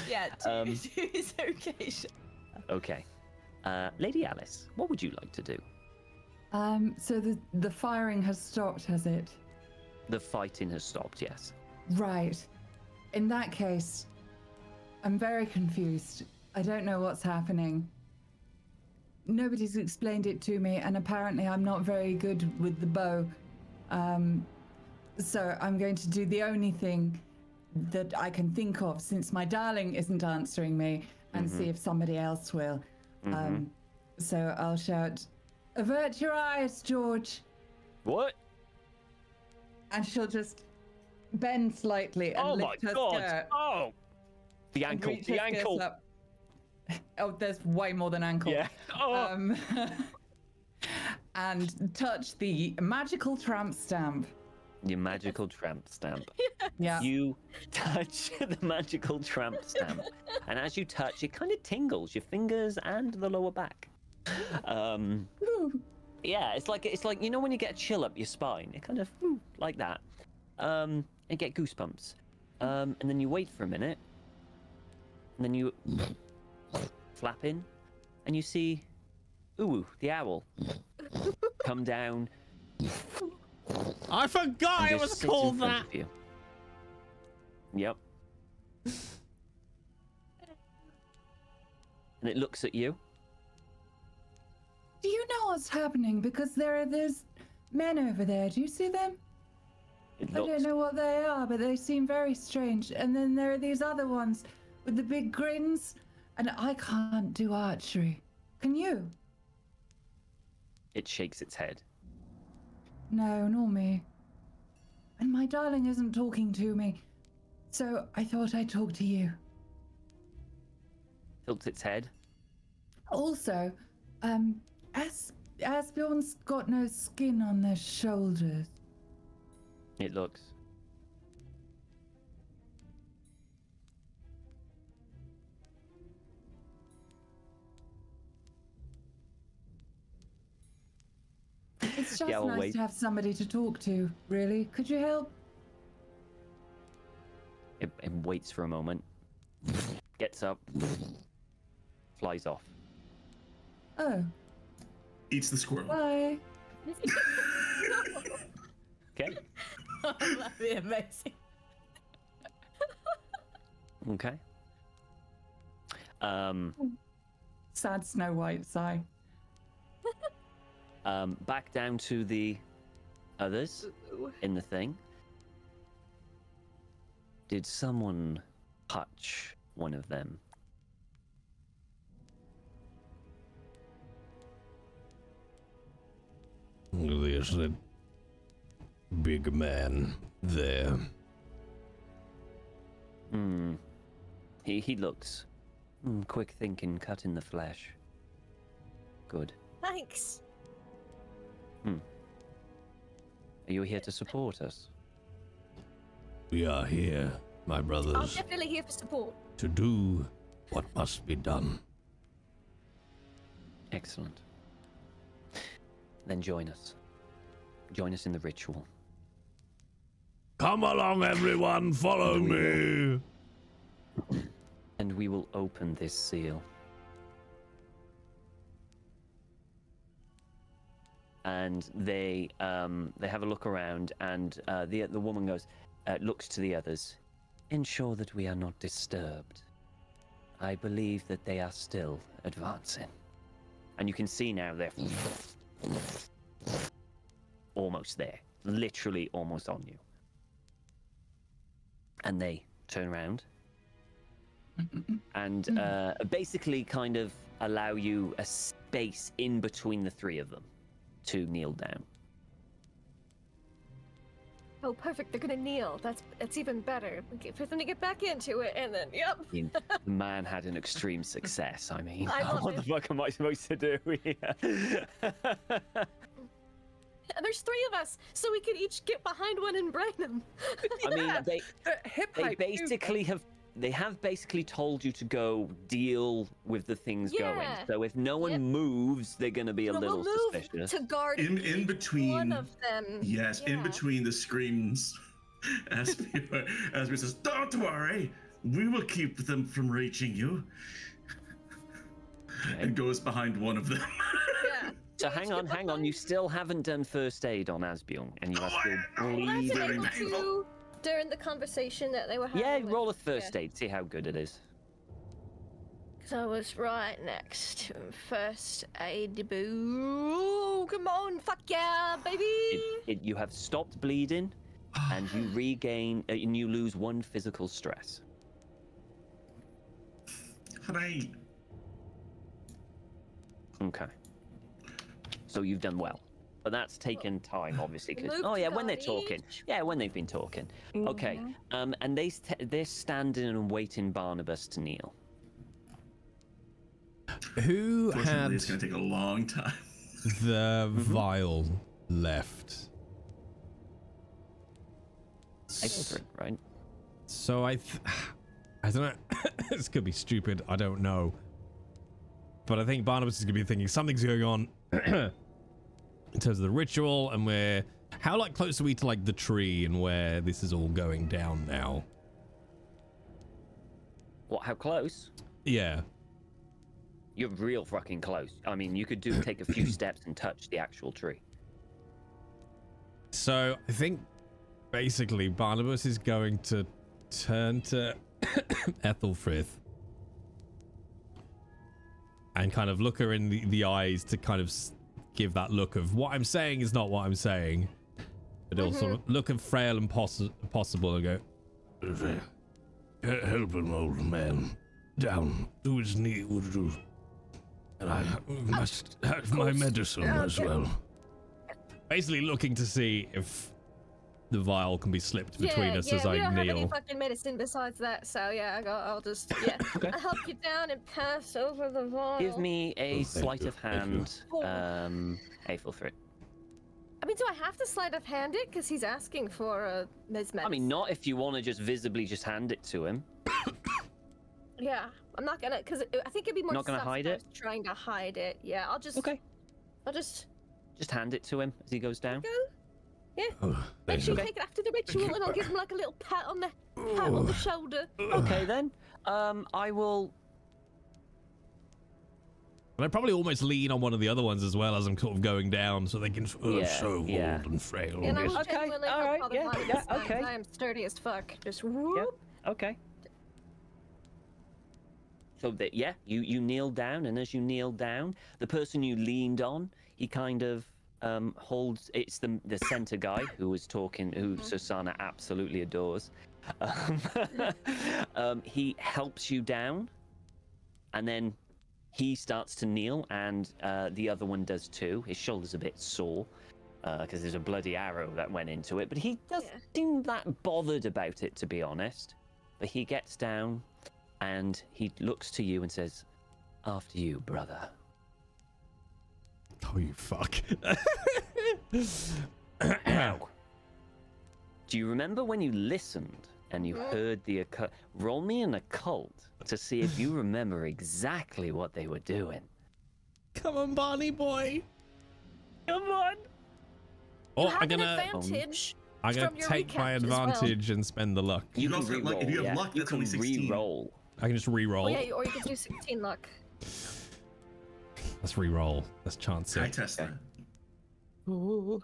Speaker 3: yeah, two is okay.
Speaker 2: Okay. Lady Alice, what would you like to do?
Speaker 4: So the firing has stopped, has it?
Speaker 2: The fighting has stopped, yes.
Speaker 4: Right. In that case, I'm very confused. I don't know what's happening. Nobody's explained it to me, and apparently I'm not very good with the bow. So I'm going to do the only thing that I can think of, since my darling isn't answering me, and see if somebody else will. So I'll shout, "Avert your eyes, George!"
Speaker 2: What?
Speaker 4: And she'll just bend slightly and lift her skirt.
Speaker 2: Oh! The ankle.
Speaker 4: reach
Speaker 2: The
Speaker 4: her skirts
Speaker 2: ankle.
Speaker 4: up. Oh, there's way more than ankle.
Speaker 2: Yeah. Oh.
Speaker 4: And touch the magical tramp stamp.
Speaker 2: Your magical tramp stamp.
Speaker 4: Yeah.
Speaker 2: You touch the magical tramp stamp, and as you touch, it kind of tingles your fingers and the lower back. Yeah, it's like you know when you get a chill up your spine, it kind of like that. And get goosebumps. And then you wait for a minute, and then you flap in, and you see Uwu, the owl, come down.
Speaker 8: I forgot it was called that.
Speaker 2: Yep. And it looks at you.
Speaker 4: Do you know what's happening? Because there's men over there. Do you see them?
Speaker 2: It
Speaker 4: I don't know what they are, but they seem very strange. And then there are these other ones with the big grins, and I can't do archery. Can you?
Speaker 2: It shakes its head.
Speaker 4: No, nor me. And my darling isn't talking to me, so I thought I'd talk to you.
Speaker 2: Tilts its head.
Speaker 4: Also, Asbjorn's got no skin on their shoulders.
Speaker 2: It looks.
Speaker 4: It's just
Speaker 2: Yeah, I'll
Speaker 4: nice
Speaker 2: wait.
Speaker 4: to have somebody to talk to, really. Could you help?
Speaker 2: It waits for a moment. Gets up. Flies off.
Speaker 4: Oh,
Speaker 6: Eats the squirrel.
Speaker 4: bye.
Speaker 2: Okay.
Speaker 3: That'd be amazing.
Speaker 2: Okay.
Speaker 4: Sad Snow White sigh.
Speaker 2: Back down to the others in the thing. Did someone touch one of them?
Speaker 12: There's that big man there.
Speaker 2: He looks quick thinking, cut in the flesh. Good.
Speaker 7: Thanks.
Speaker 2: Are you here to support us?
Speaker 12: We are here, my
Speaker 7: I'm
Speaker 12: brothers,
Speaker 7: definitely here for support.
Speaker 12: to do what must be done.
Speaker 2: Excellent. Then join us. Join us in the ritual.
Speaker 12: Come along, everyone, follow me.
Speaker 2: And we will open this seal. And they have a look around, and the woman goes, looks to the others. Ensure that we are not disturbed. I believe that they are still advancing. And you can see now they're almost there, literally almost on you. And they turn around and basically kind of allow you a space in between the three of them to kneel down.
Speaker 7: Oh, perfect. They're gonna kneel. That's even better. For them to get back into it, and then, yep.
Speaker 2: I mean, the man had an extreme success. I mean,
Speaker 7: I love
Speaker 2: what
Speaker 7: it.
Speaker 2: the fuck am I supposed to do here?
Speaker 7: And there's three of us, so we could each get behind one and brain them.
Speaker 2: I mean, they
Speaker 5: hype
Speaker 2: have basically told you to go deal with the things going.
Speaker 7: Yeah.
Speaker 2: So if no one moves, they're going to be a little suspicious.
Speaker 7: To guard
Speaker 6: in between
Speaker 7: one of them.
Speaker 6: Yes, in between the screams, Asper says, "Don't worry, we will keep them from reaching you." And goes behind one of them.
Speaker 7: Yeah.
Speaker 2: So hang on. You still haven't done first aid on Asbjorn, and you are still bleeding.
Speaker 7: Was I able to during the conversation that they were having?
Speaker 2: Yeah, roll a first aid. See how good it is.
Speaker 7: Because I was right next to him. First aid, boo! Come on, fuck yeah, baby!
Speaker 2: You have stopped bleeding, and you regain, and you lose 1 physical stress.
Speaker 6: Hooray!
Speaker 2: Okay. So you've done well. But that's taken time, obviously. Cause,
Speaker 7: Luke
Speaker 2: oh, yeah, when
Speaker 7: got
Speaker 2: they're talking. Yeah, when they've been talking. Okay.
Speaker 7: Mhm.
Speaker 2: And they're standing and waiting Barnabas to kneel.
Speaker 8: Who
Speaker 6: Fortunately,
Speaker 8: had
Speaker 6: it's going to take a long time.
Speaker 8: the vial left?
Speaker 2: Right?
Speaker 8: So I don't know. This could be stupid. I don't know. But I think Barnabas is going to be thinking something's going on in terms of the ritual, and how like close are we to like the tree and where this is all going down now?
Speaker 2: What? How close?
Speaker 8: Yeah.
Speaker 2: You're real fucking close. I mean, you could take a few steps and touch the actual tree.
Speaker 8: So I think basically Barnabas is going to turn to Ethelfrith and kind of look her in the eyes to kind of give that look of what I'm saying is not what I'm saying, but also look at frail and possible and go,
Speaker 12: Help an old man down to his knee, would you? And I must have my medicine as well.
Speaker 8: Basically looking to see if the vial can be slipped between us as I
Speaker 7: we don't have any
Speaker 8: kneel.
Speaker 7: fucking medicine besides that, so yeah, I'll just, I'll help you down and pass over the vial.
Speaker 2: Give me a sleight of hand,
Speaker 7: Oh.
Speaker 2: Ethelfrith.
Speaker 7: I mean, do I have to sleight of hand it? Because he's asking for a medicine.
Speaker 2: I mean, not if you want to just visibly just hand it to him.
Speaker 7: Yeah, I'm not gonna, because I think it'd be more
Speaker 2: Not gonna hide it?
Speaker 7: trying to hide it. Yeah, I'll just... I'll just
Speaker 2: hand it to him as he goes down.
Speaker 7: go. Yeah. Make sure you take it after the ritual, and I'll give him like a little pat on the shoulder.
Speaker 2: Okay then. I will.
Speaker 8: And I probably almost lean on one of the other ones as well as I'm sort of going down, so they can.
Speaker 12: So old and frail.
Speaker 7: And I'm
Speaker 2: Okay,
Speaker 7: genuinely
Speaker 2: all right,
Speaker 7: father
Speaker 2: yeah,
Speaker 7: Barnabas
Speaker 2: yeah,
Speaker 7: because
Speaker 2: okay.
Speaker 7: I am sturdy as fuck. Just whoop.
Speaker 2: Okay. So that, yeah, you kneel down, and as you kneel down, the person you leaned on, he kind of holds. It's the center guy who was talking, who Susanna absolutely adores. He helps you down, and then he starts to kneel, and the other one does too. His shoulder's a bit sore because there's a bloody arrow that went into it, but he doesn't seem that bothered about it, to be honest. But he gets down, and he looks to you and says, "After you, brother."
Speaker 8: Oh, you fuck.
Speaker 2: Now, do you remember when you listened and you heard the occult? Roll me an occult to see if you remember exactly what they were doing.
Speaker 8: Come on, Barney boy.
Speaker 2: Come on.
Speaker 8: Oh,
Speaker 7: have
Speaker 8: I'm gonna.
Speaker 7: an advantage.
Speaker 8: I'm gonna
Speaker 7: from your
Speaker 8: take my
Speaker 7: recap as well.
Speaker 8: advantage and spend the luck.
Speaker 2: You can
Speaker 6: also have luck.
Speaker 2: re-roll.
Speaker 6: If you have
Speaker 2: Yeah.
Speaker 6: luck,
Speaker 2: You
Speaker 6: that's
Speaker 2: can
Speaker 6: only 16.
Speaker 2: re-roll.
Speaker 8: I can just re-roll.
Speaker 7: Oh, yeah, or you could do 16 luck.
Speaker 8: Let's re-roll. Let's chance
Speaker 6: High
Speaker 8: it.
Speaker 6: test that.
Speaker 5: Ooh.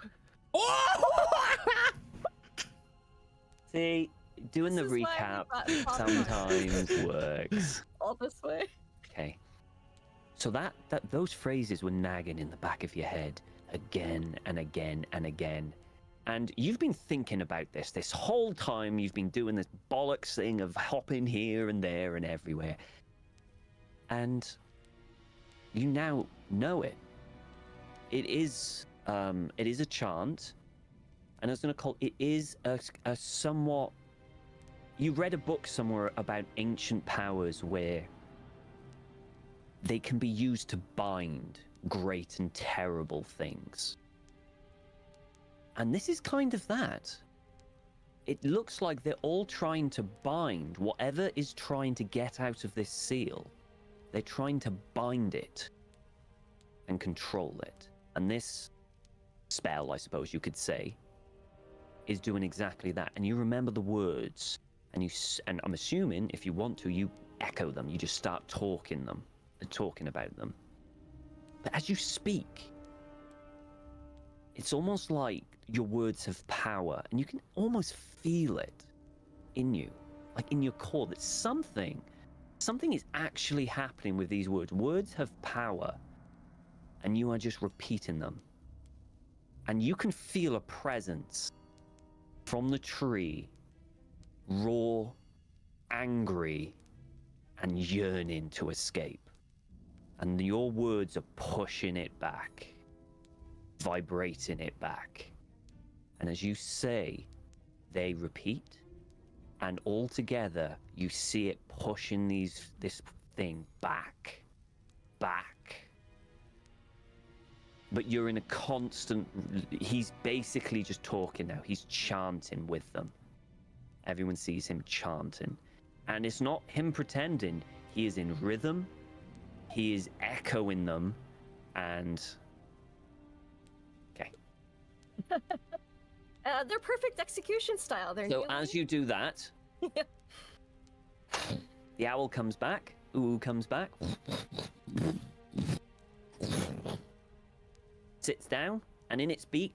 Speaker 2: See, doing the
Speaker 7: This is why I
Speaker 2: recap
Speaker 7: need that popcorn.
Speaker 2: sometimes works.
Speaker 7: All this way.
Speaker 2: Okay. So that those phrases were nagging in the back of your head again and again and again. And you've been thinking about this whole time. You've been doing this bollocks thing of hopping here and there and everywhere. And you now know it. It is a chant. And I was going to call it is a somewhat... You read a book somewhere about ancient powers where they can be used to bind great and terrible things. And this is kind of that. It looks like they're all trying to bind whatever is trying to get out of this seal. They're trying to bind it and control it. And this spell, I suppose you could say, is doing exactly that. And you remember the words, and I'm assuming if you want to, you echo them. You just start talking about them. But as you speak, it's almost like your words have power, and you can almost feel it in you, like in your core, that something is actually happening with these words. Words have power, and you are just repeating them. And you can feel a presence from the tree, raw, angry, and yearning to escape. And your words are pushing it back, vibrating it back. And as you say, they repeat, and all together you see it pushing this thing back. But you're in a constant... He's basically just talking now. He's chanting with them. Everyone sees him chanting. And it's not him pretending. He is in rhythm. He is echoing them. And... Okay.
Speaker 7: They're perfect execution style. They're
Speaker 2: So as you do that... The owl comes back. Ooh comes back. Sits down, and in its beak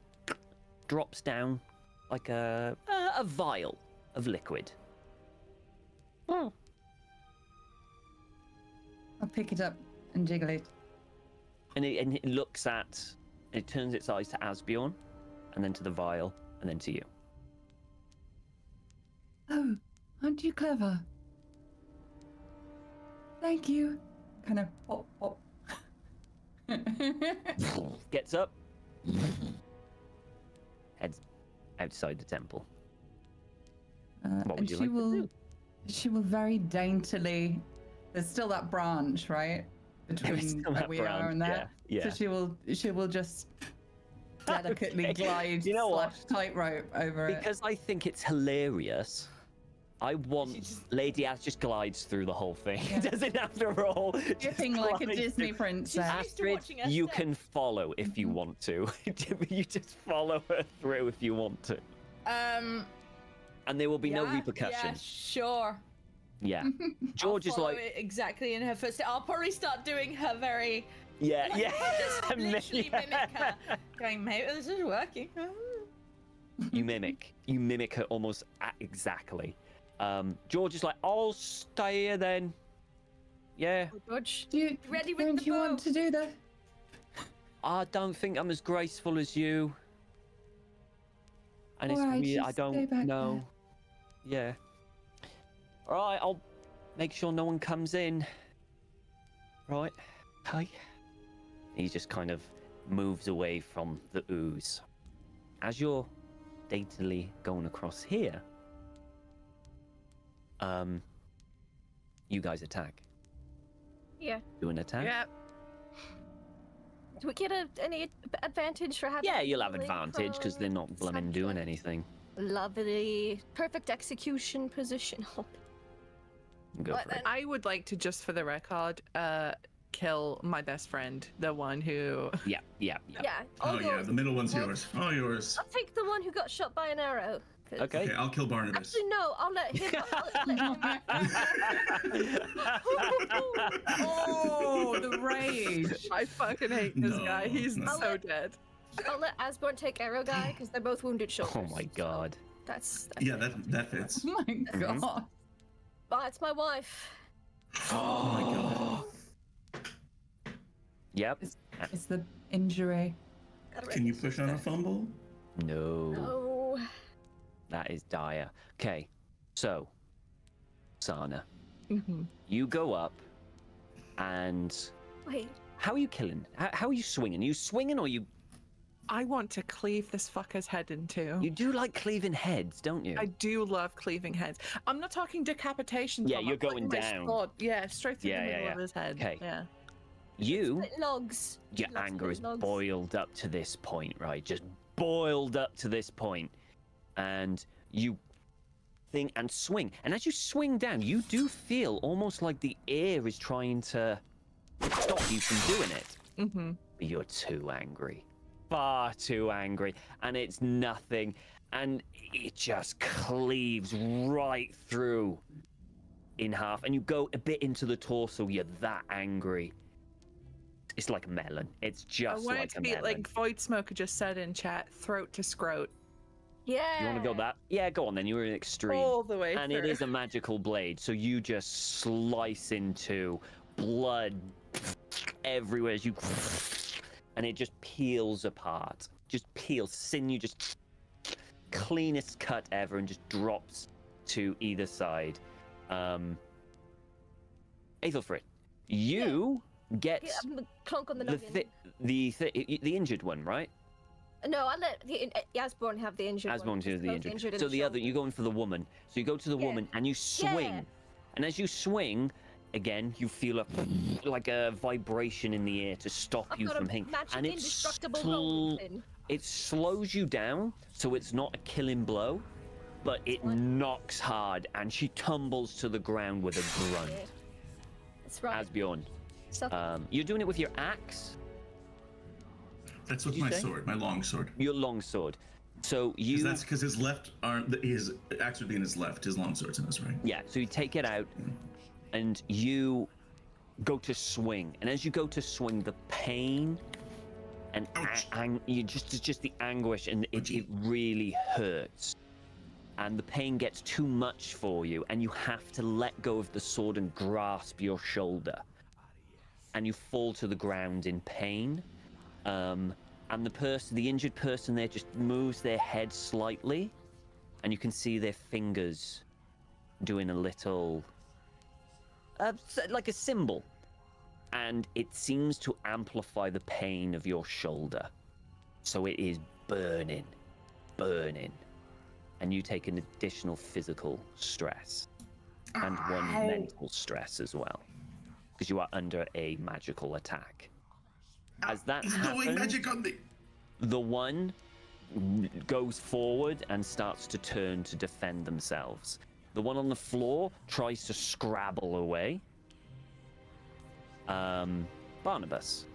Speaker 2: drops down like a vial of liquid.
Speaker 4: I'll pick it up and jiggle it.
Speaker 2: And it looks at, it turns its eyes to Asbjorn, and then to the vial, and then to you.
Speaker 4: Oh, aren't you clever? Thank you. Kind of pop, pop.
Speaker 2: Gets up, heads outside the temple. What would
Speaker 4: And
Speaker 2: you
Speaker 4: she
Speaker 2: like to
Speaker 4: will,
Speaker 2: do?
Speaker 4: she will very daintily. There's still that branch, right, between
Speaker 2: still
Speaker 4: where
Speaker 2: that
Speaker 4: we are
Speaker 2: branch,
Speaker 4: and that.
Speaker 2: yeah.
Speaker 4: So she will just delicately glide,
Speaker 2: You know what?
Speaker 4: tightrope over it.
Speaker 2: Because I think it's hilarious. I want Lady Az just glides through the whole thing.
Speaker 4: Yeah.
Speaker 2: Doesn't have to roll.
Speaker 4: Dripping
Speaker 2: Just
Speaker 4: like a
Speaker 2: glides
Speaker 4: Disney
Speaker 2: through.
Speaker 4: princess.
Speaker 2: Astrid, you can follow if you want to. You just follow her through if you want to.
Speaker 3: And
Speaker 2: there will be no repercussion.
Speaker 3: Yeah, sure.
Speaker 2: Yeah. George
Speaker 3: I'll
Speaker 2: is
Speaker 3: follow
Speaker 2: like...
Speaker 3: it exactly in her footsteps. I'll probably start doing her very...
Speaker 2: Yeah,
Speaker 3: like,
Speaker 2: yeah.
Speaker 3: Just literally mimic her. Going, mate, this is working.
Speaker 2: You mimic her almost exactly. George is like, I'll stay here then. Yeah.
Speaker 7: Dodge.
Speaker 4: Do you,
Speaker 3: Ready with
Speaker 4: don't
Speaker 3: the
Speaker 4: you
Speaker 3: bow.
Speaker 4: want to do the...
Speaker 2: I don't think I'm as graceful as you. And it's
Speaker 4: Alright,
Speaker 2: weird. I
Speaker 4: just stay
Speaker 2: don't
Speaker 4: back
Speaker 2: know. Yeah. All right, I'll make sure no one comes in. Right. Hi. He just kind of moves away from the ooze. As you're daintily going across here, you guys attack.
Speaker 7: Yeah.
Speaker 2: Do an attack?
Speaker 5: Yeah.
Speaker 7: Do we get any advantage for having?
Speaker 2: Yeah, you'll have
Speaker 7: healing
Speaker 2: advantage because they're not
Speaker 7: prone,
Speaker 2: blooming doing
Speaker 7: such a
Speaker 2: anything.
Speaker 7: Lovely, perfect execution position.
Speaker 2: Go for it.
Speaker 5: I would like to, just for the record, kill my best friend, the one who.
Speaker 2: Yeah.
Speaker 7: Yeah.
Speaker 6: Oh yeah, the middle one's yours. Oh, yours.
Speaker 7: I'll take the one who got shot by an arrow.
Speaker 2: Okay.
Speaker 6: I'll kill Barnabas.
Speaker 7: Actually, no. I'll let him.
Speaker 4: Oh, the rage!
Speaker 5: I fucking hate this guy. He's so dead.
Speaker 7: I'll let Asborn take arrow guy because they're both wounded shoulders.
Speaker 2: Oh my god.
Speaker 7: That's
Speaker 6: Yeah, that fits.
Speaker 4: Oh my god.
Speaker 7: But it's my wife.
Speaker 6: Oh my god.
Speaker 2: Yep.
Speaker 4: It's the injury.
Speaker 6: Can you push on a fumble?
Speaker 2: No.
Speaker 7: Oh.
Speaker 2: That is dire. Okay. So, Sana,
Speaker 5: Mm-hmm.
Speaker 2: you go up and
Speaker 7: Wait.
Speaker 2: how are you killing? How are you swinging? Are you swinging or you?
Speaker 5: I want to cleave this fucker's head in two.
Speaker 2: You do like cleaving heads, don't you?
Speaker 5: I do love cleaving heads. I'm not talking decapitation.
Speaker 2: Yeah,
Speaker 5: Tom.
Speaker 2: you're
Speaker 5: I'm putting
Speaker 2: going
Speaker 5: my
Speaker 2: down.
Speaker 5: sword, yeah, straight through
Speaker 2: Yeah,
Speaker 5: the
Speaker 2: yeah,
Speaker 5: middle
Speaker 2: yeah.
Speaker 5: of his head.
Speaker 2: Okay.
Speaker 5: Yeah.
Speaker 2: You,
Speaker 7: Split logs.
Speaker 2: your
Speaker 7: Lots of
Speaker 2: anger is
Speaker 7: logs.
Speaker 2: boiled up to this point, right? Just boiled up to this point, and you think and swing. And as you swing down, you do feel almost like the air is trying to stop you from doing it.
Speaker 5: Mm-hmm.
Speaker 2: But you're too angry. Far too angry. And it's nothing. And it just cleaves right through in half. And you go a bit into the torso. You're that angry. It's like a melon. It's
Speaker 5: I
Speaker 2: just
Speaker 5: want
Speaker 2: like
Speaker 5: it to
Speaker 2: a
Speaker 5: be
Speaker 2: melon.
Speaker 5: like Void Smoker just said in chat, throat to scrot.
Speaker 7: Yeah.
Speaker 2: You want to go that? Yeah, go on then. You're an extreme.
Speaker 5: All the way
Speaker 2: And
Speaker 5: through.
Speaker 2: it is a magical blade. So you just slice into blood everywhere as you... And it just peels apart. Just peels. Sinew just... Cleanest cut ever and just drops to either side. Aethelfrid, you get
Speaker 7: clunk on the
Speaker 2: the,
Speaker 7: noggin.
Speaker 2: the injured one, right?
Speaker 7: No, I let the Asborn have the injured
Speaker 2: Asborn
Speaker 7: one.
Speaker 2: to the
Speaker 7: Both
Speaker 2: injured.
Speaker 7: in
Speaker 2: So the other, you're going for the woman. So you go to the woman and you swing.
Speaker 7: Yeah.
Speaker 2: And as you swing, again, you feel like a vibration in the air to stop
Speaker 7: I've
Speaker 2: you
Speaker 7: got
Speaker 2: from
Speaker 7: a
Speaker 2: hitting.
Speaker 7: magic
Speaker 2: And
Speaker 7: indestructible golden pin.
Speaker 2: it slows you down, so it's not a killing blow, but it knocks hard, and she tumbles to the ground with a grunt.
Speaker 7: That's right.
Speaker 2: Asbjorn, you're doing it with your axe?
Speaker 6: That's with
Speaker 2: Did you
Speaker 6: my
Speaker 2: say?
Speaker 6: sword, my long sword.
Speaker 2: Your long sword. So you...
Speaker 6: That's because his left arm, his axe would be in his left, his long sword's in his right.
Speaker 2: Yeah, so you take it out, and you go to swing. And as you go to swing, the pain and you just the anguish, and it really hurts. And the pain gets too much for you, and you have to let go of the sword and grasp your shoulder. And you fall to the ground in pain. And the injured person there just moves their head slightly, and you can see their fingers doing a little, like a symbol. And it seems to amplify the pain of your shoulder. So it is burning. And you take an additional physical stress. And one mental stress as well. Because you are under a magical attack. As that happens,
Speaker 6: magic on me.
Speaker 2: The one goes forward and starts to turn to defend themselves. The one on the floor tries to scrabble away. Barnabas,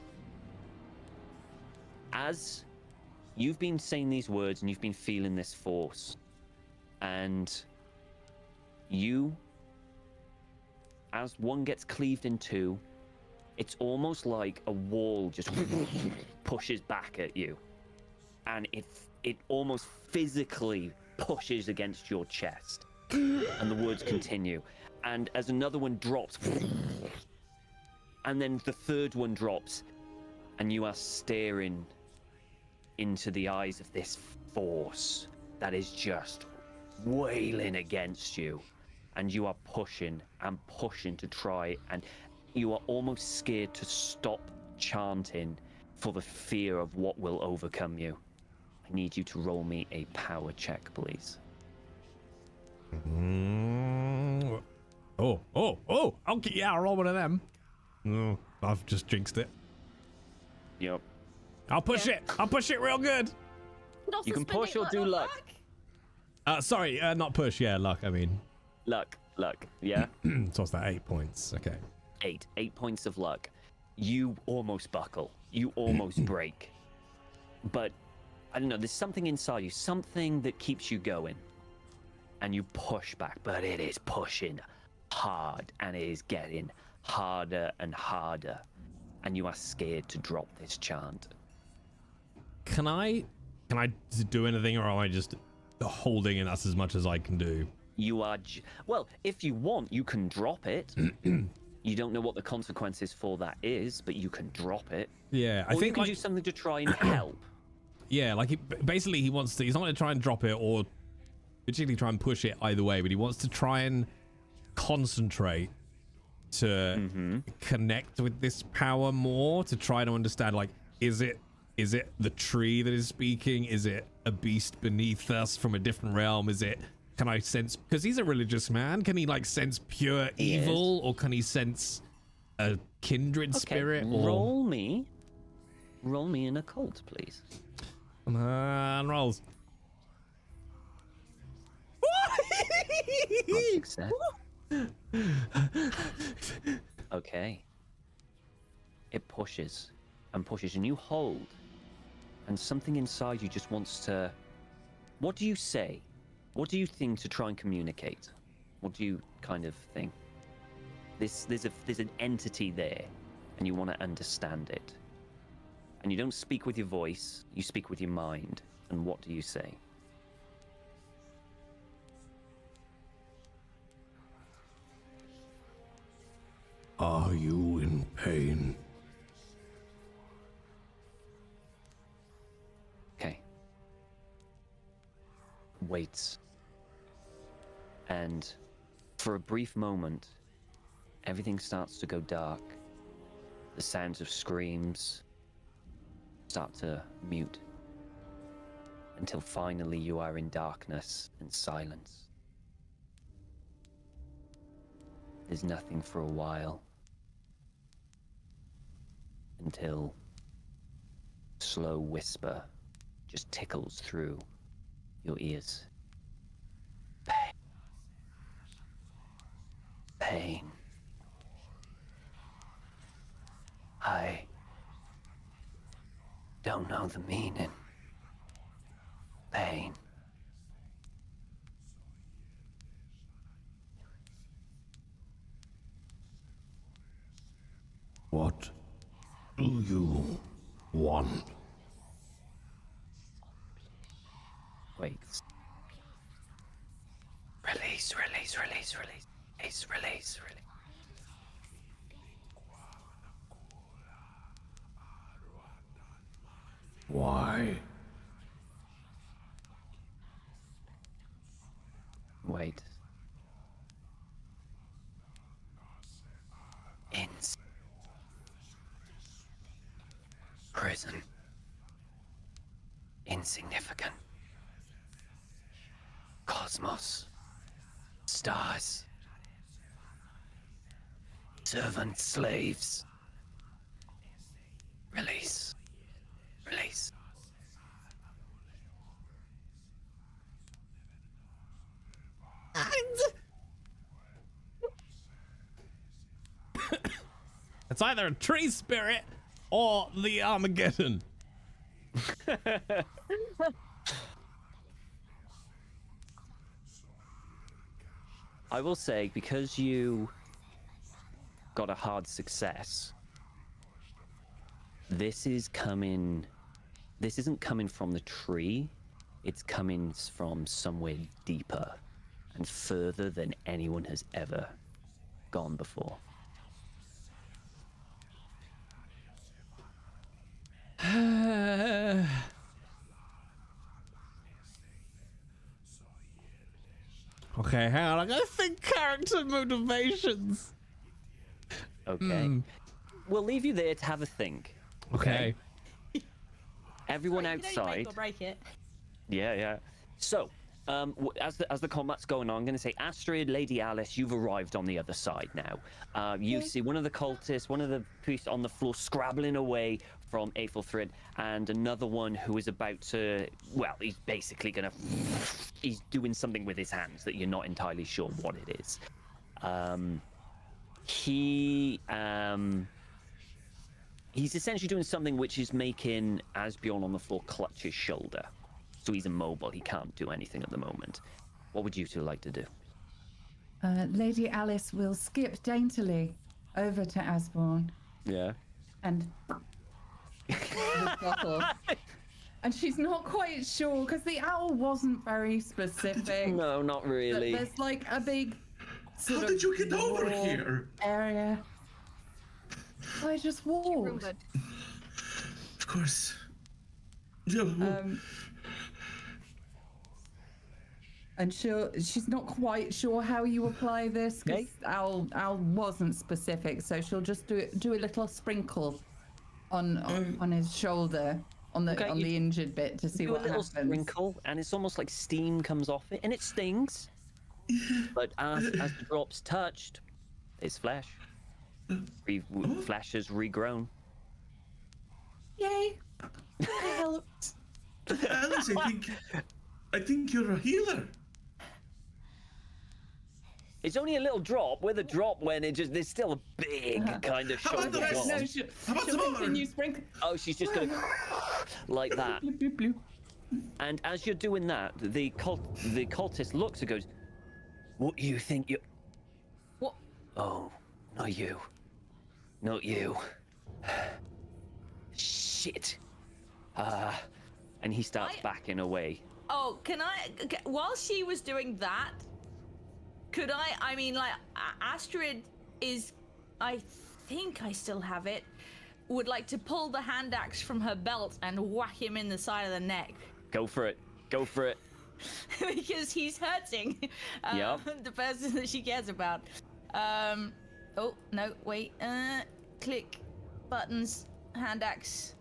Speaker 2: as you've been saying these words and you've been feeling this force, and you, as one gets cleaved in two, it's almost like a wall just pushes back at you, and it almost physically pushes against your chest. And the words continue, and as another one drops, And then the third one drops, and you are staring into the eyes of this force that is just wailing against you. And you are pushing and pushing to try, and you are almost scared to stop chanting for the fear of what will overcome you. I need you to roll me a power check, please.
Speaker 8: Okay, yeah, I'll roll one of them. Oh, I've just jinxed it.
Speaker 2: Yep.
Speaker 8: I'll push it. I'll push it real good.
Speaker 2: You can push or do luck.
Speaker 8: Sorry, not push. Yeah, luck. I mean,
Speaker 2: luck. Yeah.
Speaker 8: So what's that? 8 points. Okay.
Speaker 2: 8 points of luck. You almost buckle. You almost break. But I don't know. There's something inside you, something that keeps you going, and you push back. But it is pushing hard, and it is getting harder and harder, and you are scared to drop this chant.
Speaker 8: Can I do anything, or am I just holding it? That's as much as I can do.
Speaker 2: You are well, if you want, you can drop it. You don't know what the consequences for that is, but you can drop it.
Speaker 8: Yeah, I
Speaker 2: think
Speaker 8: think
Speaker 2: you can do something to try and help.
Speaker 8: Yeah, like basically he wants to. He's not going to try and drop it or particularly try and push it either way, but he wants to try and concentrate to connect with this power more, to try to understand, like, is it the tree that is speaking? Is it a beast beneath us from a different realm? Can I sense, because he's a religious man, can he like sense pure evil, or can he sense a kindred spirit? Or
Speaker 2: roll me an occult, please.
Speaker 8: And rolls.
Speaker 2: Success. Okay. It pushes and pushes, and you hold, and something inside you just wants to. What do you say? What do you think to try and communicate? What do you kind of think? There's an entity there, and you want to understand it. And you don't speak with your voice, you speak with your mind. And what do you say?
Speaker 12: Are you in pain?
Speaker 2: Okay. Waits. And for a brief moment, everything starts to go dark. The sounds of screams start to mute. Until finally you are in darkness and silence. There's nothing for a while. Until a slow whisper just tickles through your ears. Pain. Pain. I don't know the meaning. Pain.
Speaker 12: What do you want?
Speaker 2: Wait. Release, release, release, release, release, release, release.
Speaker 12: Why?
Speaker 2: Wait. In prison. Insignificant. Cosmos. Stars. Servants, slaves. Release. Release.
Speaker 8: It's either a tree spirit or the Armageddon.
Speaker 2: I will say, because you got a hard success, this isn't coming from the tree, it's coming from somewhere deeper and further than anyone has ever gone before.
Speaker 8: Okay, hang on. I gotta think character motivations.
Speaker 2: Okay. We'll leave you there to have a think.
Speaker 8: Okay.
Speaker 2: Everyone
Speaker 3: Sorry, you can only
Speaker 2: outside.
Speaker 3: make or break it.
Speaker 2: Yeah. So, as the combat's going on, I'm going to say, Astrid, Lady Alice, you've arrived on the other side now. You see one of the cultists, one of the priests on the floor, scrabbling away from Aethelfrid, and another one who is about to, well, he's basically going to, he's doing something with his hands that you're not entirely sure what it is. He's essentially doing something which is making Asbjorn on the floor clutch his shoulder. So he's immobile. He can't do anything at the moment. What would you two like to do?
Speaker 4: Lady Alice will skip daintily over to Asborn
Speaker 2: Yeah.
Speaker 4: and and she's not quite sure because the owl wasn't very specific.
Speaker 2: No, not really.
Speaker 4: There's like a big
Speaker 6: How did you get over here?
Speaker 4: Area. I just walked.
Speaker 6: Of course.
Speaker 4: And she's not quite sure how you apply this because Al wasn't specific, so she'll just do a little sprinkle on his shoulder on the injured bit to see what happens.
Speaker 2: Do a little sprinkle, and it's almost like steam comes off it, and it stings. But as the drops touched, it's flesh. Flesh has regrown.
Speaker 4: Yay! It helped.
Speaker 6: Alice, I think you're a healer.
Speaker 2: It's only a little drop. With a drop, when there's still a big kind of shoulder drop.
Speaker 4: No, she'll continue sprinkling.
Speaker 2: Oh, she's just going like that.
Speaker 4: Bloop, bloop, bloop.
Speaker 2: And as you're doing that, the cultist looks and goes, "What do you think you?"
Speaker 3: What?
Speaker 2: Oh, not you. Not you. Shit. And he starts backing away.
Speaker 3: Oh, can I? While she was doing that, could I mean, like, Astrid is, I think I still have it, would like to pull the hand axe from her belt and whack him in the side of the neck.
Speaker 2: Go for it. Go for it.
Speaker 3: Because he's hurting the person that she cares about. Oh, no, wait. Click buttons, hand axe.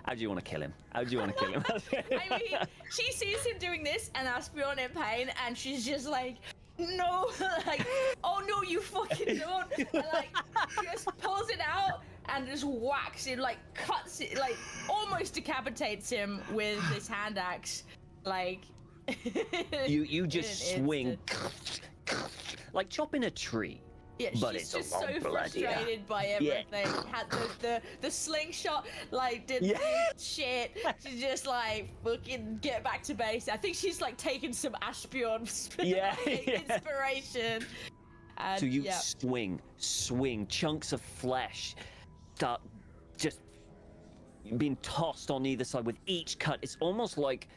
Speaker 2: How do you want to kill him? How do you want to kill him?
Speaker 3: I mean, she sees him doing this and Asbjorn in pain, and she's just like, no, like, oh no, you fucking don't. And like, just pulls it out and just whacks him, like, cuts it, like, almost decapitates him with this hand axe. Like,
Speaker 2: you just swing, like chopping a tree.
Speaker 3: Yeah,
Speaker 2: but
Speaker 3: she's
Speaker 2: it's
Speaker 3: just
Speaker 2: a long
Speaker 3: so frustrated by everything. Had the slingshot, like, did shit. She's just like, fucking get back to base. I think she's like taking some Asbjorn inspiration. And,
Speaker 2: so you swing, chunks of flesh start just being tossed on either side with each cut. It's almost like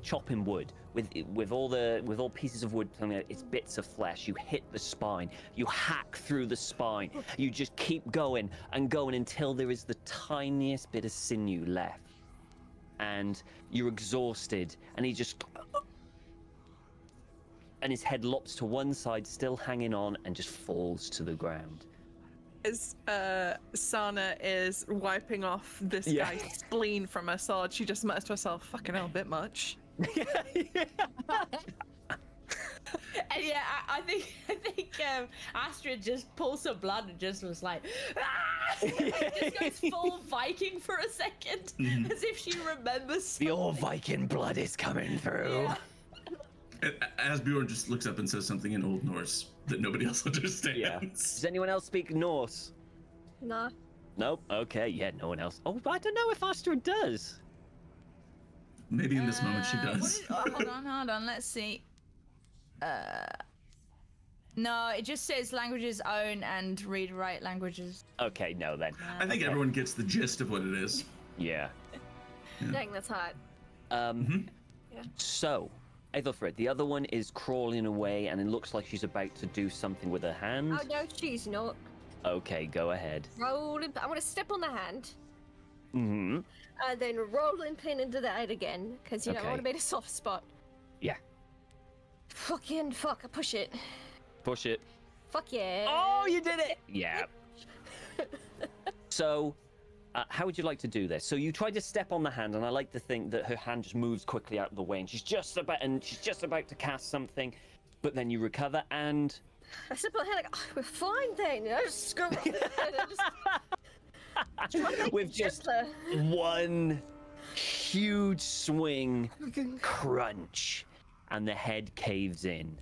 Speaker 2: chopping wood with all pieces of wood. It's bits of flesh. You hit the spine. You hack through the spine. You just keep going and going until there is the tiniest bit of sinew left, and you're exhausted. And he just, and his head lops to one side, still hanging on, and just falls to the ground.
Speaker 5: As Sana is wiping off this guy's spleen from her sword, she just mutters to herself, "Fucking hell, a bit much."
Speaker 3: And I think Astrid just pulls some blood and just was like, just goes full Viking for a second, as if she remembers something.
Speaker 2: The old Viking blood is coming through.
Speaker 6: Yeah. Asbjorn just looks up and says something in Old Norse that nobody else understands.
Speaker 2: Yeah. Does anyone else speak Norse?
Speaker 7: Nah.
Speaker 2: Nope. Okay. Yeah. No one else. Oh, I don't know if Astrid does.
Speaker 6: Maybe in this moment she does.
Speaker 3: Hold on. Let's see. No, it just says languages own and read-write languages.
Speaker 2: Okay. No then.
Speaker 6: I think everyone gets the gist of what it is.
Speaker 2: Yeah.
Speaker 7: Dang, that's hot.
Speaker 2: So, Aethelfrid, the other one is crawling away, and it looks like she's about to do something with her hand.
Speaker 7: Oh no, she's not.
Speaker 2: Okay, go ahead.
Speaker 7: Roll. I want to step on the hand.
Speaker 2: Mm-hmm.
Speaker 7: And then roll and pin into the head again, because you know I want to be in a soft spot.
Speaker 2: Yeah.
Speaker 7: Fucking fuck, push it.
Speaker 2: Push it.
Speaker 7: Fuck yeah.
Speaker 2: Oh, you did it! Yeah. So, how would you like to do this? So you try to step on the hand, and I like to think that her hand just moves quickly out of the way, and she's just about to cast something, but then you recover, and
Speaker 7: I step on the hand like, oh, we're fine then. I just screw
Speaker 2: with just one huge swing, crunch, and the head caves in.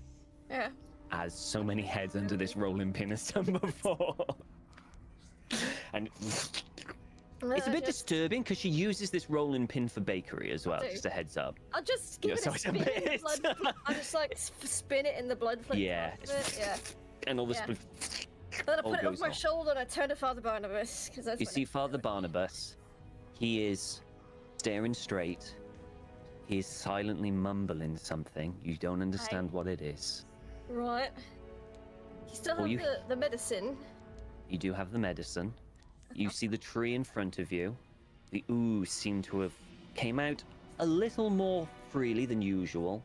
Speaker 7: Yeah.
Speaker 2: As so many heads under this rolling pin has done before. And it's a bit disturbing because she uses this rolling pin for bakery as well. Just a heads up.
Speaker 7: I'll just give it a spin in the blood. I'll just like spin it in the blood.
Speaker 2: Yeah.
Speaker 7: Yeah.
Speaker 2: And all this.
Speaker 7: Then I put it over my shoulder and I turn to Father Barnabas because that's.
Speaker 2: You see Father Barnabas. He is staring straight. He is silently mumbling something. You don't understand what it is.
Speaker 7: Right. You still have the medicine.
Speaker 2: You do have the medicine. You see the tree in front of you. The ooze seem to have came out a little more freely than usual.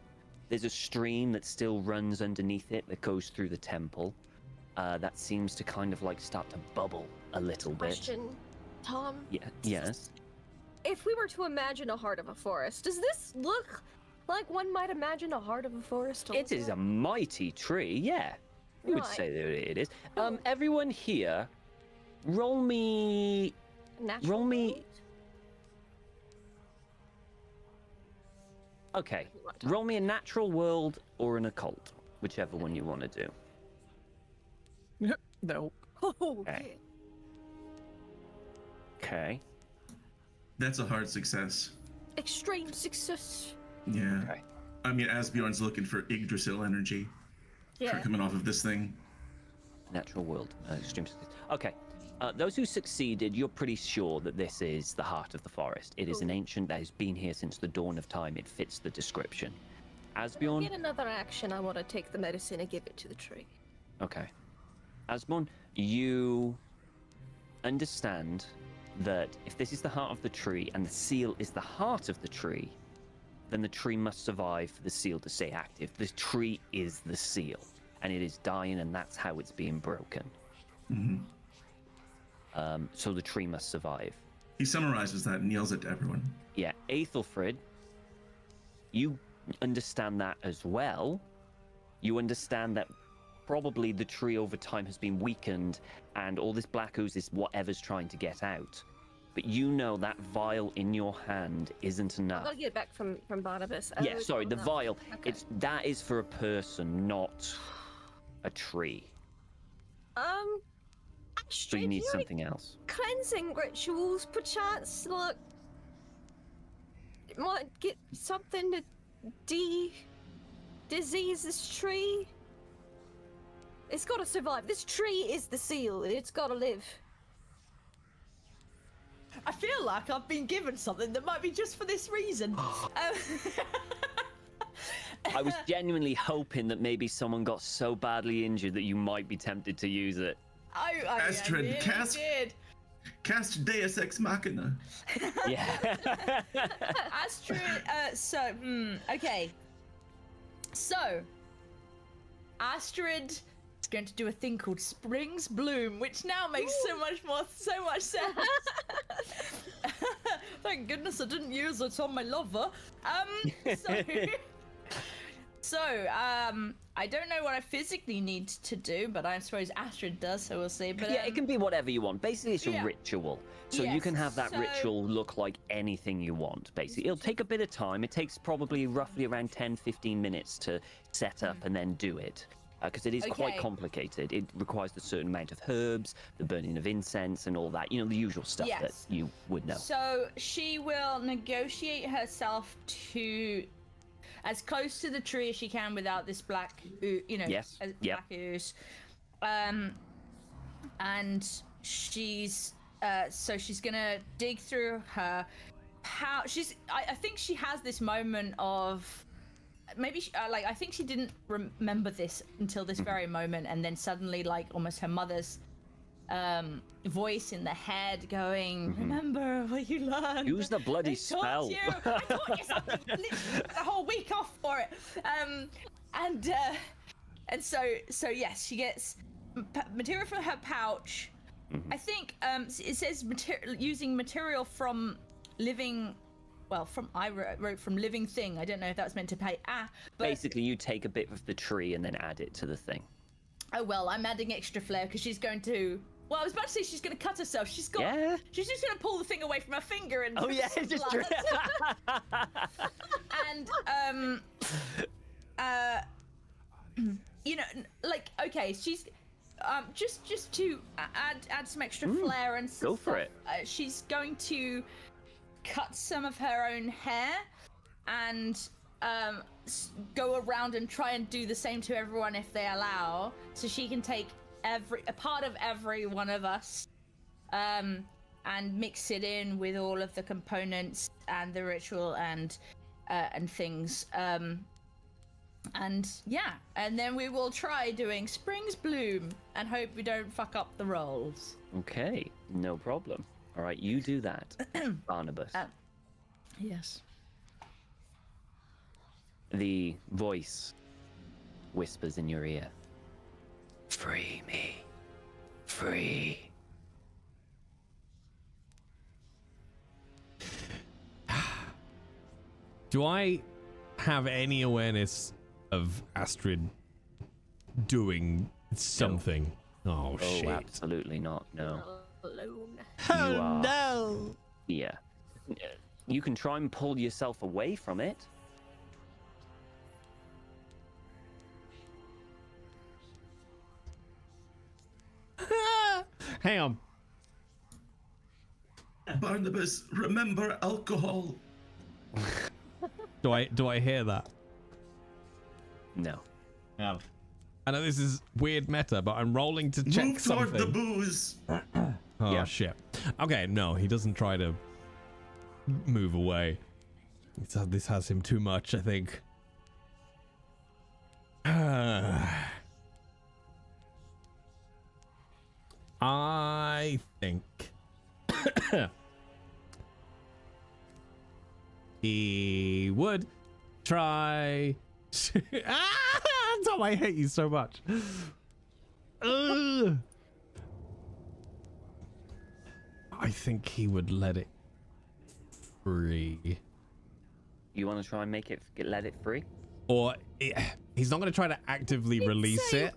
Speaker 2: There's a stream that still runs underneath it that goes through the temple. That seems to kind of like start to bubble a little bit.
Speaker 7: Question, Tom.
Speaker 2: Yeah. Yes.
Speaker 7: If we were to imagine a heart of a forest, does this look like one might imagine a heart of a forest?
Speaker 2: It is a mighty tree. Yeah. You would say that it is. Everyone here, roll me. Okay. Roll me a natural world or an occult, whichever one you want to do.
Speaker 5: No.
Speaker 2: Okay. Okay.
Speaker 6: That's a hard success.
Speaker 7: Extreme success.
Speaker 6: Yeah.
Speaker 2: Okay.
Speaker 6: I mean, Asbjorn's looking for Yggdrasil energy.
Speaker 7: Yeah.
Speaker 6: Coming off of this thing.
Speaker 2: Natural world. Extreme success. Okay. Those who succeeded, you're pretty sure that this is the heart of the forest. It is an ancient that has been here since the dawn of time. It fits the description. Asbjorn?
Speaker 7: Get another action. I want to take the medicine and give it to the tree.
Speaker 2: Okay. Asbjorn, you understand that if this is the heart of the tree and the seal is the heart of the tree, then the tree must survive for the seal to stay active. The tree is the seal, and it is dying, and that's how it's being broken.
Speaker 6: Mm-hmm.
Speaker 2: So the tree must survive.
Speaker 6: He summarizes that and yells it to everyone.
Speaker 2: Yeah, Aethelfrid, you understand that as well. You understand that probably the tree over time has been weakened, and all this black ooze is whatever's trying to get out. But you know that vial in your hand isn't enough.
Speaker 7: I've got to get it back from Barnabas.
Speaker 2: Yeah, sorry, the vial.
Speaker 7: Okay.
Speaker 2: That is for a person, not a tree. So you need something else.
Speaker 7: Cleansing rituals, perchance. Look, it might get something to disease this tree. It's got to survive. This tree is the seal. It's got to live.
Speaker 3: I feel like I've been given something that might be just for this reason.
Speaker 2: I was genuinely hoping that maybe someone got so badly injured that you might be tempted to use it.
Speaker 6: Astrid,
Speaker 3: really
Speaker 6: cast Deus Ex Machina.
Speaker 2: Yeah.
Speaker 3: Astrid, okay. So, Astrid is going to do a thing called Spring's Bloom, which now makes so much sense. Thank goodness I didn't use it on my lover. So, I don't know what I physically need to do, but I suppose Astrid does, so we'll see. But
Speaker 2: yeah, it can be whatever you want. Basically, it's a ritual. So you can have that ritual look like anything you want, basically. It'll take a bit of time. It takes probably roughly around 10-15 minutes to set up and then do it. Because it is quite complicated. It requires a certain amount of herbs, the burning of incense, and all that. You know, the usual stuff that you would know.
Speaker 3: So she will negotiate herself to as close to the tree as she can without this black, black ooze. And she's she's gonna dig through her. I think she has this moment of maybe I think she didn't remember this until this very moment, and then suddenly, like, almost her mother's voice in the head going, remember what you learned.
Speaker 2: Use the bloody
Speaker 3: I
Speaker 2: spell.
Speaker 3: I taught you something. Literally a whole week off for it. And so yes, she gets material from her pouch. I think it says using material from living. Well, I wrote from living thing. I don't know if that's meant to pay. But
Speaker 2: Basically, you take a bit of the tree and then add it to the thing.
Speaker 3: Oh well, I'm adding extra flair because she's going to. Well, I was about to say she's going to cut herself. She's got.
Speaker 2: Yeah.
Speaker 3: She's just going to pull the thing away from her finger and.
Speaker 2: Oh yeah,
Speaker 3: some
Speaker 2: just.
Speaker 3: blood. And you know, like okay, she's just to add some extra flair and
Speaker 2: go for it.
Speaker 3: She's going to cut some of her own hair and go around and try and do the same to everyone if they allow, so she can take a part of every one of us and mix it in with all of the components and the ritual and things, and yeah, and then we will try doing Spring's Bloom and hope we don't fuck up the rolls.
Speaker 2: Okay, no problem. All right, you do that, Barnabas.
Speaker 3: Yes.
Speaker 2: The voice whispers in your ear. Free me. Free.
Speaker 8: Do I have any awareness of Astrid doing something? Oh, shit.
Speaker 2: Absolutely not. No.
Speaker 7: Alone.
Speaker 8: Oh, no.
Speaker 2: Yeah. You can try and pull yourself away from it.
Speaker 8: Hang on.
Speaker 6: Barnabas, remember alcohol.
Speaker 8: Do I hear that?
Speaker 2: No.
Speaker 8: Yeah. I know this is weird meta, but I'm rolling to check
Speaker 6: Move
Speaker 8: something.
Speaker 6: toward the booze.
Speaker 8: Oh,
Speaker 2: Yeah.
Speaker 8: shit. Okay, no, he doesn't try to move away. This has him too much, I think. I think he would try to... Tom, I hate you so much. I think he would let it free.
Speaker 2: You want to try and let it free?
Speaker 8: Or he's not going to try to actively release it.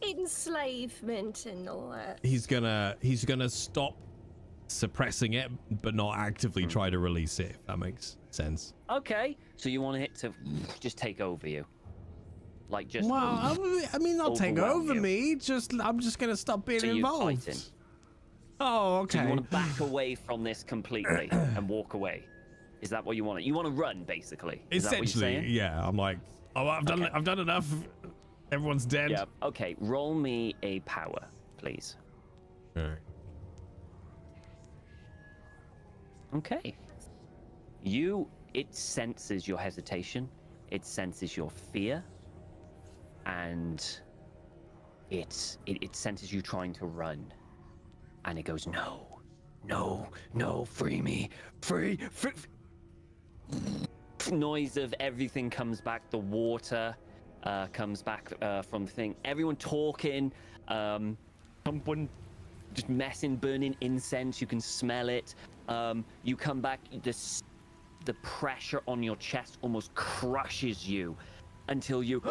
Speaker 7: Enslavement and all that.
Speaker 8: He's gonna stop suppressing it, but not actively try to release it, if that makes sense.
Speaker 2: Okay. So you want it to just take over you? Like just...
Speaker 8: Well, I mean, not take
Speaker 2: overwhelm
Speaker 8: over
Speaker 2: you.
Speaker 8: me. I'm just gonna stop being
Speaker 2: So you're
Speaker 8: involved.
Speaker 2: fighting.
Speaker 8: Oh, okay.
Speaker 2: So you want to back away from this completely and walk away? Is that what you want? You want to run, basically? Is that what you're
Speaker 8: Essentially,
Speaker 2: saying?
Speaker 8: yeah. I'm like, oh, I've done enough. Everyone's dead.
Speaker 2: Yeah. Okay. Roll me a power, please.
Speaker 8: All right.
Speaker 2: Okay. It senses your hesitation. It senses your fear. And it senses you trying to run. And it goes, no, free me. Free. Noise of everything comes back. The water comes back from the thing. Everyone talking. Someone just messing, burning incense. You can smell it. You come back. The pressure on your chest almost crushes you until you,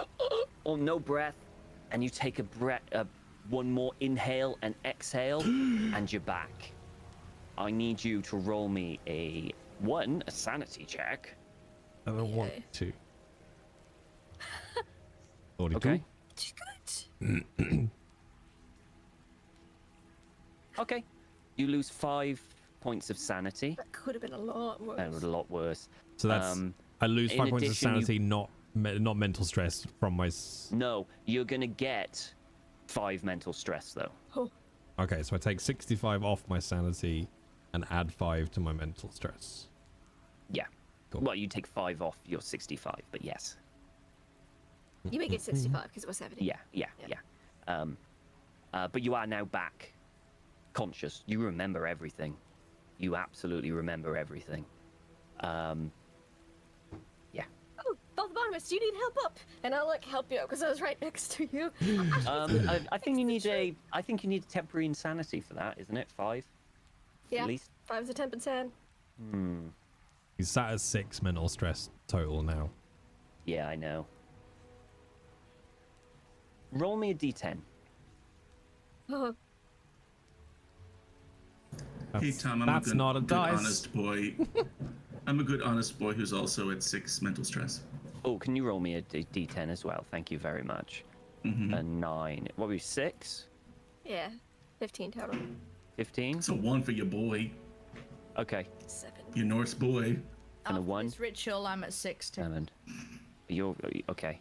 Speaker 2: no breath, and you take a breath. One more inhale and exhale, and you're back. I need you to roll me a sanity check.
Speaker 8: I don't want to. 42.
Speaker 2: Okay.
Speaker 7: Good.
Speaker 2: Okay. You lose 5 points of sanity.
Speaker 7: That could have been a lot worse.
Speaker 2: That was a lot worse.
Speaker 8: So that's I lose
Speaker 2: in
Speaker 8: 5 points of
Speaker 2: addition,
Speaker 8: sanity, not mental stress from my.
Speaker 2: No, you're gonna get 5 mental stress though.
Speaker 7: Oh.
Speaker 8: Okay, so I take 65 off my sanity and add 5 to my mental stress.
Speaker 2: Yeah.
Speaker 8: Cool.
Speaker 2: Well, you take 5 off your 65, but yes.
Speaker 7: You make it 65 because it was 70.
Speaker 2: Yeah. But you are now back conscious. You remember everything. You absolutely remember everything. Yeah.
Speaker 7: Oh, Father Barnabas, do you need help up? And I'll like help you up because I was right next to you.
Speaker 2: I think you need a temporary insanity for that, isn't it? 5.
Speaker 7: Yeah.
Speaker 2: At least.
Speaker 7: 5's a temp and 10.
Speaker 8: He's sat at 6 mental stress total now.
Speaker 2: Yeah, I know. Roll me a d10.
Speaker 7: Oh.
Speaker 6: Hey Tom, I'm
Speaker 8: That's
Speaker 6: a good,
Speaker 8: not a
Speaker 6: good
Speaker 8: dice.
Speaker 6: honest boy. I'm a good honest boy who's also at 6 mental stress.
Speaker 2: Oh, can you roll me a d10 as well? Thank you very much.
Speaker 6: Mm-hmm.
Speaker 2: A 9. What were you, 6?
Speaker 7: Yeah. 15 total.
Speaker 2: 15?
Speaker 6: It's a 1 for your boy.
Speaker 2: Okay.
Speaker 7: 7.
Speaker 6: Your Norse boy.
Speaker 2: And a
Speaker 3: After
Speaker 2: 1.
Speaker 3: this ritual, I'm at 6 too.
Speaker 2: 7. You're okay.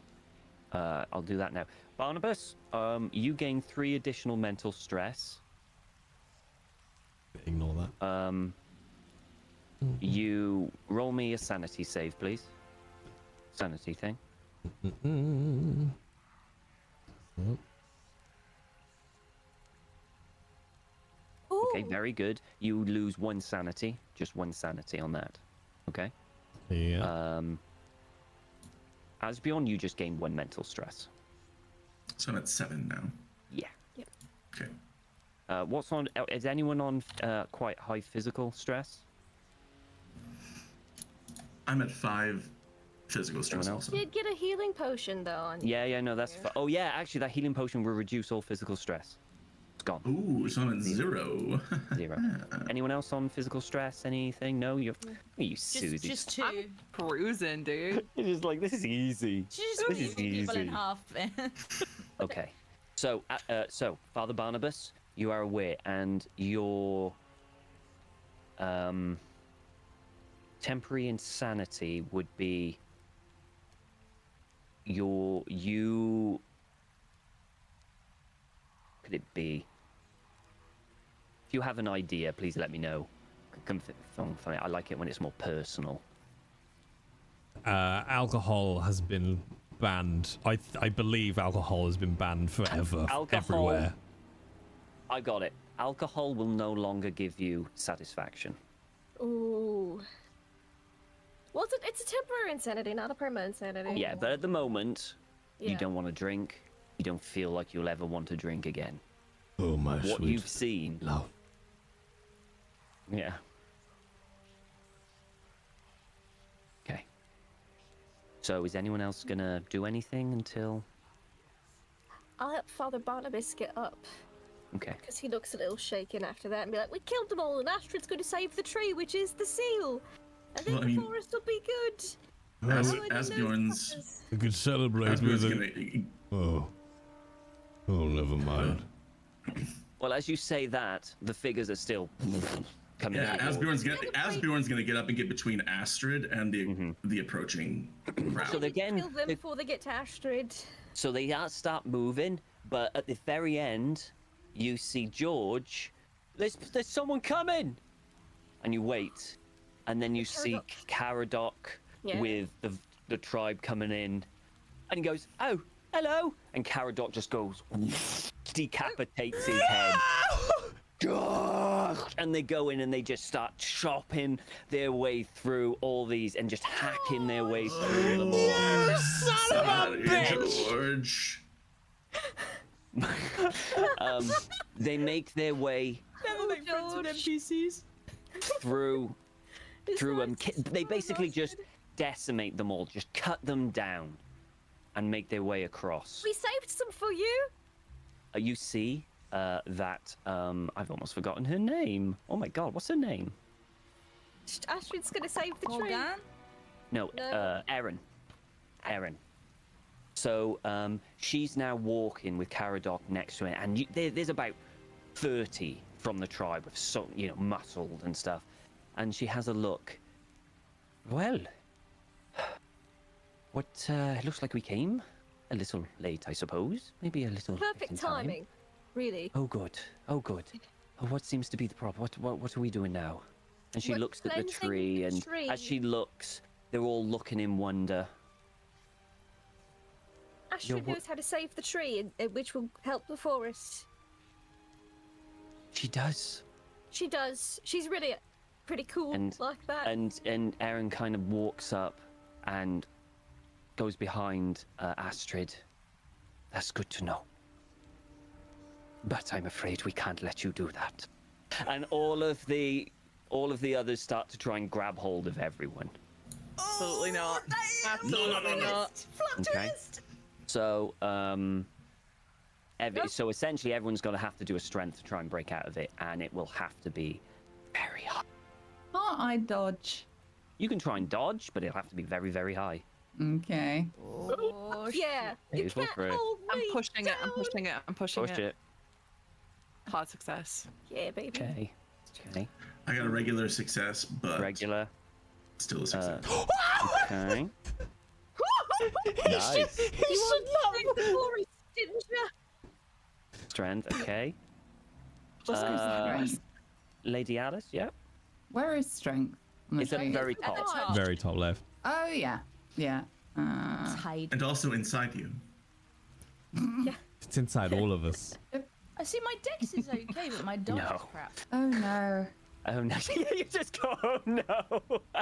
Speaker 2: I'll do that now. Barnabas, you gain 3 additional mental stress.
Speaker 8: Ignore that.
Speaker 2: You roll me a sanity save, please. Sanity thing. Okay, very good. You lose 1 sanity, just 1 sanity on that. Okay.
Speaker 8: Yeah.
Speaker 2: Asbjorn, you just gained 1 mental stress.
Speaker 6: So I'm at 7 now.
Speaker 2: Yeah.
Speaker 7: Yep.
Speaker 6: Okay.
Speaker 2: What's on? Is anyone on quite high physical stress?
Speaker 6: I'm at 5 physical stress also.
Speaker 7: You did get a healing potion though. On
Speaker 2: Yeah, no, that's. Oh yeah, actually, that healing potion will reduce all physical stress. It's gone.
Speaker 6: Ooh, so I'm at 0.
Speaker 2: 0. Anyone else on physical stress? Anything? No, you Susie.
Speaker 3: Just 2.
Speaker 5: I'm cruising, dude.
Speaker 2: It's just like this is easy.
Speaker 3: Just
Speaker 2: This is
Speaker 3: people in
Speaker 2: easy.
Speaker 3: half.
Speaker 2: Okay, so Father Barnabas, you are aware, and your temporary insanity would be you. Could it be? If you have an idea, please let me know. I like it when it's more personal.
Speaker 8: Alcohol has been banned. I believe alcohol has been banned forever, everywhere.
Speaker 2: I got it. Alcohol will no longer give you satisfaction.
Speaker 7: Ooh. Well, it's a temporary insanity, not a permanent insanity.
Speaker 2: Yeah, but at the moment, you
Speaker 7: Yeah.
Speaker 2: don't want to drink. You don't feel like you'll ever want to drink again.
Speaker 12: Oh, my
Speaker 2: What
Speaker 12: sweet
Speaker 2: you've seen.
Speaker 12: love.
Speaker 2: Yeah. Okay. So is anyone else gonna do anything until?
Speaker 7: I'll help Father Barnabas get up.
Speaker 2: Okay.
Speaker 7: Because he looks a little shaken after that and be like, we killed them all and Astrid's going to save the tree, which is the seal. And then
Speaker 6: Well, I
Speaker 7: the
Speaker 6: mean-
Speaker 7: forest will be good.
Speaker 6: Asbjorn's
Speaker 12: We could celebrate with
Speaker 6: gonna.
Speaker 12: Oh, never mind.
Speaker 2: Well, as you say that, the figures are still coming.
Speaker 6: Yeah,
Speaker 2: towards.
Speaker 6: Asbjorn's gonna get up and get between Astrid and the approaching crowd.
Speaker 2: So again,
Speaker 7: Kill them before they get to Astrid.
Speaker 2: So they start moving, but at the very end, you see George. There's someone coming, and you wait, and then you see Caradoc with the tribe coming in, and he goes, "Oh, hello!" And Caradoc just goes, decapitates his head. And they go in and they just start chopping their way through all these and just hacking their way through them all.
Speaker 6: You son of a bitch!
Speaker 2: George! They make their way
Speaker 3: Never make friends with NPCs.
Speaker 2: through they basically just decimate them all, just cut them down and make their way across.
Speaker 7: We saved some for you.
Speaker 2: You see that I've almost forgotten her name. Oh my god, what's her name?
Speaker 7: Astrid's going to save the tree.
Speaker 3: Morgan?
Speaker 2: No,
Speaker 7: No.
Speaker 2: Erin. So she's now walking with Caradoc next to her, and there's about 30 from the tribe with muscled and stuff. And she has a look. Well, it looks like we came a little late, I suppose. Maybe a little.
Speaker 7: Perfect timing, really.
Speaker 2: Oh good. Oh, what seems to be the problem? What are we doing now? And she
Speaker 7: We're
Speaker 2: looks at the
Speaker 7: cleansing
Speaker 2: tree,
Speaker 7: the
Speaker 2: and
Speaker 7: tree.
Speaker 2: as she looks, they're all looking in wonder.
Speaker 7: Astrid knows how to save the tree, which will help the forest.
Speaker 2: She does.
Speaker 7: She does. She's really pretty cool like that.
Speaker 2: And Aaron kind of walks up and goes behind Astrid. That's good to know. But I'm afraid we can't let you do that. And all of the others start to try and grab hold of everyone.
Speaker 5: Absolutely not. Absolutely not.
Speaker 2: Okay. So, so essentially everyone's going to have to do a strength to try and break out of it, and it will have to be very high.
Speaker 4: Can't I dodge?
Speaker 2: You can try and dodge, but it'll have to be very, very high.
Speaker 4: Okay.
Speaker 7: Oh, yeah. You
Speaker 2: Beautiful
Speaker 7: can't
Speaker 2: through.
Speaker 7: hold
Speaker 5: I'm
Speaker 7: me
Speaker 5: pushing it. I'm
Speaker 7: down.
Speaker 5: pushing it. I'm pushing
Speaker 2: Push it.
Speaker 5: Hard success.
Speaker 7: Yeah, baby.
Speaker 2: Okay. Okay.
Speaker 6: I got a regular success, but
Speaker 2: Regular.
Speaker 6: still a success.
Speaker 2: Okay. Nice.
Speaker 7: You want the glory, didn't you?
Speaker 2: Strength. Okay.
Speaker 4: Strength.
Speaker 2: Lady Alice. Yeah.
Speaker 4: Where is strength? on the
Speaker 2: It's at the
Speaker 4: sheet?
Speaker 2: very top.
Speaker 8: Very top left.
Speaker 4: Oh yeah, yeah.
Speaker 3: Hide.
Speaker 6: And also inside you.
Speaker 8: It's inside all of us.
Speaker 3: I see my dex is okay, but my dodge is crap.
Speaker 4: Oh no.
Speaker 2: Oh no! You just go. Oh no!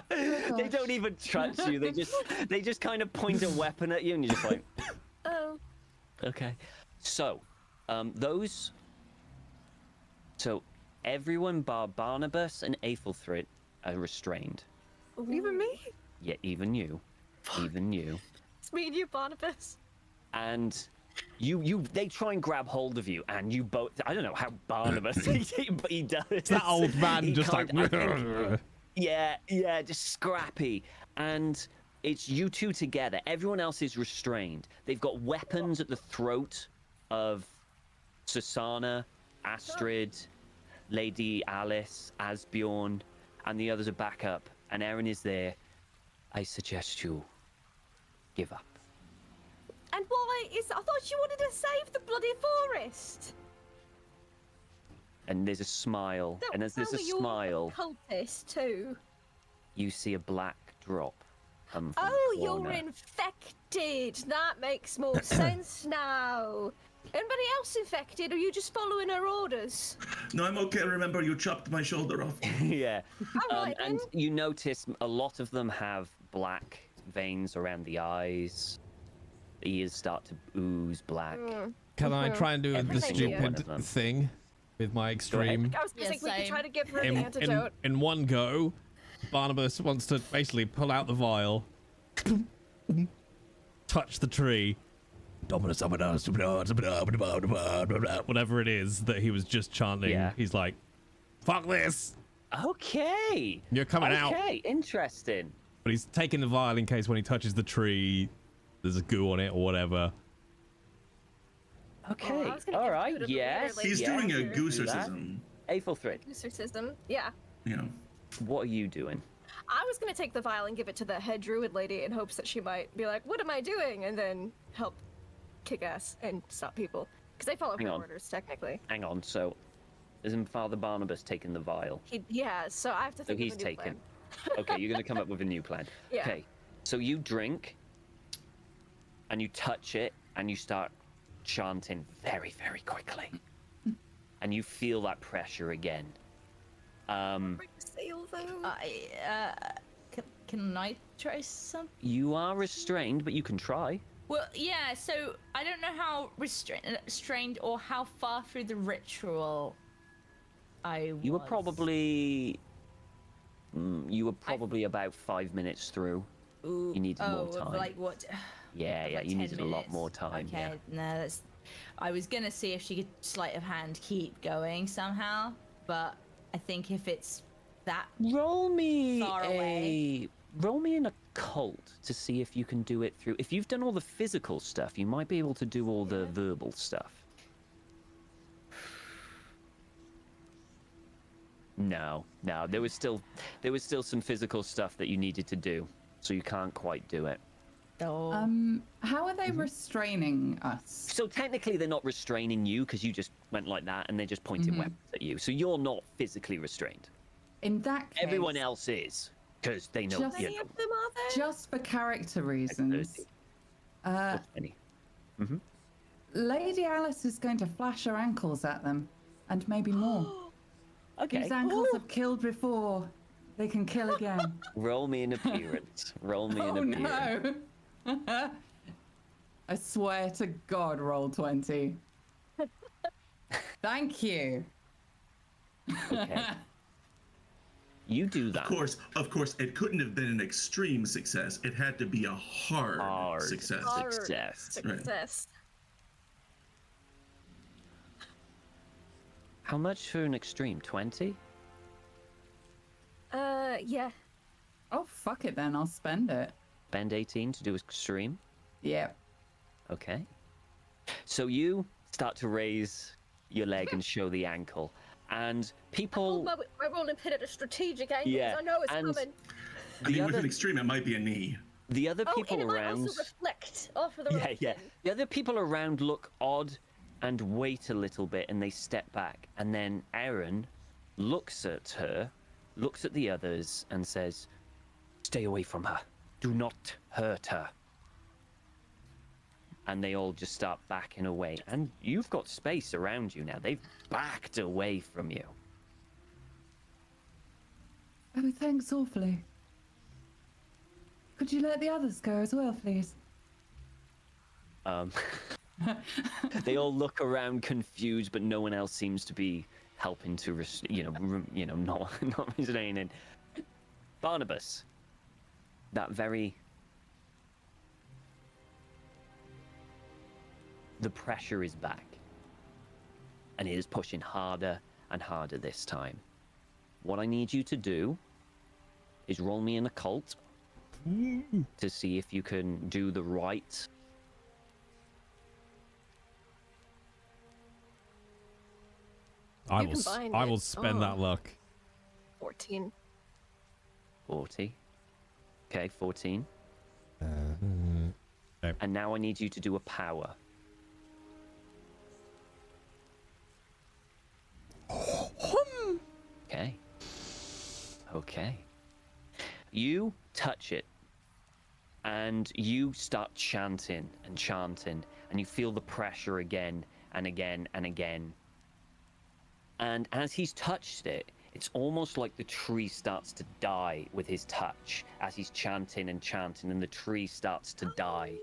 Speaker 2: They don't even touch you. They just kind of point a weapon at you, and you're just like.
Speaker 7: Oh.
Speaker 2: Okay. So, So, everyone bar Barnabas and Aethelthrid are restrained.
Speaker 7: Even me?
Speaker 2: Yeah, even you. Even you.
Speaker 7: It's me and you, Barnabas.
Speaker 2: And they try and grab hold of you, and you both. I don't know how Barnabas he does.
Speaker 8: It's that old man
Speaker 2: He
Speaker 8: just like.
Speaker 2: yeah, just scrappy. And it's you two together. Everyone else is restrained. They've got weapons at the throat of Susanna, Astrid, Lady Alice, Asbjorn, and the others are back up. And Aaron is there. I suggest you give up.
Speaker 7: And why is... I thought you wanted to save the bloody forest.
Speaker 2: And there's a smile.
Speaker 7: Don't
Speaker 2: And as there's a
Speaker 7: tell me you're
Speaker 2: smile,
Speaker 7: cultist too.
Speaker 2: you see a black drop come from
Speaker 7: Oh,
Speaker 2: the
Speaker 7: you're
Speaker 2: corner.
Speaker 7: infected. That makes more sense now. Anybody else infected, or are you just following her orders?
Speaker 6: No, I'm okay. Remember, you chopped my shoulder off.
Speaker 2: Yeah.
Speaker 7: All right,
Speaker 2: And
Speaker 7: then.
Speaker 2: you notice a lot of them have black veins around the eyes. The ears start to ooze black.
Speaker 8: Can I try and do the
Speaker 2: Every single one of
Speaker 8: stupid
Speaker 2: them.
Speaker 8: thing with my extreme?
Speaker 7: I was going to think we could
Speaker 3: same.
Speaker 7: try to give her the
Speaker 8: In,
Speaker 7: antidote.
Speaker 8: in one go, Barnabas wants to basically pull out the vial, touch the tree, whatever it is that he was just chanting.
Speaker 2: Yeah.
Speaker 8: He's like, fuck this.
Speaker 2: Okay.
Speaker 8: You're coming out.
Speaker 2: Okay, interesting.
Speaker 8: But he's taking the vial in case when he touches the tree, there's a goo on it or whatever.
Speaker 2: Okay.
Speaker 7: I was gonna
Speaker 2: All
Speaker 7: give
Speaker 2: right.
Speaker 7: food of the
Speaker 2: Yes.
Speaker 7: leader,
Speaker 6: He's
Speaker 7: lady.
Speaker 6: doing a
Speaker 7: Yeah.
Speaker 6: goosercism.
Speaker 2: Aethelthrid,
Speaker 7: Exorcism. Yeah.
Speaker 6: You know.
Speaker 2: what are you doing?
Speaker 7: I was going to take the vial and give it to the head druid lady in hopes that she might be like, what am I doing? And then help kick ass and stop people. Because they follow
Speaker 2: Hang
Speaker 7: her
Speaker 2: on.
Speaker 7: orders, technically.
Speaker 2: Hang on. So, isn't Father Barnabas taking the vial?
Speaker 7: Yeah, so I have to
Speaker 2: So
Speaker 7: think
Speaker 2: he's
Speaker 7: of a new
Speaker 2: taken.
Speaker 7: plan.
Speaker 2: Okay, you're going to come up with a new plan.
Speaker 7: Yeah.
Speaker 2: Okay. So you drink, and you touch it, and you start chanting very, very quickly. And you feel that pressure again.
Speaker 7: Break the seal, though.
Speaker 3: Can I try something?
Speaker 2: You are restrained, but you can try.
Speaker 3: Well, yeah. So I don't know how restrained or how far through the ritual I was.
Speaker 2: You were probably. You were probably about 5 minutes through.
Speaker 3: Ooh,
Speaker 2: You needed more time.
Speaker 3: Like what?
Speaker 2: Yeah,
Speaker 3: like
Speaker 2: you
Speaker 3: 10
Speaker 2: needed a lot
Speaker 3: minutes.
Speaker 2: more time.
Speaker 3: Okay,
Speaker 2: Yeah.
Speaker 3: no, that's. I was gonna see if she could sleight of hand keep going somehow, but I think if it's that
Speaker 2: Roll me
Speaker 3: far away.
Speaker 2: Roll me an occult to see if you can do it through. If you've done all the physical stuff, you might be able to do all the verbal stuff. No, there was still some physical stuff that you needed to do, so you can't quite do it.
Speaker 3: Oh.
Speaker 4: How are they restraining us?
Speaker 2: So technically, they're not restraining you because you just went like that, and they're just pointing weapons at you. So you're not physically restrained.
Speaker 4: In that case,
Speaker 2: Everyone else is, because they know.
Speaker 4: Just-
Speaker 2: You
Speaker 7: Any
Speaker 2: know.
Speaker 7: of them are there?
Speaker 4: just for character reasons,
Speaker 2: What's any?
Speaker 4: Lady Alice is going to flash her ankles at them. and maybe more.
Speaker 2: Okay.
Speaker 4: These ankles have killed before. They can kill again.
Speaker 2: Roll me an appearance. Roll me an appearance.
Speaker 4: No. I swear to God, roll 20. Thank you.
Speaker 2: Okay. You do that.
Speaker 6: Of course, it couldn't have been an extreme success. It had to be a hard success.
Speaker 2: Success.
Speaker 6: Right.
Speaker 2: How much for an extreme? 20?
Speaker 7: Yeah.
Speaker 4: Oh, fuck it then. I'll spend it.
Speaker 2: Spend 18 to do extreme?
Speaker 4: Yep.
Speaker 2: Okay. So you start to raise your leg and show the ankle. And people...
Speaker 7: My rolling pin at a strategic angle.
Speaker 2: Yeah,
Speaker 7: I know it's
Speaker 2: and
Speaker 7: coming.
Speaker 6: I mean, with an extreme, it might be a knee.
Speaker 2: The other people
Speaker 7: and it
Speaker 2: around...
Speaker 7: might also reflect off of the rolling
Speaker 2: Yeah.
Speaker 7: pin.
Speaker 2: The other people around look odd and wait a little bit, and they step back. And then Aaron looks at her, looks at the others, and says, "Stay away from her. Do not hurt her." And they all just start backing away. And you've got space around you now. They've backed away from you.
Speaker 4: Oh, thanks awfully. Could you let the others go as well, please?
Speaker 2: They all look around confused, but no one else seems to be helping to, not restraining. Barnabas, the pressure is back, and it is pushing harder and harder this time. What I need you to do is roll me an occult to see if you can do the right.
Speaker 8: I will spend that luck.
Speaker 7: 14.
Speaker 2: 40. Okay, 14.
Speaker 8: Okay.
Speaker 2: And now I need you to do a power. Okay. You touch it, and you start chanting and chanting, and you feel the pressure again and again and again. And as he's touched it, it's almost like the tree starts to die with his touch as he's chanting and chanting, and the tree starts to die.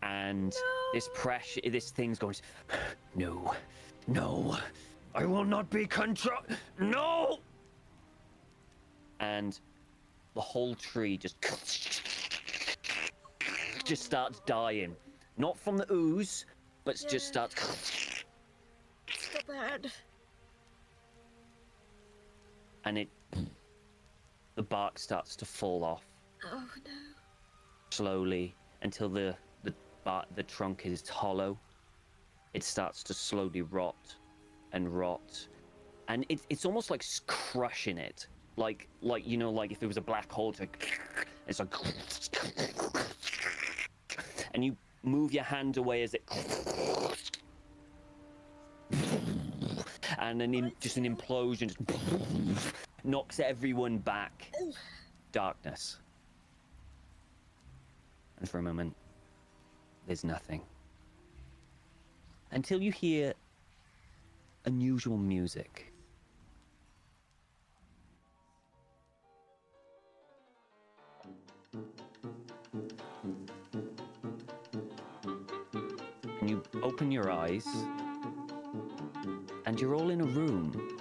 Speaker 2: And this pressure, this thing's going, no, I will not be controlled, no! And the whole tree just starts dying. Not from the ooze, but just starts...
Speaker 7: So bad.
Speaker 2: And the bark starts to fall off.
Speaker 7: Oh no.
Speaker 2: Slowly, until the trunk is hollow. It starts to slowly rot and rot. And it's almost like crushing it. Like if it was a black hole, it's like... And you move your hand away as it... And then just an implosion just knocks everyone back. Darkness. And for a moment, there's nothing. Until you hear unusual music. And you open your eyes, and you're all in a room.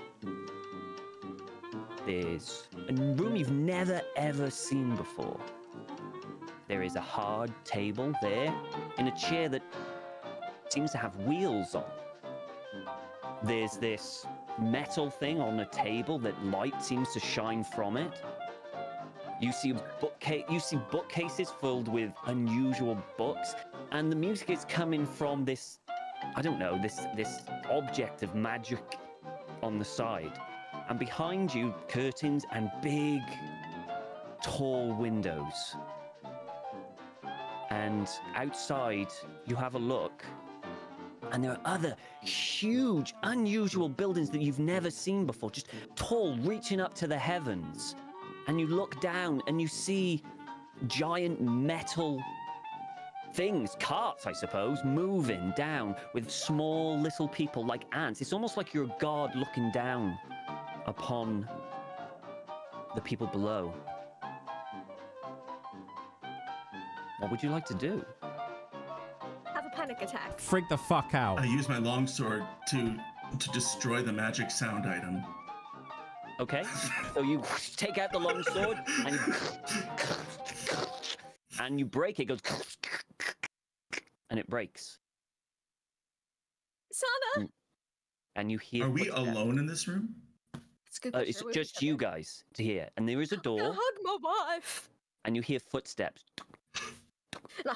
Speaker 2: There's a room you've never ever seen before. There is a hard table there, in a chair that seems to have wheels on. There's this metal thing on the table that light seems to shine from it. You see bookcases filled with unusual books, and the music is coming from this, I don't know, this object of magic on the side. And behind you, curtains and big, tall windows. And outside, you have a look, and there are other huge, unusual buildings that you've never seen before, just tall, reaching up to the heavens. And you look down and you see giant metal things, carts, I suppose, moving down with small little people like ants. It's almost like you're a god looking down upon the people below. What would you like to do?
Speaker 7: Have a panic attack.
Speaker 1: Freak the fuck out.
Speaker 6: I use my longsword to destroy the magic sound item.
Speaker 2: Okay, so you take out the long sword and you break it. It goes and it breaks.
Speaker 7: Sana.
Speaker 2: And you hear.
Speaker 6: Are we
Speaker 2: footsteps.
Speaker 6: alone in this room?
Speaker 2: It's just you guys to hear, and there is a door.
Speaker 7: Hug my wife.
Speaker 2: And you hear footsteps.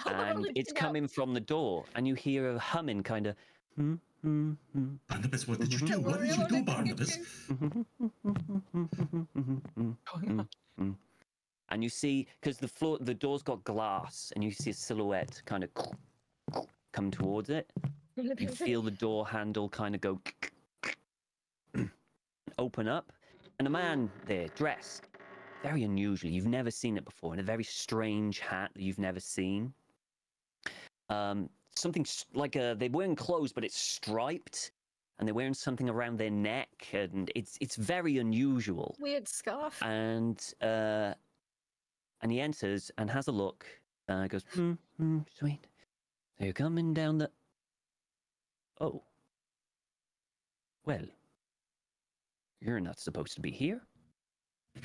Speaker 2: And it's coming from the door, and you hear a humming kind of.
Speaker 6: Barnabas, what did you do? What did you do, Barnabas?
Speaker 2: And you see, because the door's got glass, and you see a silhouette kind of come towards it. You feel the door handle kind of go open up, and a man there dressed very unusually. You've never seen it before, in a very strange hat that you've never seen. Something like they're wearing clothes, but it's striped, and they're wearing something around their neck, and it's very unusual.
Speaker 7: Weird scarf.
Speaker 2: And he enters and has a look. Goes, sweet. So you're coming down the. Oh. Well. You're not supposed to be here.
Speaker 7: Who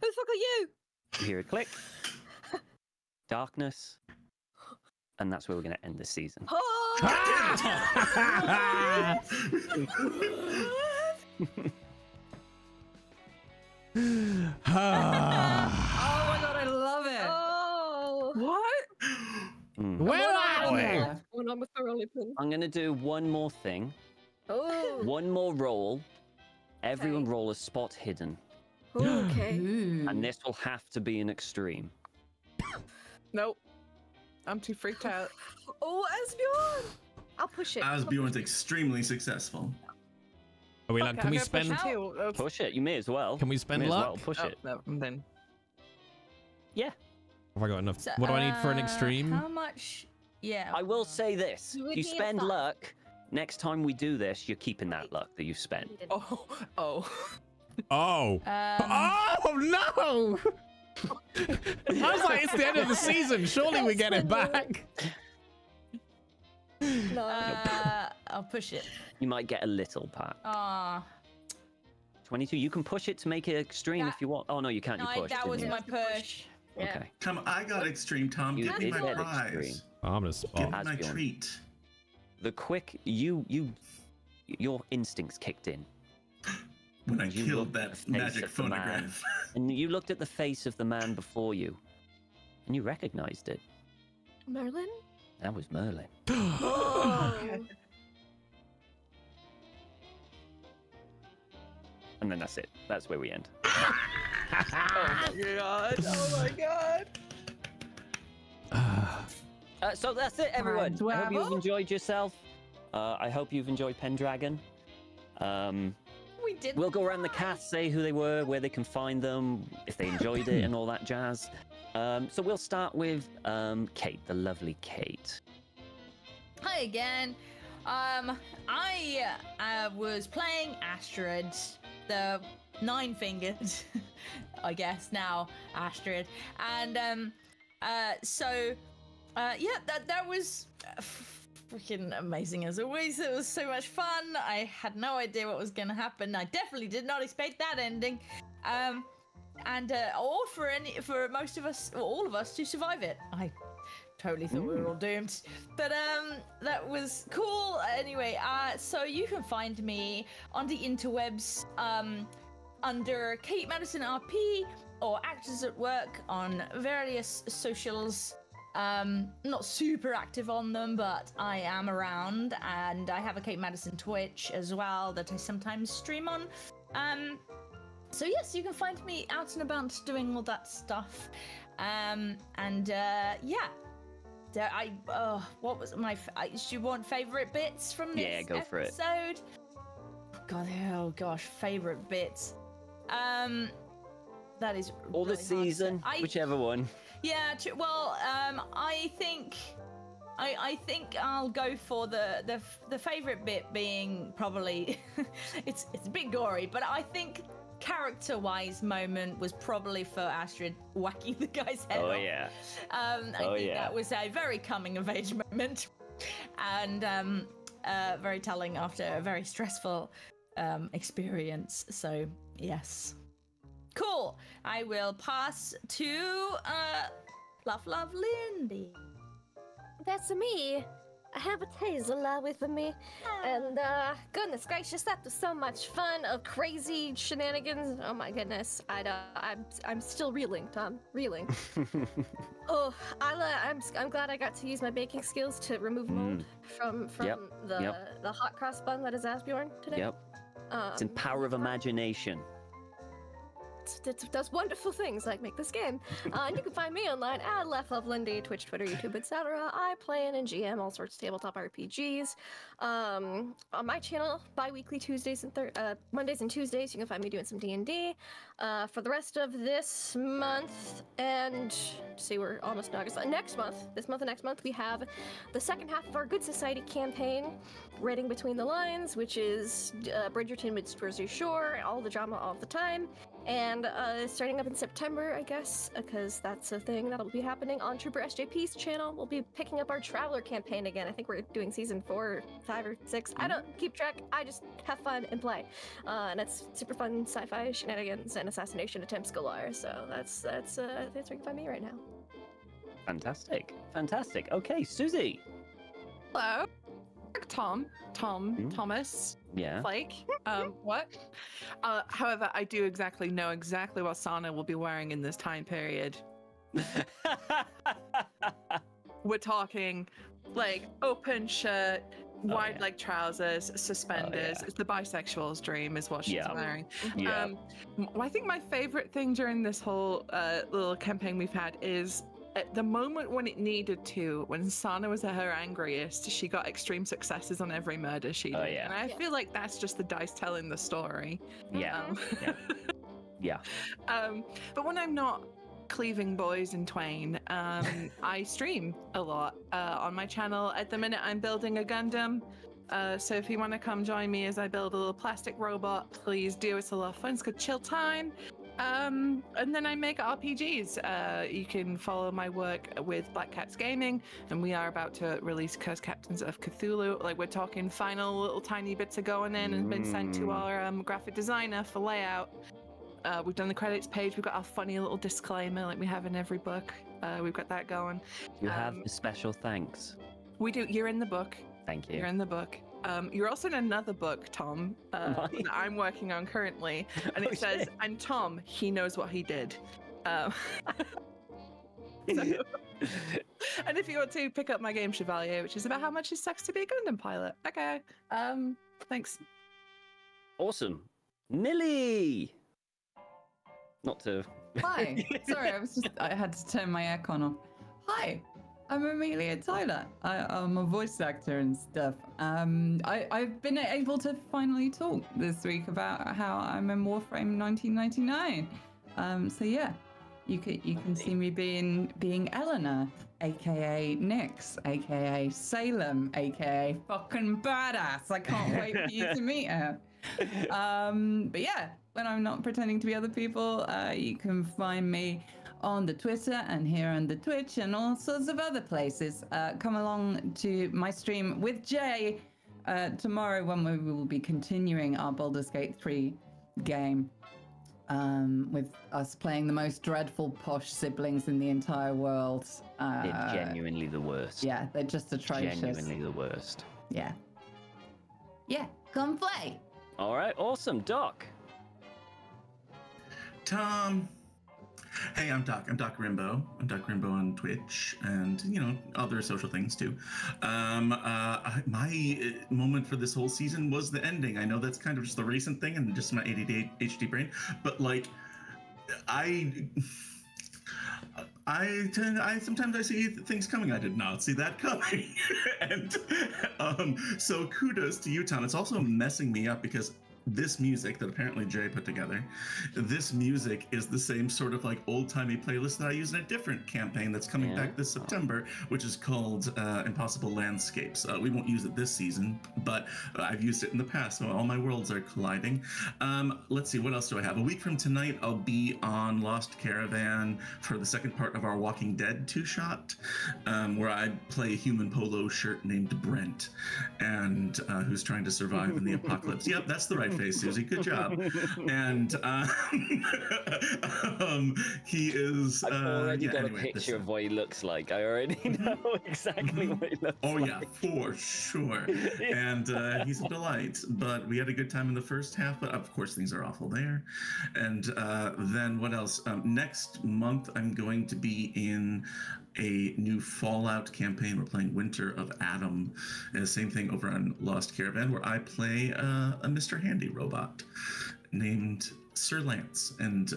Speaker 7: the fuck are you?
Speaker 2: You hear a click. Darkness. And that's where we're going to end this season.
Speaker 7: Oh!
Speaker 4: Oh my god, I love it.
Speaker 7: Oh.
Speaker 5: What?
Speaker 1: Where are we?
Speaker 7: When I'm a thoroughly pin.
Speaker 2: I'm going to do one more thing.
Speaker 7: Oh.
Speaker 2: One more roll. Everyone roll a spot hidden.
Speaker 7: Okay.
Speaker 2: And this will have to be an extreme.
Speaker 5: Nope. I'm too freaked out.
Speaker 7: Oh, Asbjorn! I'll push it.
Speaker 6: Asbjorn's extremely successful.
Speaker 1: Are we like? Can we spend?
Speaker 2: Push it. You may as well.
Speaker 1: Can we spend
Speaker 2: You may as
Speaker 1: luck?
Speaker 2: well. Push it.
Speaker 5: No, then.
Speaker 2: Yeah.
Speaker 1: Have I got enough?
Speaker 3: So,
Speaker 1: What do I need for an extreme?
Speaker 3: How much? Yeah.
Speaker 2: I will say this:
Speaker 7: We
Speaker 2: you
Speaker 7: need
Speaker 2: spend
Speaker 7: 5.
Speaker 2: luck. Next time we do this, you're keeping that luck that you spent.
Speaker 5: Oh.
Speaker 1: Oh. Oh no! I was like, it's the end of the season. Surely we get it back.
Speaker 7: No.
Speaker 3: I'll push it.
Speaker 2: You might get a little, Pat. 22. You can push it to make it extreme if you want. Oh no, you can't.
Speaker 3: No,
Speaker 2: You push.
Speaker 3: that was my push. Yeah.
Speaker 2: Okay.
Speaker 6: Come, I got extreme, Tom.
Speaker 2: You
Speaker 6: Give me
Speaker 2: did
Speaker 6: my
Speaker 2: get
Speaker 6: prize.
Speaker 2: extreme.
Speaker 1: I'm gonna
Speaker 6: Give
Speaker 1: spot.
Speaker 6: me my
Speaker 2: Asbjorn.
Speaker 6: treat.
Speaker 2: The quick your instincts kicked in.
Speaker 6: When I
Speaker 2: You
Speaker 6: killed
Speaker 2: looked at
Speaker 6: that
Speaker 2: the face
Speaker 6: magic
Speaker 2: of the man,
Speaker 6: phonograph.
Speaker 2: and you looked at the face of the man before you, and you recognized it.
Speaker 7: Merlin?
Speaker 2: That was Merlin.
Speaker 7: Oh.
Speaker 2: And then that's it. That's where we end.
Speaker 5: Oh my god. Oh my god.
Speaker 2: So that's it, everyone. I hope you've
Speaker 4: Bravo.
Speaker 2: enjoyed yourself. I hope you've enjoyed Pendragon.
Speaker 3: We did.
Speaker 2: We'll go around the cast, say who they were, where they can find them, if they enjoyed it, and all that jazz. So we'll start with Kate, the lovely Kate.
Speaker 3: Hi again. I was playing Astrid, the 9-fingered, I guess now Astrid, and yeah, that was freaking amazing as always. It was so much fun. I had no idea what was going to happen. I definitely did not expect that ending, or for most of us, or all of us, to survive it. I totally thought we were all doomed, but that was cool. Anyway, so you can find me on the interwebs under Kate Madison RP or Actors at Work on various socials. Not super active on them, but I am around, and I have a Kate Madison Twitch as well that I sometimes stream on. So yes, you can find me out and about doing all that stuff. Yeah. What was my? Do you want favorite bits from this
Speaker 2: Yeah, go for it.
Speaker 3: episode? God, oh gosh, favorite bits. That is
Speaker 2: Or the
Speaker 3: really hard to say.
Speaker 2: season, whichever one.
Speaker 3: Yeah, well, I think I think I'll go for the favorite bit being probably it's a bit gory, but I think character-wise moment was probably for Astrid whacking the guy's head off.
Speaker 2: Yeah.
Speaker 3: I think that was a very coming-of-age moment, and very telling after a very stressful experience. So yes, cool. I will pass to Love Lindy.
Speaker 7: That's me. I have a taser with me, and goodness gracious, that was so much fun of crazy shenanigans. Oh my goodness, I'm still reeling, Tom, reeling. Oh, I'm glad I got to use my baking skills to remove mold from the hot cross bun that is Asbjorn today.
Speaker 2: Yep. It's in power of imagination.
Speaker 7: It does wonderful things like make this game. And you can find me online at LeftLoveLindy, Twitch, Twitter, YouTube, etc. I play and GM all sorts of tabletop RPGs. On my channel, bi-weekly Tuesdays and Mondays and Tuesdays, you can find me doing some D&D. For the rest of this month, and see, we're almost in August. This month and next month, we have the second half of our Good Society campaign, Reading Between the Lines, which is Bridgerton meets Jersey Shore, all the drama all the time. And starting up in September, I guess, because that's a thing that'll be happening on Trooper SJP's channel. We'll be picking up our Traveler campaign again. I think we're doing season 4, 5, or 6. I don't keep track. I just have fun and play. And it's super fun sci-fi shenanigans and assassination attempts galore. So that's where you can find me right now.
Speaker 2: Fantastic. Fantastic. Okay, Susie.
Speaker 5: Hello. Thomas.
Speaker 2: Yeah.
Speaker 5: Flake. What? However, I do know exactly what Sana will be wearing in this time period. We're talking like open shirt, wide leg trousers, suspenders. It's the bisexual's dream is what she's wearing.
Speaker 2: Yeah.
Speaker 5: I think my favorite thing during this whole little campaign we've had is at the moment when it needed to, when Sana was at her angriest, she got extreme successes on every murder she did. And I feel like that's just the dice telling the story.
Speaker 2: Yeah.
Speaker 5: But when I'm not cleaving boys in twain, I stream a lot on my channel. At the minute, I'm building a Gundam. So if you want to come join me as I build a little plastic robot, please do. It's a lot of fun. It's good chill time. And then I make RPGs. You can follow my work with Black Cats Gaming, and we are about to release Curse Captains of Cthulhu. Like, we're talking final little tiny bits are going in and been sent to our graphic designer for layout. We've done the credits page. We've got our funny little disclaimer like we have in every book. We've got that going.
Speaker 2: You have a special thanks.
Speaker 5: We do. You're in the book.
Speaker 2: Thank you.
Speaker 5: You're in the book. You're also in another book, Tom, that I'm working on currently, and it says, "And Tom, he knows what he did." And if you want to pick up my game Chevalier, which is about how much it sucks to be a Gundam pilot. Okay. Thanks.
Speaker 2: Awesome. Nilly. Not to.
Speaker 4: Hi. Sorry, I had to turn my aircon off. Hi. I'm Amelia Tyler. I'm a voice actor and stuff. I've been able to finally talk this week about how I'm in Warframe 1999. So yeah, you can see me being Eleanor, aka Nyx, aka Salem, aka fucking badass. I can't wait for you to meet her. But yeah, when I'm not pretending to be other people, you can find me on the Twitter and here on the Twitch and all sorts of other places. Come along to my stream with Jay tomorrow when we will be continuing our Baldur's Gate 3 game with us playing the most dreadful posh siblings in the entire world.
Speaker 2: They're genuinely the worst.
Speaker 4: Yeah, they're just atrocious.
Speaker 2: Genuinely the worst.
Speaker 4: Yeah. Yeah, come play.
Speaker 2: All right, awesome. Doc.
Speaker 6: Tom. Hey, I'm Doc. I'm Doc Rimbo. I'm Doc Rimbo on Twitch and, other social things too. My moment for this whole season was the ending. I know that's kind of just a recent thing and just my ADD HD brain, but like, sometimes I see things coming. I did not see that coming. And so kudos to you, Tom. It's also messing me up because this music that apparently Jay put together, this music is the same sort of like old-timey playlist that I use in a different campaign that's coming back this September, which is called Impossible Landscapes. We won't use it this season, but I've used it in the past, so all my worlds are colliding. Let's see, what else do I have? A week from tonight, I'll be on Lost Caravan for the second part of our Walking Dead two-shot, where I play a human polo shirt named Brent, and who's trying to survive in the apocalypse. Yep, that's the right face, Susie. Good job. And he is.
Speaker 2: I've already got a picture of what he looks like. I already know exactly what he looks like.
Speaker 6: Oh yeah, for sure. And he's a delight. But we had a good time in the first half. But of course, things are awful there. And then what else? Next month, I'm going to be in a new Fallout campaign. We're playing Winter of Adam, and the same thing over on Lost Caravan, where I play a Mr. Handy robot named Sir Lance, and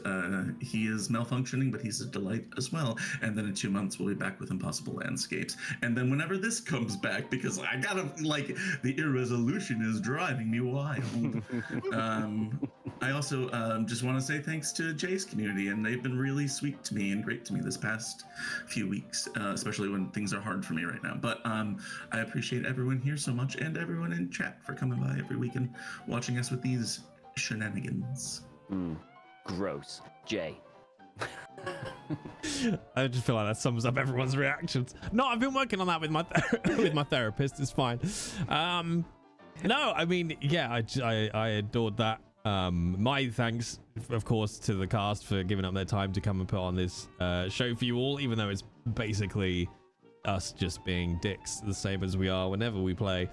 Speaker 6: he is malfunctioning, but he's a delight as well. And then in 2 months, we'll be back with Impossible Landscapes. And then whenever this comes back, because I gotta, like, the irresolution is driving me wild. I also just want to say thanks to Jay's community, and they've been really sweet to me and great to me this past few weeks, especially when things are hard for me right now. But I appreciate everyone here so much, and everyone in chat for coming by every week and watching us with these shenanigans.
Speaker 2: Gross. Jay.
Speaker 8: I just feel like that sums up everyone's reactions. No, I've been working on that with my with my therapist. It's fine. No, I mean, yeah, I adored that. My thanks, of course, to the cast for giving up their time to come and put on this show for you all, even though it's basically us just being dicks, the same as we are whenever we play.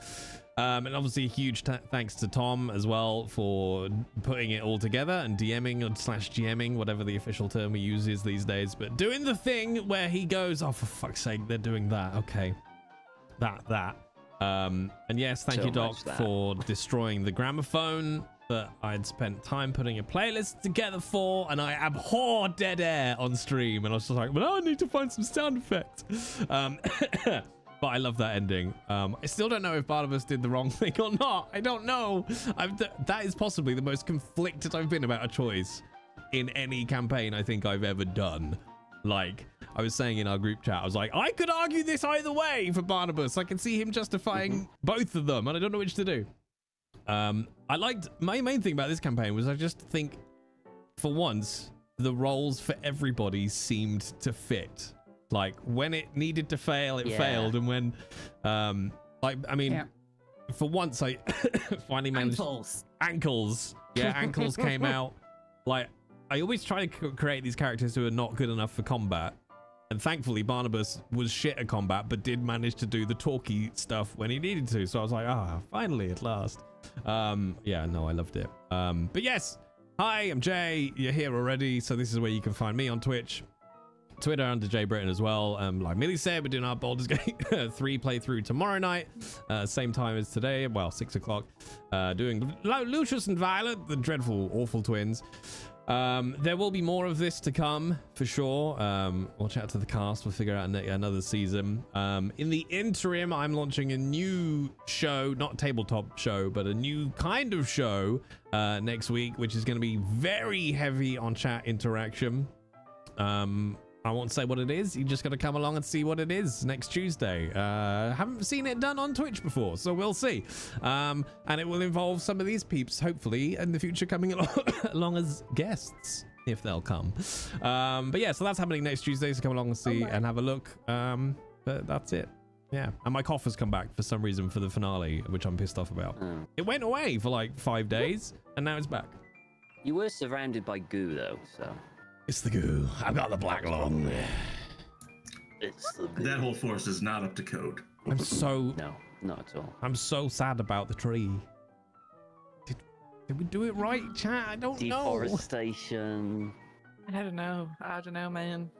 Speaker 8: And obviously, huge thanks to Tom as well for putting it all together and DMing or /GMing, whatever the official term he uses these days. But doing the thing where he goes, "Oh, for fuck's sake, they're doing that." Okay, that. And yes, thank you, Doc, for destroying the gramophone that I'd spent time putting a playlist together for, and I abhor dead air on stream. And I was just like, well, I need to find some sound effects. But I love that ending. I still don't know if Barnabas did the wrong thing or not. I don't know. That is possibly the most conflicted I've been about a choice in any campaign I think I've ever done. Like, I was saying in our group chat, I was like, I could argue this either way for Barnabas. I can see him justifying both of them, and I don't know which to do. I liked, my main thing about this campaign was I just think, for once, the roles for everybody seemed to fit. Like, when it needed to fail, it failed. And when, like, I mean, for once, I finally managed... Ankles. Yeah, Ankles came out. Like, I always try to create these characters who are not good enough for combat. And thankfully, Barnabas was shit at combat, but did manage to do the talky stuff when he needed to. So I was like, finally, at last. Yeah, no, I loved it. But yes, hi, I'm Jay. You're here already. So this is where you can find me on Twitch. Twitter under Jay Britton as well. Like Millie said, we're doing our Baldur's Gate 3 playthrough tomorrow night, same time as today, well, 6 o'clock. Doing Lucius and Violet, the dreadful, awful twins. There will be more of this to come for sure. We'll chat to the cast. We'll figure out another season. In the interim, I'm launching a new show, not a tabletop show, but a new kind of show next week, which is going to be very heavy on chat interaction. I won't say what it is. You just got to come along and see what it is next Tuesday. Haven't seen it done on Twitch before, so we'll see. And it will involve some of these peeps, hopefully, in the future coming along as guests, if they'll come. But yeah, so that's happening next Tuesday, so come along and see and have a look. But that's it. Yeah, and my cough has come back for some reason for the finale, which I'm pissed off about. It went away for like 5 days, and now it's back.
Speaker 2: You were surrounded by goo, though, so...
Speaker 12: It's the goo. I've got the black lung.
Speaker 2: It's the goo.
Speaker 6: That whole forest is not up to code.
Speaker 8: I'm so...
Speaker 2: No, not at all.
Speaker 8: I'm so sad about the tree. Did we do it right, chat? I don't know.
Speaker 2: Deforestation.
Speaker 5: I don't know. I don't know, man.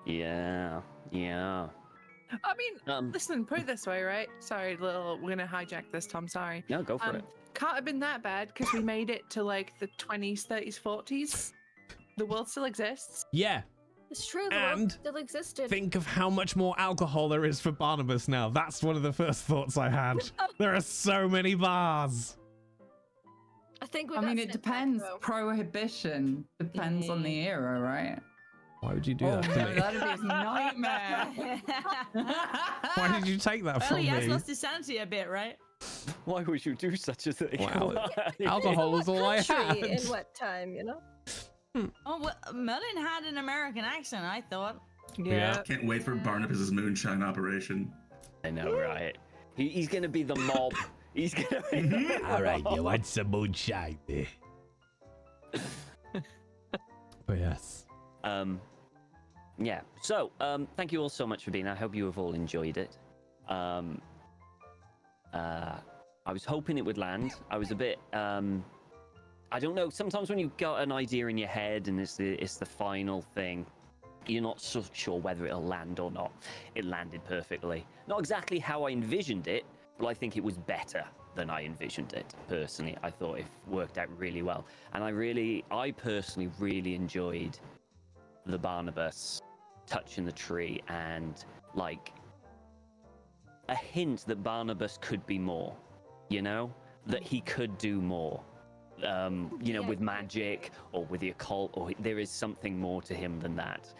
Speaker 2: Yeah.
Speaker 5: I mean, listen, put it this way, right? Sorry, we're gonna hijack this, Tom. Sorry.
Speaker 2: No, go for it.
Speaker 5: Can't have been that bad because we made it to like the 20s, 30s, 40s. The world still exists.
Speaker 8: Yeah.
Speaker 7: It's true, the world still existed.
Speaker 8: Think of how much more alcohol there is for Barnabas now. That's one of the first thoughts I had. There are so many bars.
Speaker 7: think we
Speaker 4: I
Speaker 7: got
Speaker 4: mean, it
Speaker 7: sent back,
Speaker 4: depends.
Speaker 7: though.
Speaker 4: Prohibition depends on the era, right?
Speaker 8: Why would you do
Speaker 4: Oh,
Speaker 8: that to
Speaker 4: no,
Speaker 8: me?
Speaker 4: that'd be a nightmare.
Speaker 1: Why did you take that
Speaker 3: Well,
Speaker 1: from
Speaker 3: he has
Speaker 1: me?
Speaker 3: lost his sanity a bit, right?
Speaker 2: Why would you do such a thing?
Speaker 1: Wow. Alcohol was all I
Speaker 7: Country
Speaker 1: had.
Speaker 7: in what time, you know?
Speaker 3: Oh, well, Merlin had an American accent, I thought.
Speaker 1: Yeah.
Speaker 6: Can't wait for Barnabas's moonshine operation.
Speaker 2: I know, right? He's gonna be the mob. He's gonna be.
Speaker 12: All right, you want some moonshine there?
Speaker 8: But yes.
Speaker 2: Yeah. So, thank you all so much for being. I hope you have all enjoyed it. I was hoping it would land. I was a bit. I don't know. Sometimes when you've got an idea in your head and it's the final thing, you're not so sure whether it'll land or not. It landed perfectly. Not exactly how I envisioned it, but I think it was better than I envisioned it. Personally, I thought it worked out really well, and I personally really enjoyed the Barnabas touching the tree and like a hint that Barnabas could be more, you know, that he could do more, you know, with magic or with the occult, or there is something more to him than that,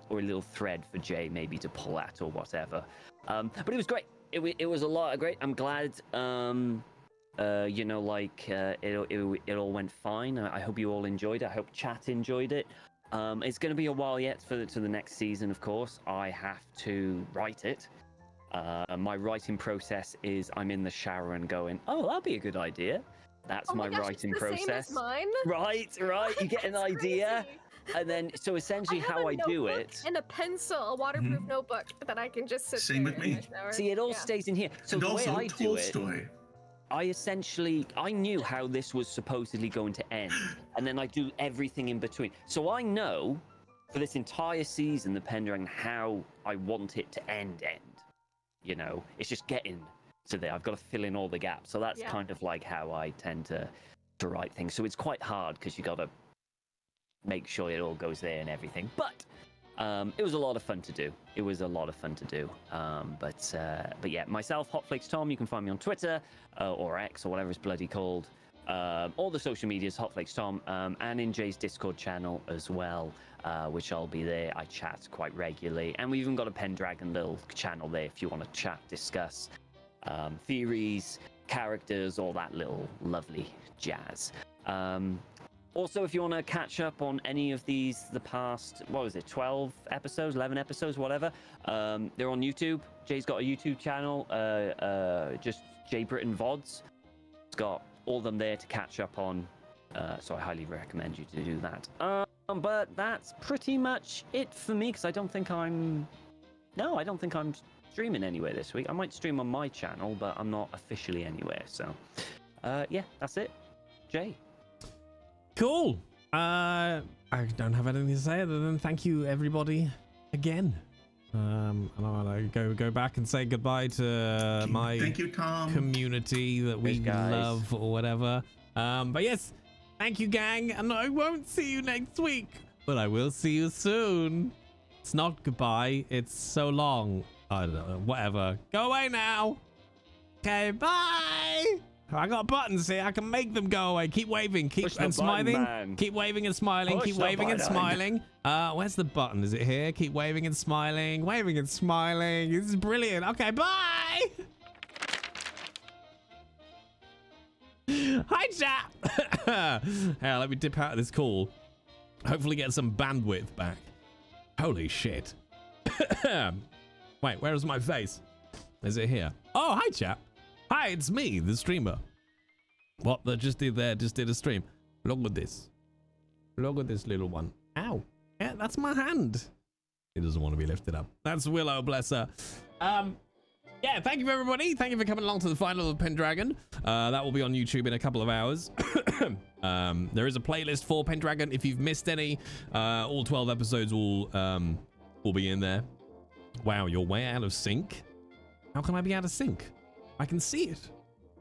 Speaker 2: or a little thread for Jay maybe to pull at or whatever. But it was great. It was a lot of great. I'm glad, you know, like it all went fine. I hope you all enjoyed it. I hope chat enjoyed it. It's going to be a while yet to the next season, of course. I have to write it. My writing process is I'm in the shower and going, oh, that'd be a good idea. That's my
Speaker 7: gosh,
Speaker 2: writing
Speaker 7: it's the
Speaker 2: process.
Speaker 7: Same as mine.
Speaker 2: Right. You get an idea. And then, so essentially how I do it.
Speaker 7: And a pencil, a waterproof notebook that I can just sit
Speaker 6: Same
Speaker 7: there
Speaker 6: with
Speaker 7: in
Speaker 6: me.
Speaker 7: the shower.
Speaker 2: See, it all stays in here. So
Speaker 6: And
Speaker 2: the
Speaker 6: also
Speaker 2: way I do it,
Speaker 6: Tolstoy.
Speaker 2: I knew how this was supposedly going to end, and then I do everything in between. So I know for this entire season, the Pendragon, how I want it to end. You know, it's just getting to there. I've got to fill in all the gaps. So that's kind of like how I tend to write things. So it's quite hard because you got to make sure it all goes there and everything. But it was a lot of fun to do. But yeah, myself, Hotflakes Tom. You can find me on Twitter or X or whatever it's bloody called. All the social medias, Hotflakes Tom, and in Jay's Discord channel as well, which I'll be there. I chat quite regularly, and we even got a Pendragon little channel there if you want to chat, discuss theories, characters, all that little lovely jazz. Also, if you want to catch up on any of the past, 12 episodes, 11 episodes, whatever, they're on YouTube. Jay's got a YouTube channel, just Jay Britton VODs. It's got all of them there to catch up on, so I highly recommend you to do that. But that's pretty much it for me, because I don't think I'm streaming anywhere this week. I might stream on my channel, but I'm not officially anywhere, so yeah, that's it. Jay.
Speaker 1: Cool. I don't have anything to say other than thank you everybody again. And I want to go back and say goodbye to my
Speaker 6: Thank you, Tom.
Speaker 1: community that we
Speaker 2: guys.
Speaker 1: love or whatever. But yes, thank you, gang, and I won't see you next week, but I will see you soon. It's not goodbye. It's so long. I don't know. Whatever. Go away now. Okay, bye. I got buttons here. I can make them go away. Keep waving. Keep and smiling.
Speaker 2: Man.
Speaker 1: Keep waving and smiling.
Speaker 2: Push
Speaker 1: Keep
Speaker 2: the
Speaker 1: waving and
Speaker 2: button.
Speaker 1: smiling. Where's the button? Is it here? Keep waving and smiling. Waving and smiling. This is brilliant. Okay, bye. Hi, chat. Hey, let me dip out of this call. Hopefully get some bandwidth back. Holy shit. Wait, where is my face? Is it here? Oh, hi, chat. Hi, it's me, the streamer. What they just did there, just did a stream. Look at this. Look at this little one. Ow. Yeah, that's my hand. It doesn't want to be lifted up. That's Willow, bless her. Yeah, thank you, everybody. Thank you for coming along to the final of Pendragon. That will be on YouTube in a couple of hours. There is a playlist for Pendragon. If you've missed any, all 12 episodes will be in there. Wow, you're way out of sync. How can I be out of sync? I can see it.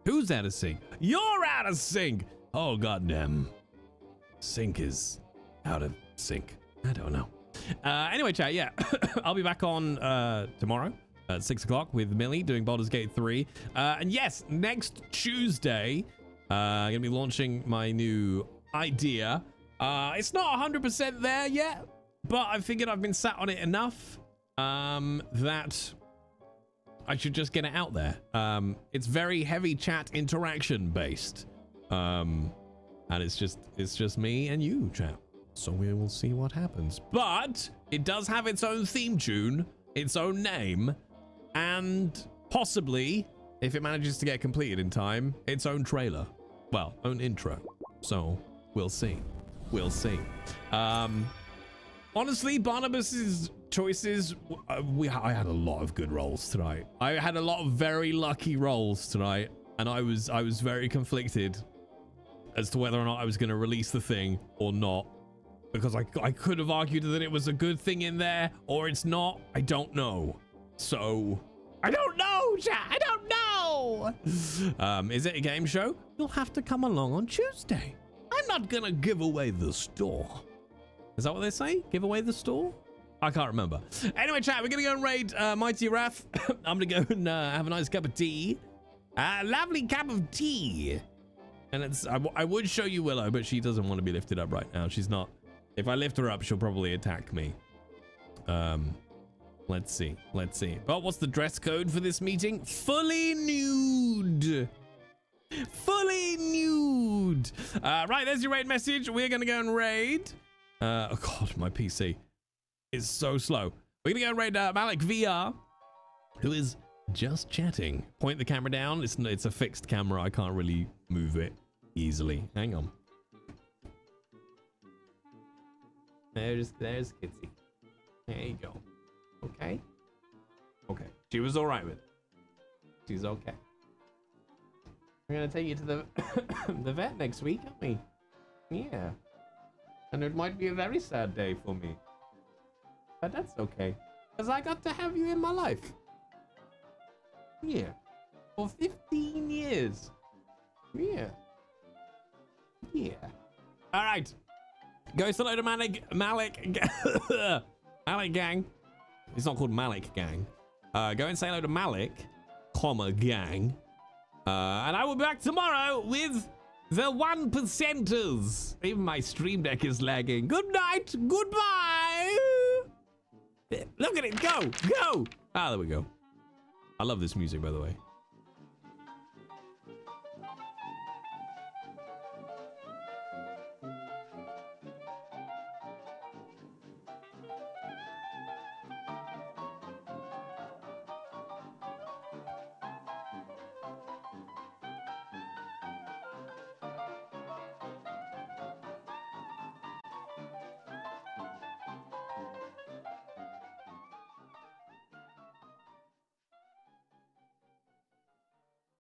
Speaker 1: Who's out of sync? You're out of sync. Oh, goddamn. Sync is out of sync. I don't know. Anyway, chat, yeah. I'll be back on tomorrow at 6 o'clock with Millie doing Baldur's Gate 3. And yes, next Tuesday
Speaker 8: Gonna be launching my new idea. It's not 100% there yet, but I figured I've been sat on it enough that I should just get it out there. It's very heavy chat interaction based. And it's just me and you, chat. So we will see what happens. But it does have its own theme tune, its own name, and possibly, if it manages to get completed in time, its own trailer. Well, own intro. So we'll see. We'll see. Honestly, Barnabas's choices, I had a lot of good rolls tonight. I had a lot of very lucky rolls tonight, and I was very conflicted as to whether or not I was going to release the thing or not, because I could have argued that it was a good thing in there, or it's not. I don't know. So I don't know, chat. I don't know. Is it a game show? You'll have to come along on Tuesday. I'm not gonna give away the store. Is that what they say? Give away the store? I can't remember. Anyway, chat, we're gonna go and raid Mighty Raph. I'm gonna go and have a nice cup of tea. Lovely cup of tea. And it's I would show you Willow, but she doesn't want to be lifted up right now. She's not. If I lift her up, she'll probably attack me. Let's see. Let's see. But what's the dress code for this meeting? Fully nude. Fully nude. Right, there's your raid message. We're gonna go and raid. Oh god, my PC is so slow. We're gonna go and raid Malik VR, who is just chatting. Point the camera down. It's a fixed camera. I can't really move it easily. Hang on. There's Kitsy. There you go. Okay. Okay. She was all right with it. She's okay. We're gonna take you to the the vet next week, aren't we? Yeah. And it might be a very sad day for me. But that's okay. Because I got to have you in my life. Yeah. For 15 years. Yeah. Yeah. All right. Go say hello to Malik Gang. It's not called Malik Gang. Go and say hello to Malik, gang. And I will be back tomorrow with the 1%ers. Even my stream deck is lagging. Good night. Goodbye. Look at it. Go. Go. Ah, there we go. I love this music, by the way.